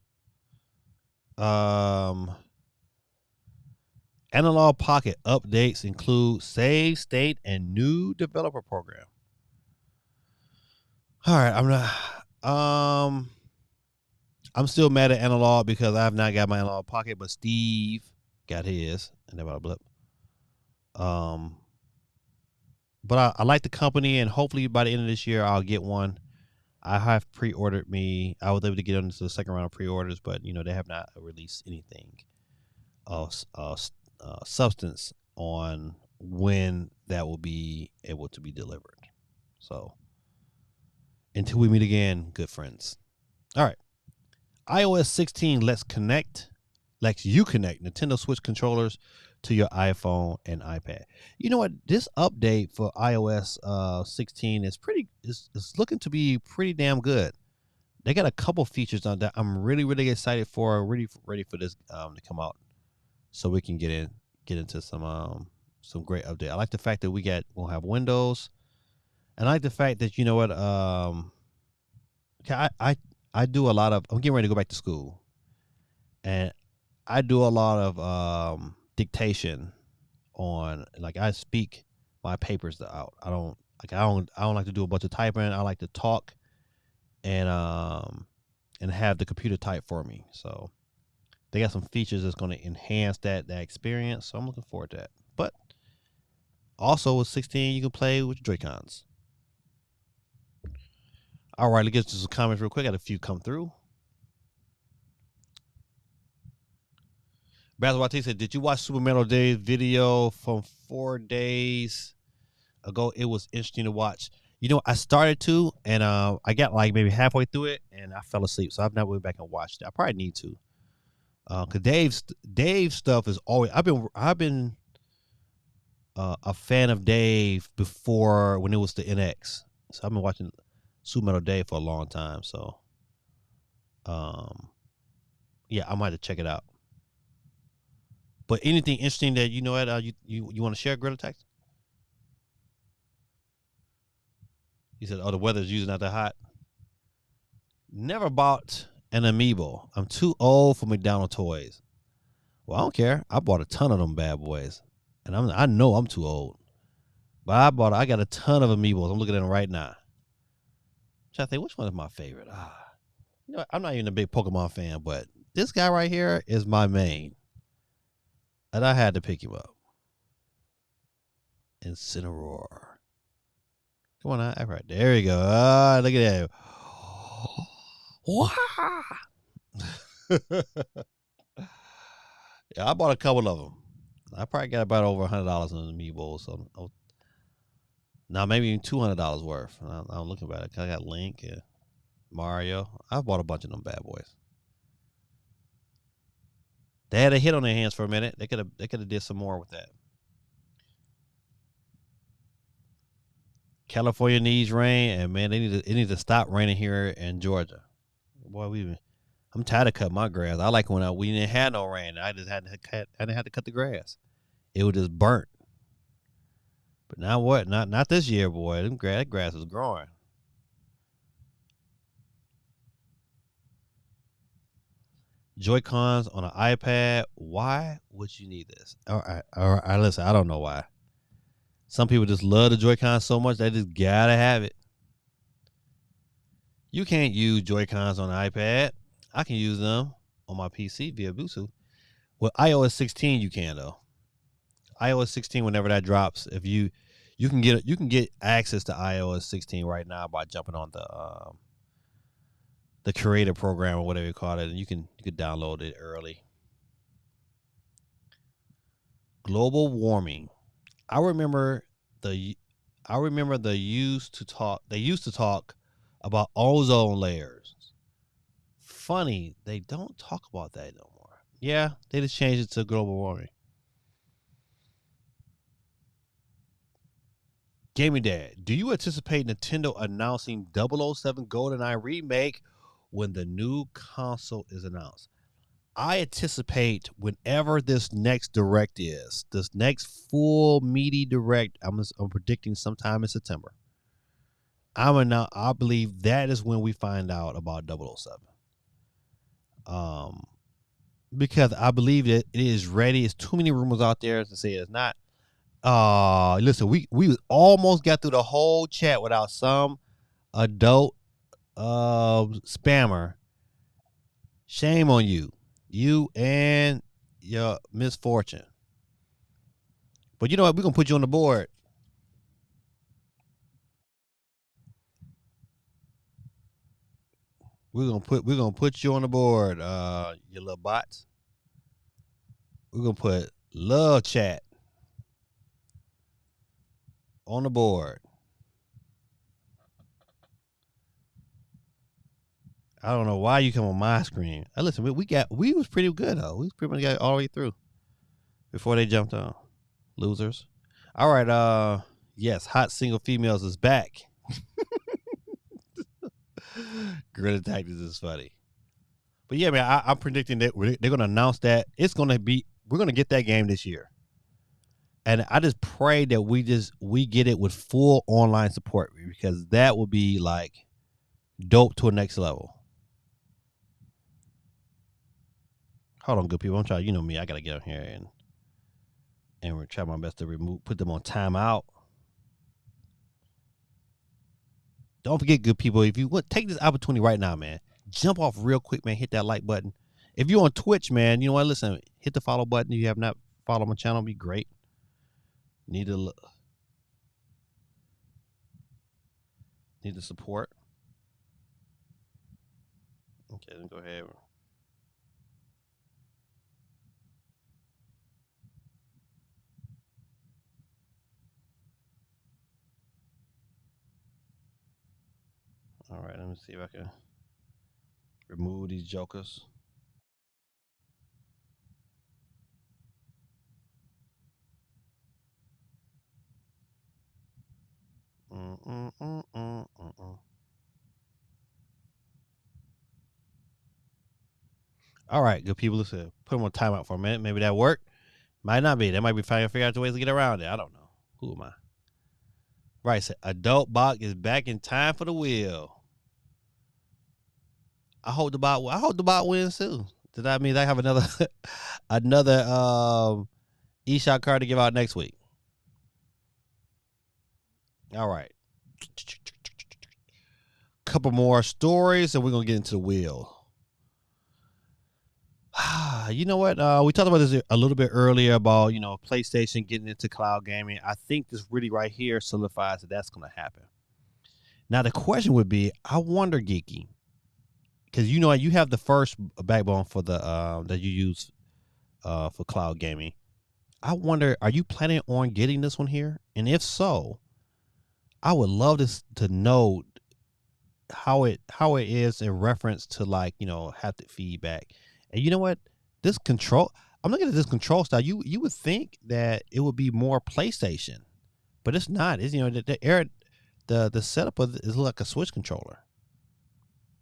Analog Pocket updates include save state and new developer program. All right, I'm still mad at Analog because I have not got my Analog Pocket, but Steve got his, and about a blip. But I like the company, and hopefully by the end of this year I'll get one. I have pre-ordered me. I was able to get into the second round of pre-orders, but they have not released anything of substance on when that will be able to be delivered. So until we meet again, good friends. All right. iOS 16 lets you connect Nintendo Switch controllers to your iPhone and iPad. You know what? This update for iOS 16 is looking to be pretty damn good. They got a couple features on that I'm really, really excited for. Really ready for this to come out, so we can get into some great update. I like the fact that we'll have Windows, and I like the fact that you know what I do a lot of. I'm getting ready to go back to school, and I do a lot of dictation on, like, I speak my papers out. I don't like to do a bunch of typing. I like to talk and have the computer type for me. So they got some features that's going to enhance that experience. So I'm looking forward to that. But also with 16, you can play with your Joy-Cons. All right, let's get to some comments real quick. I got a few come through. Basil Wate said, "Did you watch Super Metal Day's video from 4 days ago? It was interesting to watch." I started to, and I got like maybe halfway through it, and I fell asleep. So I've not went back and watched it. I probably need to, cause Dave's stuff is always. I've been a fan of Dave before when it was the NX. So I've been watching Super Metal Dave for a long time. So, yeah, I might have to check it out. But anything interesting that you want to share, Greta Text? He said, "Oh, the weather's usually not that hot." Never bought an Amiibo. I'm too old for McDonald's toys. Well, I don't care. I bought a ton of them bad boys, and I know I'm too old. But I got a ton of Amiibos. I'm looking at them right now. I'm trying to think which one is my favorite. I'm not even a big Pokemon fan, but this guy right here is my main. And I had to pick him up. Incineroar. Come on, act right. There you go. Look at that. Yeah, I bought a couple of them. I probably got about over $100 on the Amiibo. So now maybe even $200 worth. I'm looking at it. I got Link and Mario. I bought a bunch of them bad boys. They had a hit on their hands for a minute. They could have did some more with that. California needs rain, and man, it needs to stop raining here in Georgia. Boy, I'm tired of cutting my grass. I like when we didn't have no rain. I didn't have to cut the grass. It was just burnt. But now what? Not this year, boy. That grass is growing. Joy-Cons on an iPad. Why would you need this? All right, listen, I don't know why. Some people just love the Joy-Cons so much they just gotta have it. You can't use Joy-Cons on an iPad. I can use them on my PC via Bluetooth. With iOS 16, you can though. iOS 16, whenever that drops, if you can get access to iOS 16 right now by jumping on the creator program or whatever you call it, and you can download it early. Global warming. I remember they used to talk about ozone layers. Funny, they don't talk about that no more. Yeah, they just changed it to global warming. Gaming Dad, do you anticipate Nintendo announcing 007 GoldenEye remake when the new console is announced? I anticipate whenever this next direct is, this next full meaty direct, I'm predicting sometime in September. I believe that is when we find out about 007. Because I believe that it is ready. It's too many rumors out there to say it's not. Listen, we almost got through the whole chat without some adult spammer. Shame on you. You and your misfortune. But you know what? We're gonna put you on the board. We're gonna put you on the board, you little bots. We're gonna put love chat on the board. I don't know why you come on my screen. Listen, we was pretty good though. We pretty much got all the way through before they jumped on. Losers. All right, yes, hot single females is back. Guerrilla Tactics is funny. But yeah, man, I'm predicting that they're gonna announce that we're gonna get that game this year. And I just pray that we get it with full online support because that would be like dope to a next level. Hold on, good people. I'm trying. You know me. I gotta get on here and try my best to put them on timeout. Don't forget, good people. If you want, take this opportunity right now, man. Jump off real quick, man. Hit that like button. If you're on Twitch, man, you know what? Listen, hit the follow button. If you have not followed my channel, it'd be great. Need the support. Okay, then go ahead. All right, let me see if I can remove these jokers. All right, good people. Listen, put them on timeout for a minute. Maybe that worked. Might not be. They might be trying to figure out the ways to get around it. I don't know. Who am I? Right, so Adult Bach is back in time for the wheel. I hope the bot wins too. Does that mean I have another eShot card to give out next week? All right. Couple more stories and we're gonna get into the wheel. You know what? We talked about this a little bit earlier about PlayStation getting into cloud gaming. I think this really right here solidifies that that's going to happen. Now the question would be, I wonder, Geeky, because you have the first backbone for the that you use for cloud gaming. I wonder, are you planning on getting this one here? And if so, I would love to know how it is in reference to haptic feedback. And you know what? This control, I'm looking at this control style. You would think that it would be more PlayStation, but it's not. It's the setup of it is like a Switch controller.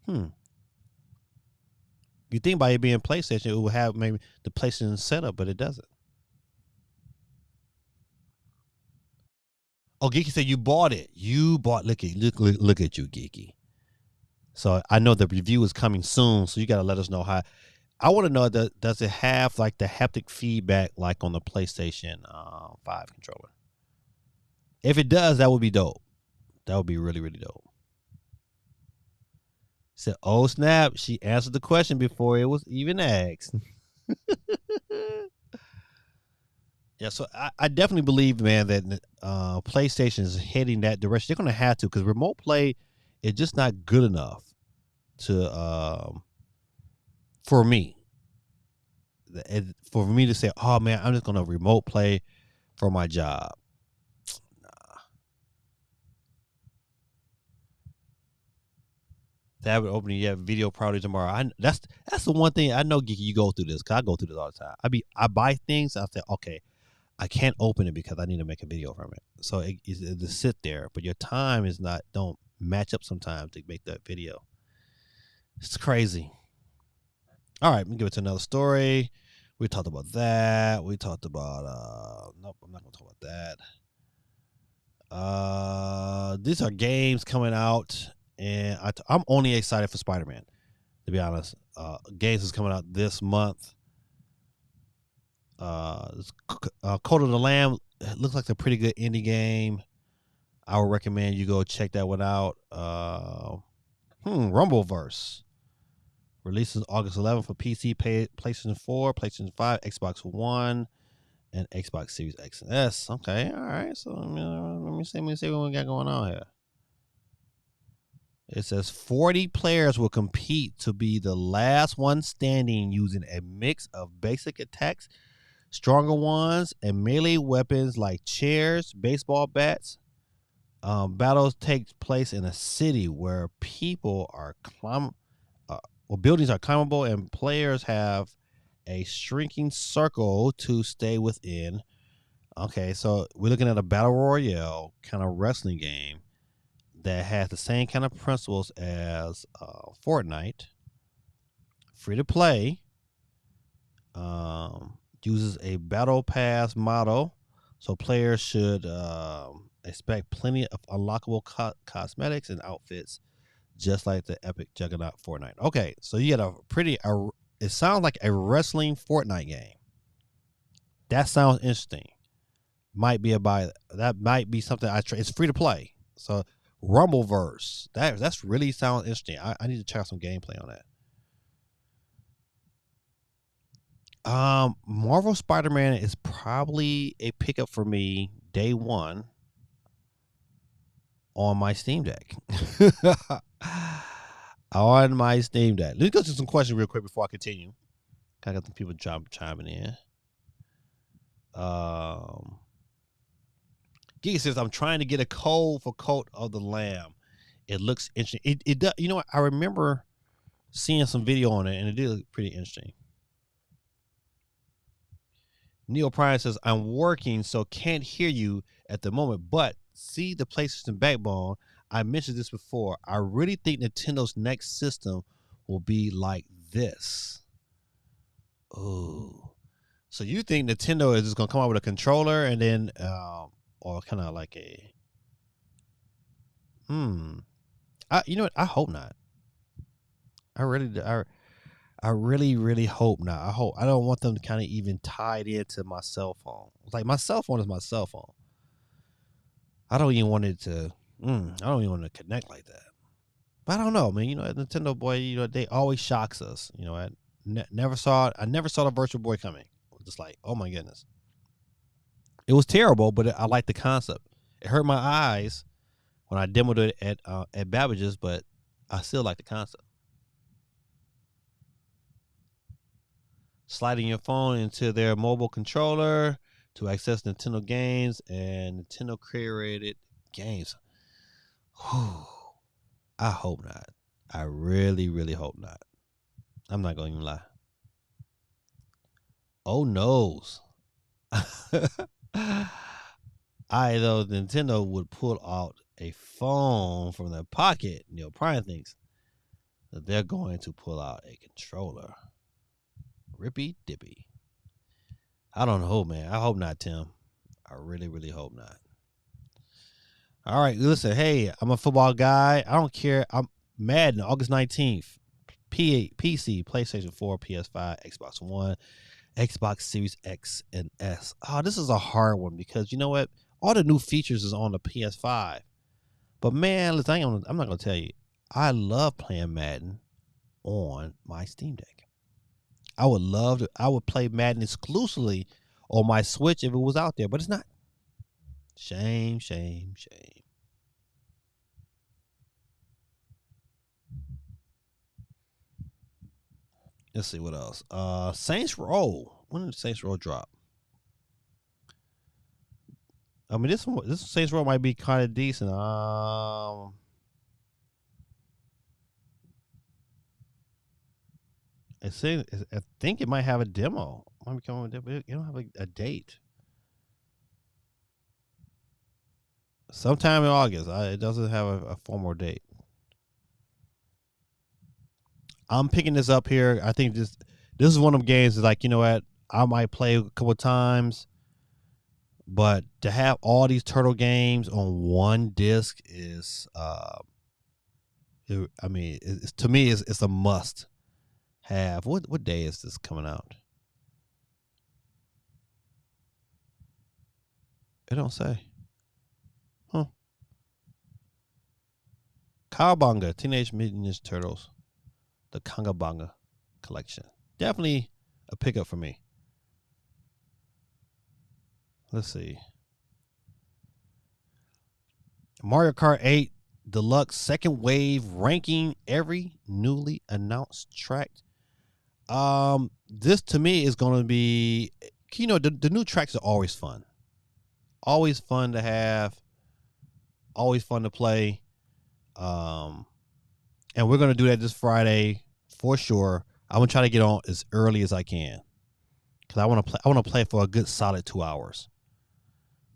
You think by it being PlayStation, it would have maybe the PlayStation setup, but it doesn't. Oh, Geeky said you bought it. You bought. Look at you, Geeky. So I know the review is coming soon. So you got to let us know how. I want to know does it have like the haptic feedback like on the PlayStation 5 controller? If it does, that would be dope. That would be really, really dope. Said, oh snap! She answered the question before it was even asked. Yeah, so I definitely believe, man, that PlayStation is heading that direction. They're going to have to because remote play is just not good enough to for me. For me to say, oh man, I'm just going to remote play for my job. Nah. That would open you video probably tomorrow. That's the one thing I know, Geeky. You go through this because I go through this all the time. I buy things. I say, okay, I can't open it because I need to make a video from it. So it just sit there, but your time don't match up sometimes to make that video. It's crazy. All right, let me give it to another story. We talked about that. We talked about nope, I'm not gonna talk about that. These are games coming out, and I'm only excited for Spider-Man, to be honest. Games is coming out this month. Code of the Lamb looks like a pretty good indie game. I would recommend you go check that one out. Rumbleverse releases August 11th for PC, PlayStation 4, PlayStation 5, Xbox One, and Xbox Series X and S. Okay, all right. So let me see what we got going on here. It says 40 players will compete to be the last one standing using a mix of basic attacks, stronger ones, and melee weapons like chairs, baseball bats. Battles take place in a city where people are buildings are climbable, and players have a shrinking circle to stay within. Okay, so we're looking at a battle royale kind of wrestling game that has the same kind of principles as Fortnite. Free to play. Uses a battle pass model, so players should expect plenty of unlockable cosmetics and outfits, just like the epic juggernaut Fortnite. Okay, so you got it sounds like a wrestling Fortnite game. That sounds interesting. Might be a buy. That might be something it's free to play. So Rumbleverse. That's really sounds interesting. I need to check out some gameplay on that. Marvel Spider-Man is probably a pickup for me day one on my Steam Deck. On my Steam Deck. Let's go to some questions real quick before I continue. I got some people chiming in. Giga says, I'm trying to get a code for Coat of the Lamb. It looks interesting. It does. You know what? I remember seeing some video on it, and it did look pretty interesting. Neil Pryor says, I'm working, so can't hear you at the moment, but see the PlayStation Backbone. I mentioned this before. I really think Nintendo's next system will be like this. Oh. So you think Nintendo is just going to come out with a controller and then, or kind of like a, you know what? I hope not. I really, really hope not. I don't want them to kind of even tied into my cell phone. Like my cell phone is my cell phone. I don't even want it to. I don't even want to connect like that. But I don't know, man. You know, Nintendo boy. You know, they always shocks us. You know, never saw it. I never saw the Virtual Boy coming. I was just like, oh my goodness. It was terrible, but I liked the concept. It hurt my eyes when I demoed it at Babbage's, but I still like the concept. Sliding your phone into their mobile controller to access Nintendo games and Nintendo created games. Whew. I hope not. I really, really hope not. I'm not going to even lie. Oh, noes. I though Nintendo would pull out a phone from their pocket. Neil Prime thinks that they're going to pull out a controller. Rippy dippy. I don't know, man. I hope not, Tim. I really, really hope not. All right, listen. Hey, I'm a football guy. I don't care. I'm Madden, August 19th. PC, PlayStation 4, PS5, Xbox One, Xbox Series X and S. Oh, this is a hard one because you know what? All the new features is on the PS5. But man, listen, I'm not gonna tell you. I love playing Madden on my Steam Deck. I would play Madden exclusively on my Switch if it was out there, but it's not. Shame, shame, shame. Let's see what else. Saints Row. When did Saints Row drop? I mean, this Saints Row might be kind of decent. I think it might have a demo. Might be coming with it. You don't have a date. Sometime in August. It doesn't have a formal date. I'm picking this up here. I think this is one of them games that's like, you know what? I might play a couple of times, but to have all these Turtle games on one disc is, to me, it's a must have. What day is this coming out? It don't say. Huh. Cowabunga, Teenage Mutant Ninja Turtles, the Kangabanga collection. Definitely a pickup for me. Let's see. Mario Kart 8 Deluxe Second Wave ranking every newly announced track. This to me is going to be, you know, the new tracks are always fun. Always fun to have. Always fun to play. And we're going to do that this Friday for sure. I'm going to try to get on as early as I can. Cuz I want to play for a good solid 2 hours.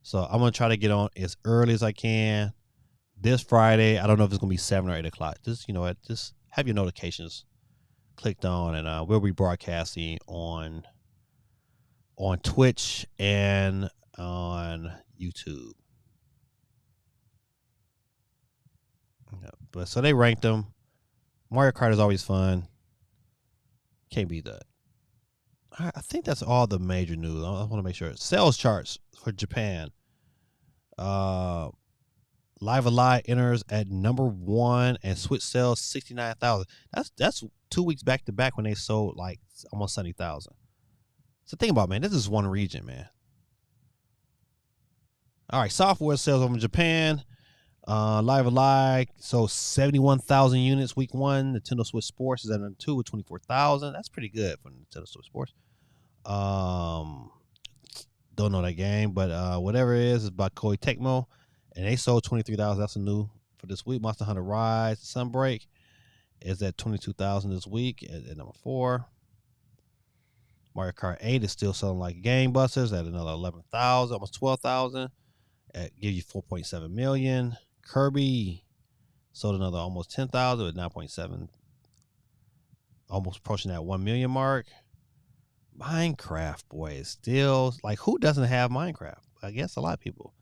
So I'm going to try to get on as early as I can this Friday. I don't know if it's going to be 7 or 8 o'clock. Just, you know what, just have your notifications clicked on, and we'll be broadcasting on Twitch and on YouTube. Yeah, but so they ranked them. Mario Kart is always fun. Can't beat that. I think that's all the major news. I want to make sure. Sales charts for Japan. Live Alive enters at number 1 and Switch sells 69,000. That's 2 weeks back to back when they sold like almost 70,000. So think about it, man. This is one region, man. All right, software sales over in Japan. Live Alive sold 71,000 units week 1. Nintendo Switch Sports is at number 2 with 24,000. That's pretty good for Nintendo Switch Sports. Don't know that game, but whatever it is by Koei Tecmo, and they sold 23,000. That's a new for this week. Monster Hunter Rise Sunbreak is at 22,000 this week at number 4. Mario Kart 8 is still selling like gangbusters at another 11,000, almost 12,000. Give you 4.7 million. Kirby sold another almost 10,000 with 9.7, almost approaching that 1 million mark. Minecraft, boy, is still like, who doesn't have Minecraft? I guess a lot of people,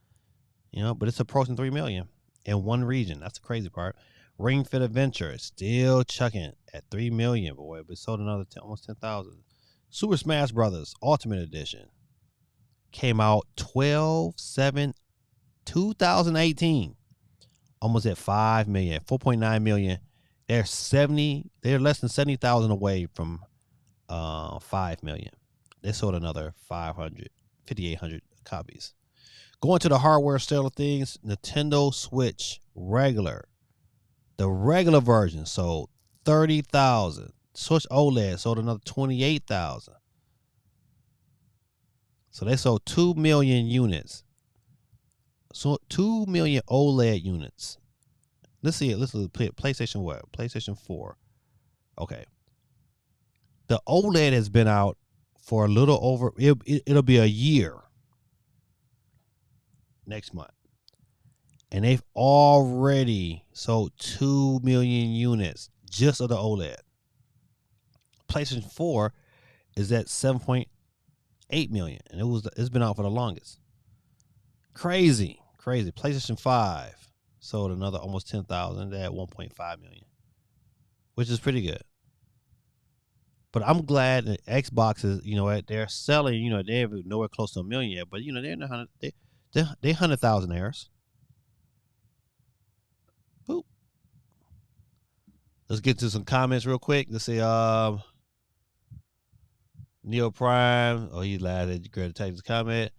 you know, but it's approaching 3 million in one region. That's the crazy part. Ring Fit Adventure is still chucking at 3 million, boy, but sold another almost 10,000. Super Smash Brothers Ultimate Edition came out 12/7/2018, almost at 5 million, 4.9 million. They're less than 70,000 away from 5 million. They sold another 5,800 copies. Going to the hardware sale of things, Nintendo Switch regular, the regular version sold 30,000. Switch OLED sold another 28,000. So they sold 2 million units. So 2 million OLED units. Let's see it. Let's look at PlayStation what? PlayStation 4. Okay. The OLED has been out for a little over, it'll be a year next month. And they've already sold 2 million units just of the OLED. PlayStation 4 is at 7.8 million, and it's been out for the longest. Crazy. PlayStation 5 sold another almost 10,000. They had 1.5 million, which is pretty good. But I'm glad that Xbox is, they're selling, they're nowhere close to a million yet, but they're in the they 100,000 Boop. Let's get to some comments real quick. Let's see, Neo Prime. Oh, he lied at Greta Texas comment.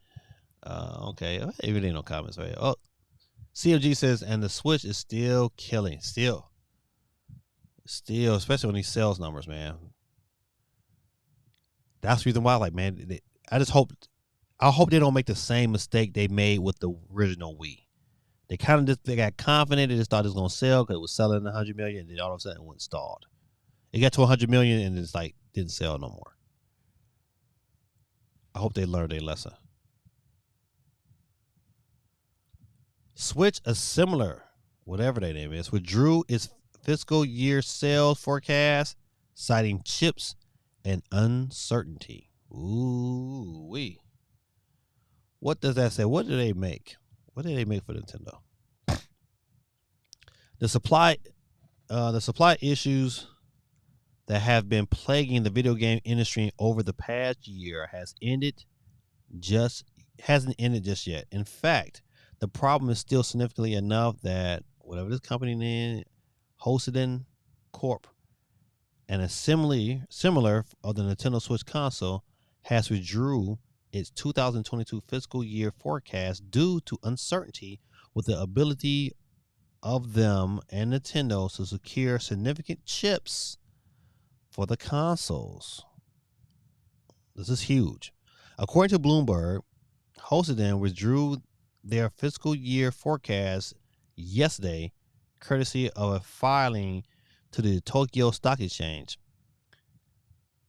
Okay. Even ain't no comments right here. Oh, CMG says, and the Switch is still killing. Still, especially on these sales numbers, man. That's the reason why, like, man, I hope they don't make the same mistake they made with the original Wii. They kind of they got confident. They just thought it was going to sell because it was selling 100 million, and then all of a sudden it went stalled. It got to 100 million, and it's like didn't sell no more. I hope they learned their lesson. Switch, a similar, whatever their name is, withdrew its fiscal year sales forecast, citing chips and uncertainty. Ooh wee. What does that say? What do they make? What did they make for Nintendo? The supply issues that have been plaguing the video game industry over the past year hasn't ended just yet. In fact, the problem is still significantly enough that whatever this company is, Hosiden Corp, and a similar of the Nintendo Switch console has withdrew its 2022 fiscal year forecast due to uncertainty with the ability of them and Nintendo to secure significant chips for the consoles. This is huge. According to Bloomberg, Hosiden withdrew their fiscal year forecast yesterday, courtesy of a filing to the Tokyo Stock Exchange.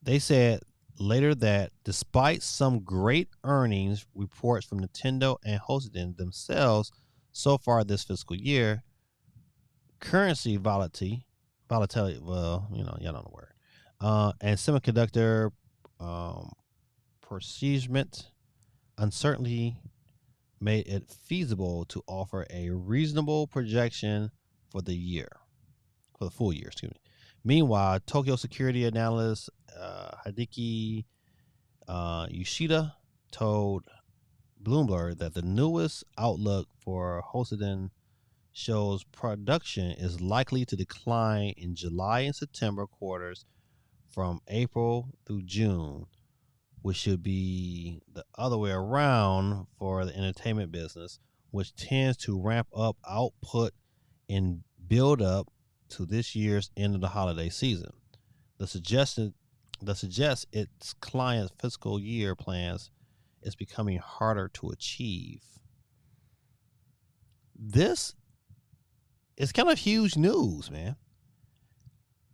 They said later that despite some great earnings reports from Nintendo and Hosiden themselves so far this fiscal year, currency volatility, well, y'all know the word, and semiconductor persistent uncertainty made it feasible to offer a reasonable projection for the full year, excuse me. Meanwhile, Tokyo security analyst Hideki Yoshida told Bloomberg that the newest outlook for Hosiden shows production is likely to decline in July and September quarters from April through June, which should be the other way around for the entertainment business, which tends to ramp up output and build up to this year's end of the holiday season. The suggests its clients' fiscal year plans is becoming harder to achieve. This is kind of huge news, man.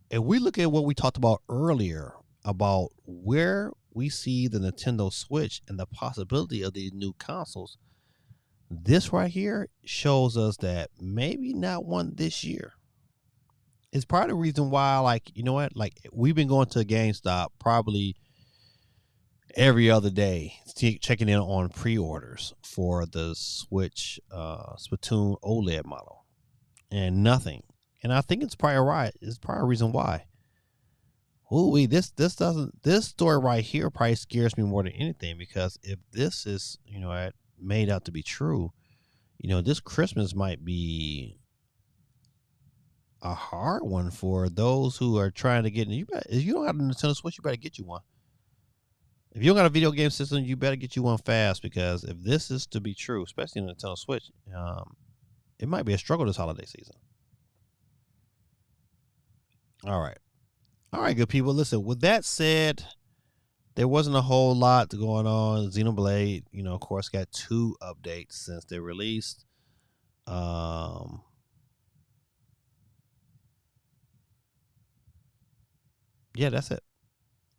If we look at what we talked about earlier about where we see the Nintendo Switch and the possibility of these new consoles, this right here shows us that maybe not one this year. It's part of the reason why, like, you know what? Like, we've been going to GameStop probably every other day, checking in on pre-orders for the Switch Splatoon OLED model, and nothing. And I think it's probably right. It's probably a reason why. Ooh, this story right here probably scares me more than anything, because if this is made out to be true, this Christmas might be a hard one for those who are trying to get in. If you don't have a Nintendo Switch, you better get you one. If you don't got a video game system, you better get you one fast, because if this is to be true, especially in the Nintendo Switch, it might be a struggle this holiday season. All right. All right, good people. Listen, with that said, there wasn't a whole lot going on. Xenoblade, of course, got 2 updates since they released. Yeah, that's it.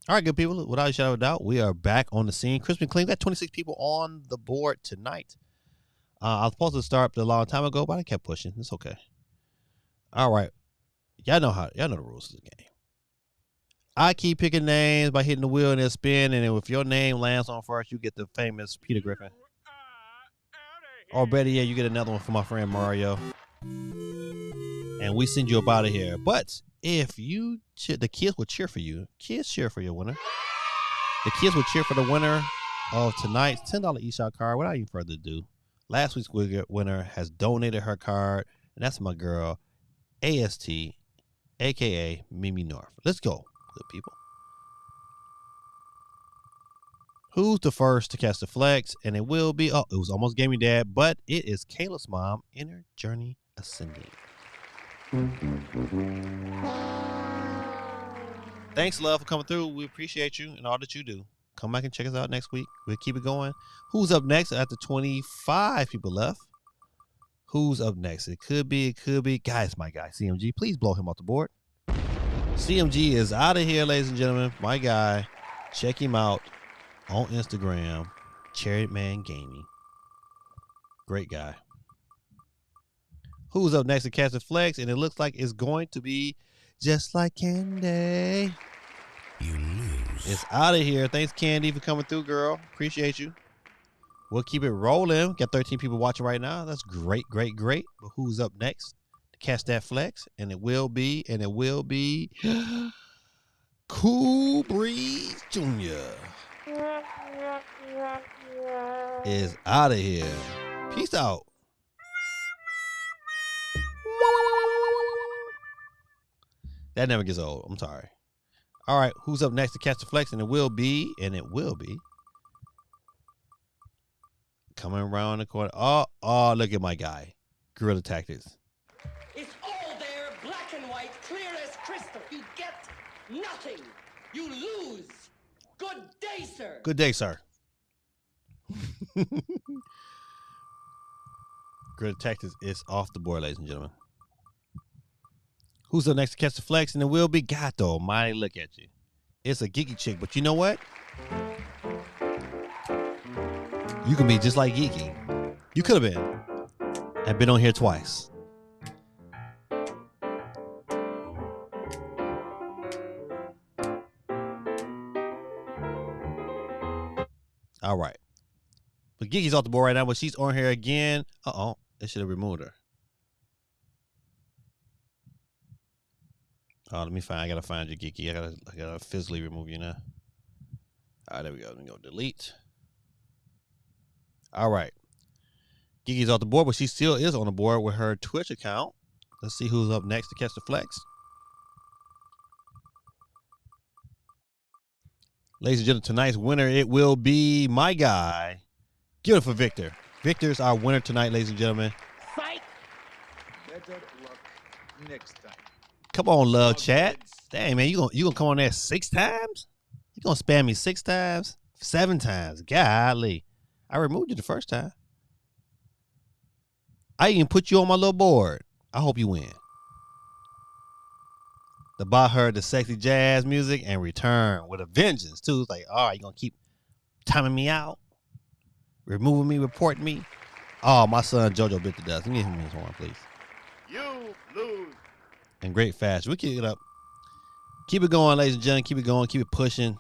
All right, good people. Without a shadow of a doubt, we are back on the scene. Crispin Clean, got 26 people on the board tonight. I was supposed to start a long time ago, but I kept pushing. It's okay. All right. Y'all know the rules of the game. I keep picking names by hitting the wheel and it spin, and if your name lands on first, you get the famous Peter Griffin. Or better yet, you get another one from my friend Mario. And we send you up out of here. But if the kids will cheer for you. Kids cheer for your winner. The kids will cheer for the winner of tonight's $10 eShop card. Without any further ado, last week's winner has donated her card, and that's my girl, AST, a.k.a. Mimi North. Let's go, good people. Who's the first to cast the flex? And it will be, it was almost Gaming Dad, but it is Kayla's mom, Inner Journey Ascending. Thanks, love, for coming through. We appreciate you and all that you do. Come back and check us out next week. We'll keep it going. Who's up next after 25 people left? Who's up next? It could be. Guys, my guy, CMG. Please blow him off the board. CMG is out of here, ladies and gentlemen. My guy. Check him out on Instagram. Chariot Man Gaming. Great guy. Who's up next to Cast the Flex? And it looks like it's going to be Just Like Candy. You lose. It's out of here. Thanks, Candy, for coming through, girl. Appreciate you. We'll keep it rolling. Got 13 people watching right now. That's great. But who's up next to cast that flex? And it will be Cool Breeze Jr. is out of here. Peace out. That never gets old. I'm sorry. All right, who's up next to catch the flex? And it will be coming around the corner. Oh, look at my guy. Guerrilla Tactics. It's all there, black and white, clear as crystal. You get nothing. You lose. Good day, sir. Good day, sir. Guerrilla Tactics is off the board, ladies and gentlemen. Who's up next to catch the flex? And it will be Gato. Almighty, look at you. It's a geeky chick, but you know what? You can be just like Geeky. You could have been. I've been on here twice. All right. But Geeky's off the board right now, but she's on here again. They should have removed her. Let me find. I gotta find you, Geeky. I gotta physically remove you now. All right, there we go. Let me go delete. All right. Geeky's off the board, but she still is on the board with her Twitch account. Let's see who's up next to catch the flex. Ladies and gentlemen, tonight's winner, it will be my guy. Give it for Victor. Victor's our winner tonight, ladies and gentlemen. Fight. Better luck next time. Come on, love chat. Dang, man, you gonna come on there 6 times? You gonna spam me 6 times? 7 times? Golly. I removed you the first time. I even put you on my little board. I hope you win. The bot heard the sexy jazz music and returned with a vengeance, too. It's like, all right, you gonna keep timing me out? Removing me, reporting me? Oh, my son Jojo bit the dust. Let me give him his horn, please. You lose. And great fast. We'll keep it up. Keep it going, ladies and gentlemen. Keep it going. Keep it pushing.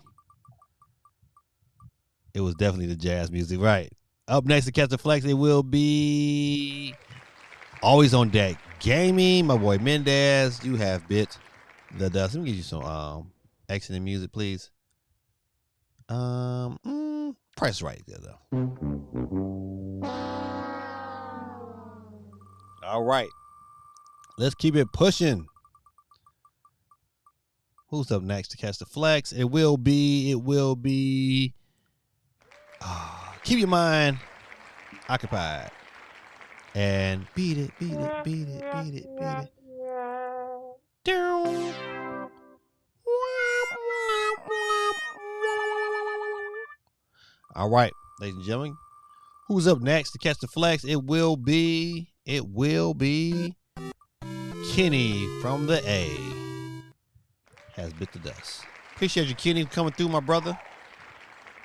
It was definitely the jazz music, right? Up next to catch the flex, it will be always on deck. Gaming, my boy Mendez. You have bit the dust. Let me give you some excellent music, please. Price right there, though. All right. Let's keep it pushing. Who's up next to catch the flex? It will be. Keep your mind occupied. And beat it. Down. All right, ladies and gentlemen. Who's up next to catch the flex? It will be Kenny from the A. Has bit the dust. Appreciate you, Kenny, coming through, my brother.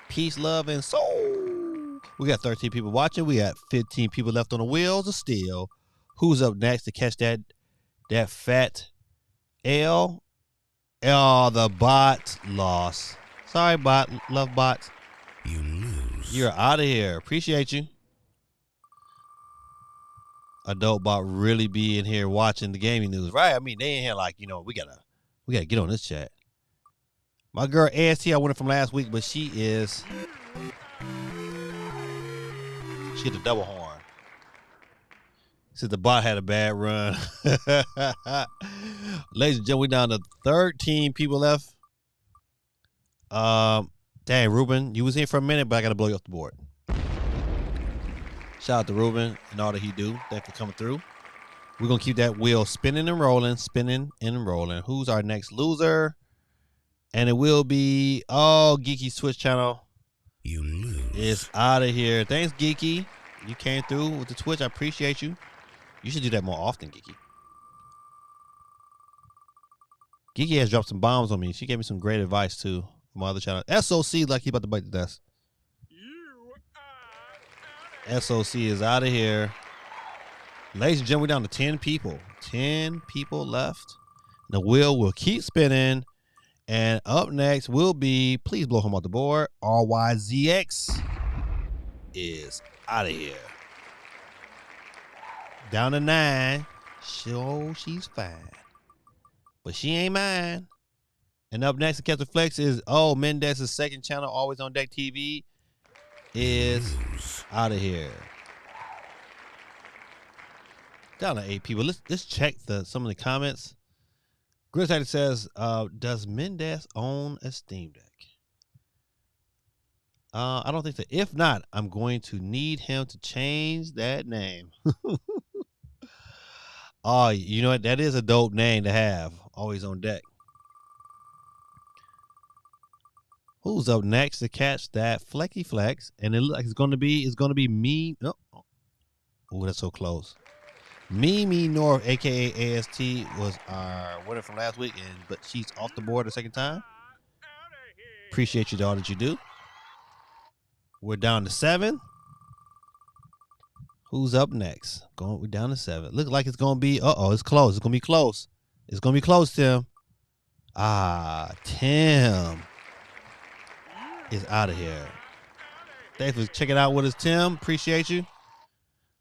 Peace, love, and soul. We got 13 people watching. We got 15 people left on the wheels of steel. Who's up next to catch that fat L? The bot lost. Sorry, bot. Love bots. You lose. You're out of here. Appreciate you. Adult bot really be in here watching the gaming news, right? I mean, they in here like, we gotta get on this chat. My girl AST, I won it from last week, but she hit the double horn. Said the bot had a bad run. Ladies and gentlemen, we down to 13 people left. Dang, Ruben, you was in for a minute, but I gotta blow you off the board. Shout out to Ruben and all that he do. Thanks for coming through. We're gonna keep that wheel spinning and rolling. Who's our next loser? And it will be Geeky Switch channel. You lose. It's out of here. Thanks, Geeky. You came through with the Twitch. I appreciate you. You should do that more often, Geeky. Geeky has dropped some bombs on me. She gave me some great advice too from my other channel. SOC, like he about to bite the dust. SOC is out of here. Ladies and gentlemen, we're down to 10 people. 10 people left. The wheel will keep spinning. And up next will be, please blow him off the board, RYZX is out of here. Down to 9. She's fine. But she ain't mine. And up next to Captain Flex is, Mendez's second channel, Always on Deck TV, is out of here. Down to 8 people. Let's check some of the comments. Grizzly says, does Mendez own a Steam Deck? I don't think so. If not, I'm going to need him to change that name. You know what? That is a dope name to have. Always on deck. Who's up next to catch that Flecky Flex? And it looks like it's gonna be me. Oh, that's so close. Mimi North, aka AST, was our winner from last week, but she's off the board the second time. Appreciate you to all that you do. We're down to 7. Who's up next? We're down to 7. Looks like it's gonna be. It's close. It's gonna be close. It's gonna be close, Tim. Tim is out of here. Thanks for checking out with us, Tim. Appreciate you.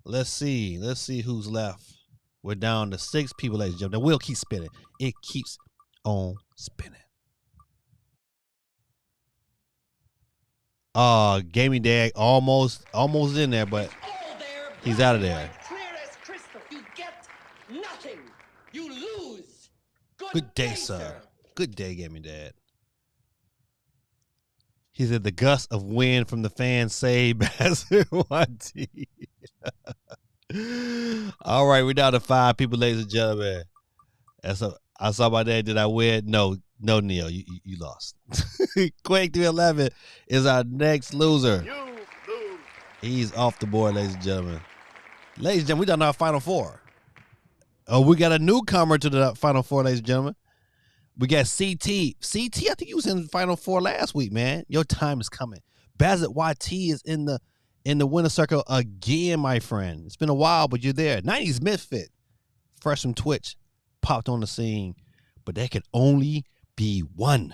Let's see who's left. We're down to 6 people, ladies and gentlemen. The wheel keeps spinning. It keeps on spinning. Gaming Dad almost in there, but he's out of there. Clear as crystal. You get nothing. You lose. Good day, sir. Good day, Gaming Dad. He said the gust of wind from the fans saved Bassett YT. All right, we're down to 5 people, ladies and gentlemen. I saw my dad. Did I win? No, Neil, you lost. Quake 311 is our next loser. You lose. He's off the board, ladies and gentlemen. Ladies and gentlemen, we done our final 4. We got a newcomer to the final 4, ladies and gentlemen. We got CT. I think he was in the final 4 last week, man. Your time is coming. Bassett YT is in the winner circle again, my friend. It's been a while, but you're there. 90s Misfit, fresh from Twitch, popped on the scene, but there can only be one.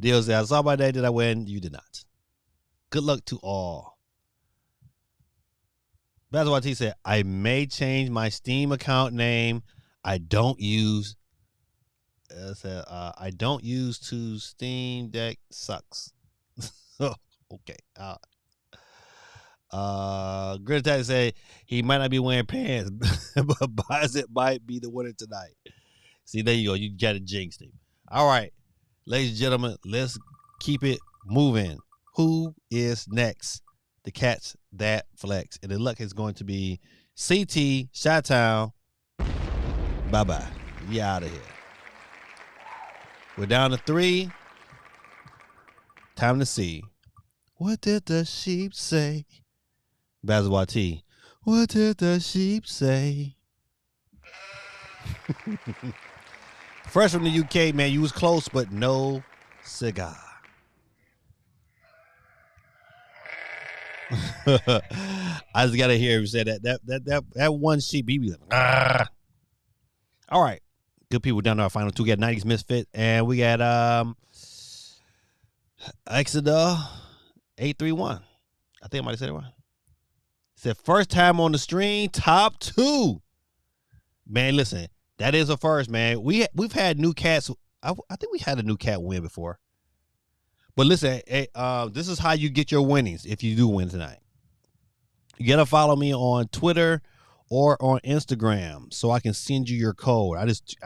Deal said, I saw my day. Did I win? You did not. Good luck to all. Basil YT said, I may change my Steam account name. I don't use to Steam Deck sucks. Okay. Grit Attack say he might not be wearing pants, but buys it might be the winner tonight. See, there you go. You got it jinxed him. All right, ladies and gentlemen, let's keep it moving. Who is next? The Cats That Flex. And the luck is going to be CT, Chi-Town. Bye-bye. You out of here. We're down to 3. Time to see. What did the sheep say? Basil T. What did the sheep say? Fresh from the UK, man. You was close, but no cigar. I just gotta hear him say that one sheep. He be like, "Argh." All right, good people down to our final 2. We got 90s Misfit, and we got Exeter 831. I think I might have said it wrong. Said first time on the stream, top 2. Man, listen, that is a first, man. We've had new cats. I think we had a new cat win before. But listen, this is how you get your winnings if you do win tonight. You gotta follow me on Twitter or on Instagram so I can send you your code. I just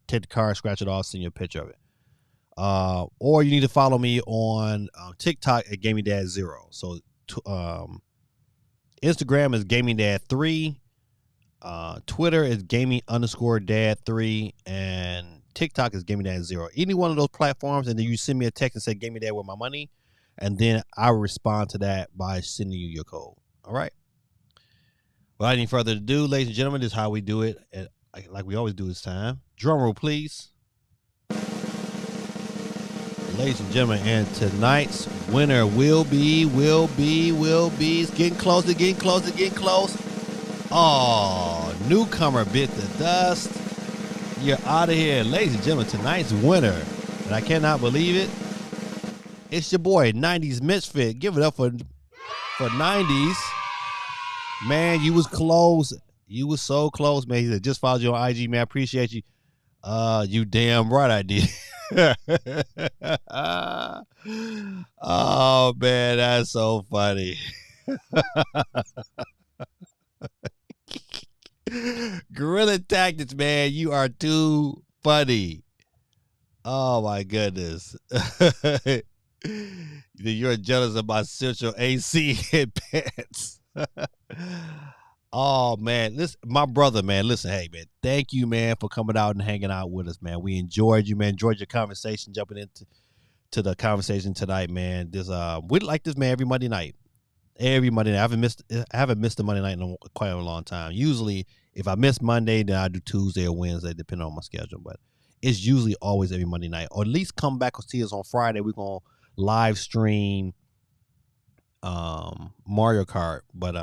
take the card, scratch it off, send you a picture of it. Or you need to follow me on TikTok at GamingDad0. So Instagram is GamingDad3. Twitter is Gaming_Dad3, and TikTok is GamingDad0. Any one of those platforms, and then you send me a text and say GamingDad with my money, and then I will respond to that by sending you your code. All right. Without any further ado, ladies and gentlemen, this is how we do it, like we always do this time. Drum roll, please. Ladies and gentlemen, and tonight's winner will be. It's getting close. Oh, newcomer bit the dust. You're out of here. Ladies and gentlemen, tonight's winner, and I cannot believe it, it's your boy, 90s Misfit. Give it up for 90s. Man, you was close. You was so close, man. He said, just followed you on IG, man. I appreciate you. You damn right I did. Oh, man, that's so funny. Guerrilla Tactics, man, you are too funny. Oh my goodness. You're jealous of my central AC and pants. Oh man, my brother, man. Listen, hey man, thank you, man, for coming out and hanging out with us, man. We enjoyed you, man. Enjoyed your conversation, jumping into the conversation tonight, man. We like this, man, every Monday night. Every Monday night. I haven't missed a Monday night in quite a long time. Usually, if I miss Monday, then I do Tuesday or Wednesday, depending on my schedule. But it's usually always every Monday night. Or at least come back and see us on Friday. We're gonna live stream Mario Kart. But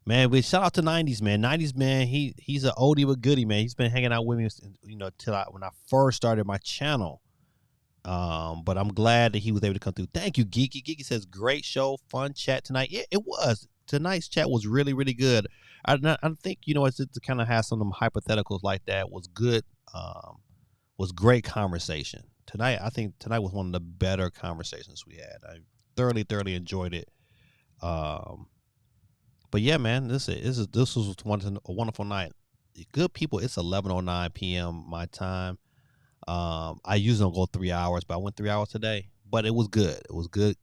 man, we shout out to 90s, man. 90s, man, he's an oldie but goodie, man. He's been hanging out with me, till when I first started my channel. But I'm glad that he was able to come through. Thank you, Geeky. Geeky says, great show, fun chat tonight. Yeah, it was. Tonight's chat was really, really good. I think, it's to kind of have some of them hypotheticals like that was good. Was great conversation. I think tonight was one of the better conversations we had. I thoroughly, thoroughly enjoyed it. But yeah, man, this was a wonderful night. Good people, it's 11:09 p.m. my time. I usually don't go 3 hours, but I went 3 hours today. But it was good. It was good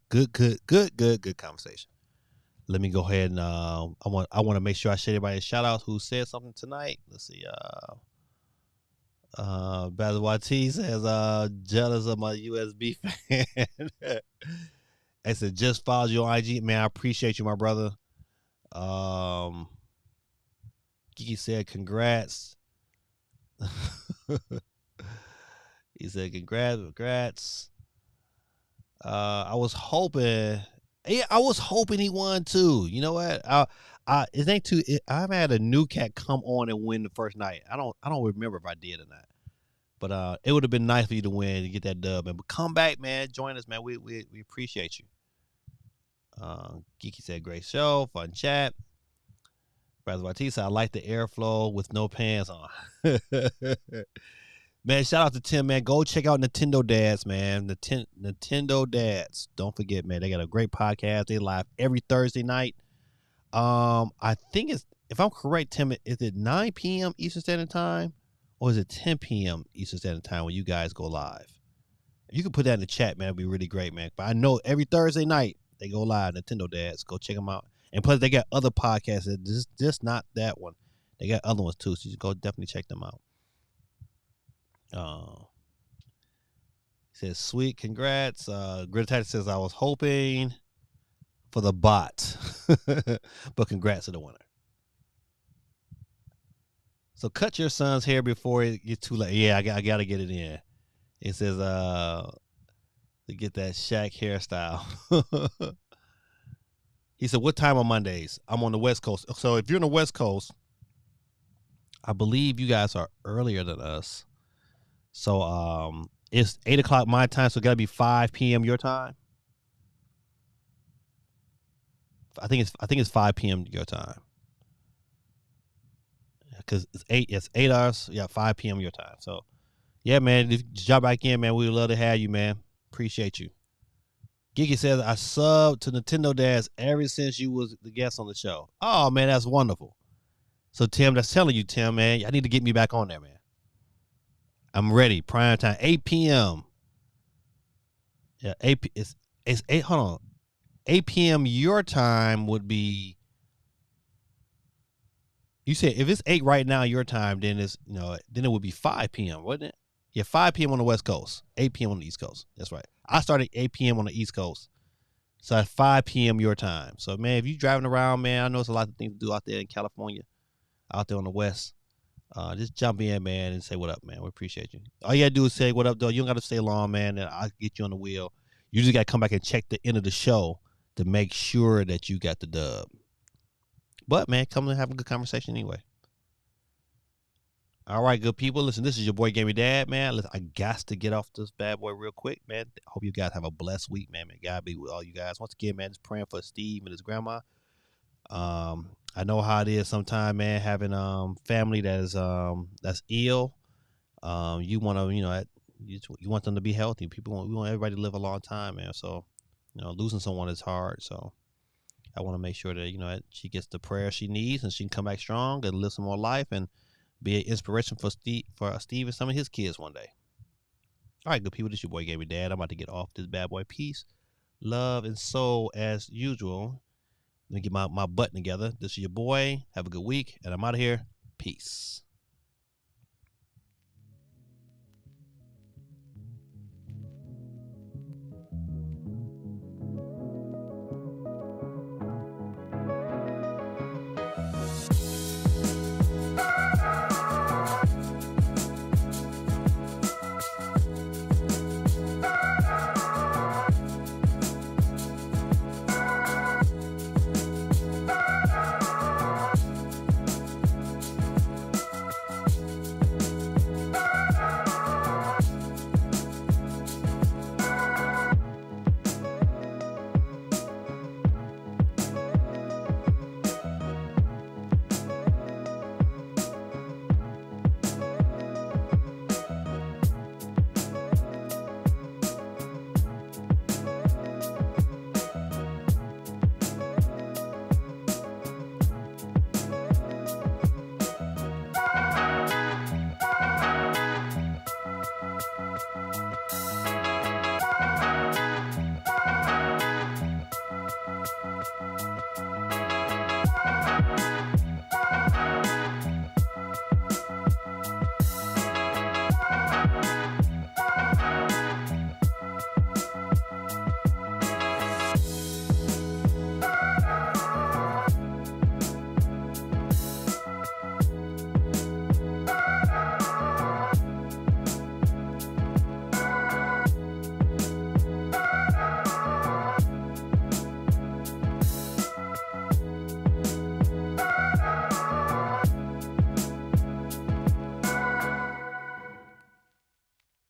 conversation. Let me go ahead and I want to make sure I share everybody's shout outs who said something tonight. Let's see. Basil YT says jealous of my USB fan. I said just followed you on IG. Man, I appreciate you, my brother. Kiki said congrats. He said congrats. I was hoping he won too. You know what? I haven't had a new cat come on and win the first night. I don't remember if I did or not. But it would have been nice for you to win and get that dub. But come back, man. Join us, man. We appreciate you. Geeky said great show, fun chat. Brother Batista, I like the airflow with no pants on. Man, shout out to Tim, man. Go check out Nintendo Dads, man. Nintendo Dads. Don't forget, man. They got a great podcast. They live every Thursday night. I think it's, if I'm correct, Tim, is it 9 p.m. Eastern Standard Time, or is it 10 p.m. Eastern Standard Time when you guys go live? If you can put that in the chat, man, it'd be really great, man. But I know every Thursday night they go live. Nintendo Dads. Go check them out. And plus, they got other podcasts. Just not that one. They got other ones too. So you go definitely check them out. Says sweet, congrats. Grid Titan says I was hoping for the bot, but congrats to the winner. So cut your son's hair before it gets too late. Yeah, I gotta get it in. It says to get that Shaq hairstyle. He said, what time on Mondays? I'm on the West Coast. So if you're on the West Coast, I believe you guys are earlier than us. So it's 8 o'clock my time, so it gotta be 5 p.m. your time. I think it's 5 p.m. your time. Because it's 8 hours. Yeah, 5 p.m. your time. So yeah, man, if you drop back in, man, we would love to have you, man. Appreciate you. Gigi says, I subbed to Nintendo Dads ever since you was the guest on the show. Oh, man, that's wonderful. So, Tim, that's telling you, Tim, man, I need to get me back on there, man. I'm ready. Prime time, 8 p.m. Yeah, it's 8, hold on. 8 p.m. your time would be, you said if it's 8 right now your time, then it's, then it would be 5 p.m., wouldn't it? Yeah, 5 p.m. on the West Coast, 8 p.m. on the East Coast. That's right. I started 8 p.m. on the East Coast. So at 5 p.m. your time. So, man, if you're driving around, man, I know it's a lot of things to do out there in California, out there on the West. Just jump in, man, and say what up, man. We appreciate you. All you got to do is say what up, though. You don't got to stay long, man, and I'll get you on the wheel. You just got to come back and check the end of the show to make sure that you got the dub. But, man, come and have a good conversation anyway. All right, good people. Listen, this is your boy Gaming Dad, man. Listen, I got to get off this bad boy real quick, man. I hope you guys have a blessed week, man. God be with all you guys. Once again, man, just praying for Steve and his grandma. I know how it is sometimes, man, having family that is that's ill. You want to, you want them to be healthy. We want everybody to live a long time, man. So, losing someone is hard. So I want to make sure that, that she gets the prayer she needs and she can come back strong and live some more life and be an inspiration for Steve and some of his kids one day. All right, good people. This is your boy Gaming Dad. I'm about to get off this bad boy. Peace, love, and soul as usual. Let me get my button together. This is your boy. Have a good week, and I'm out of here. Peace.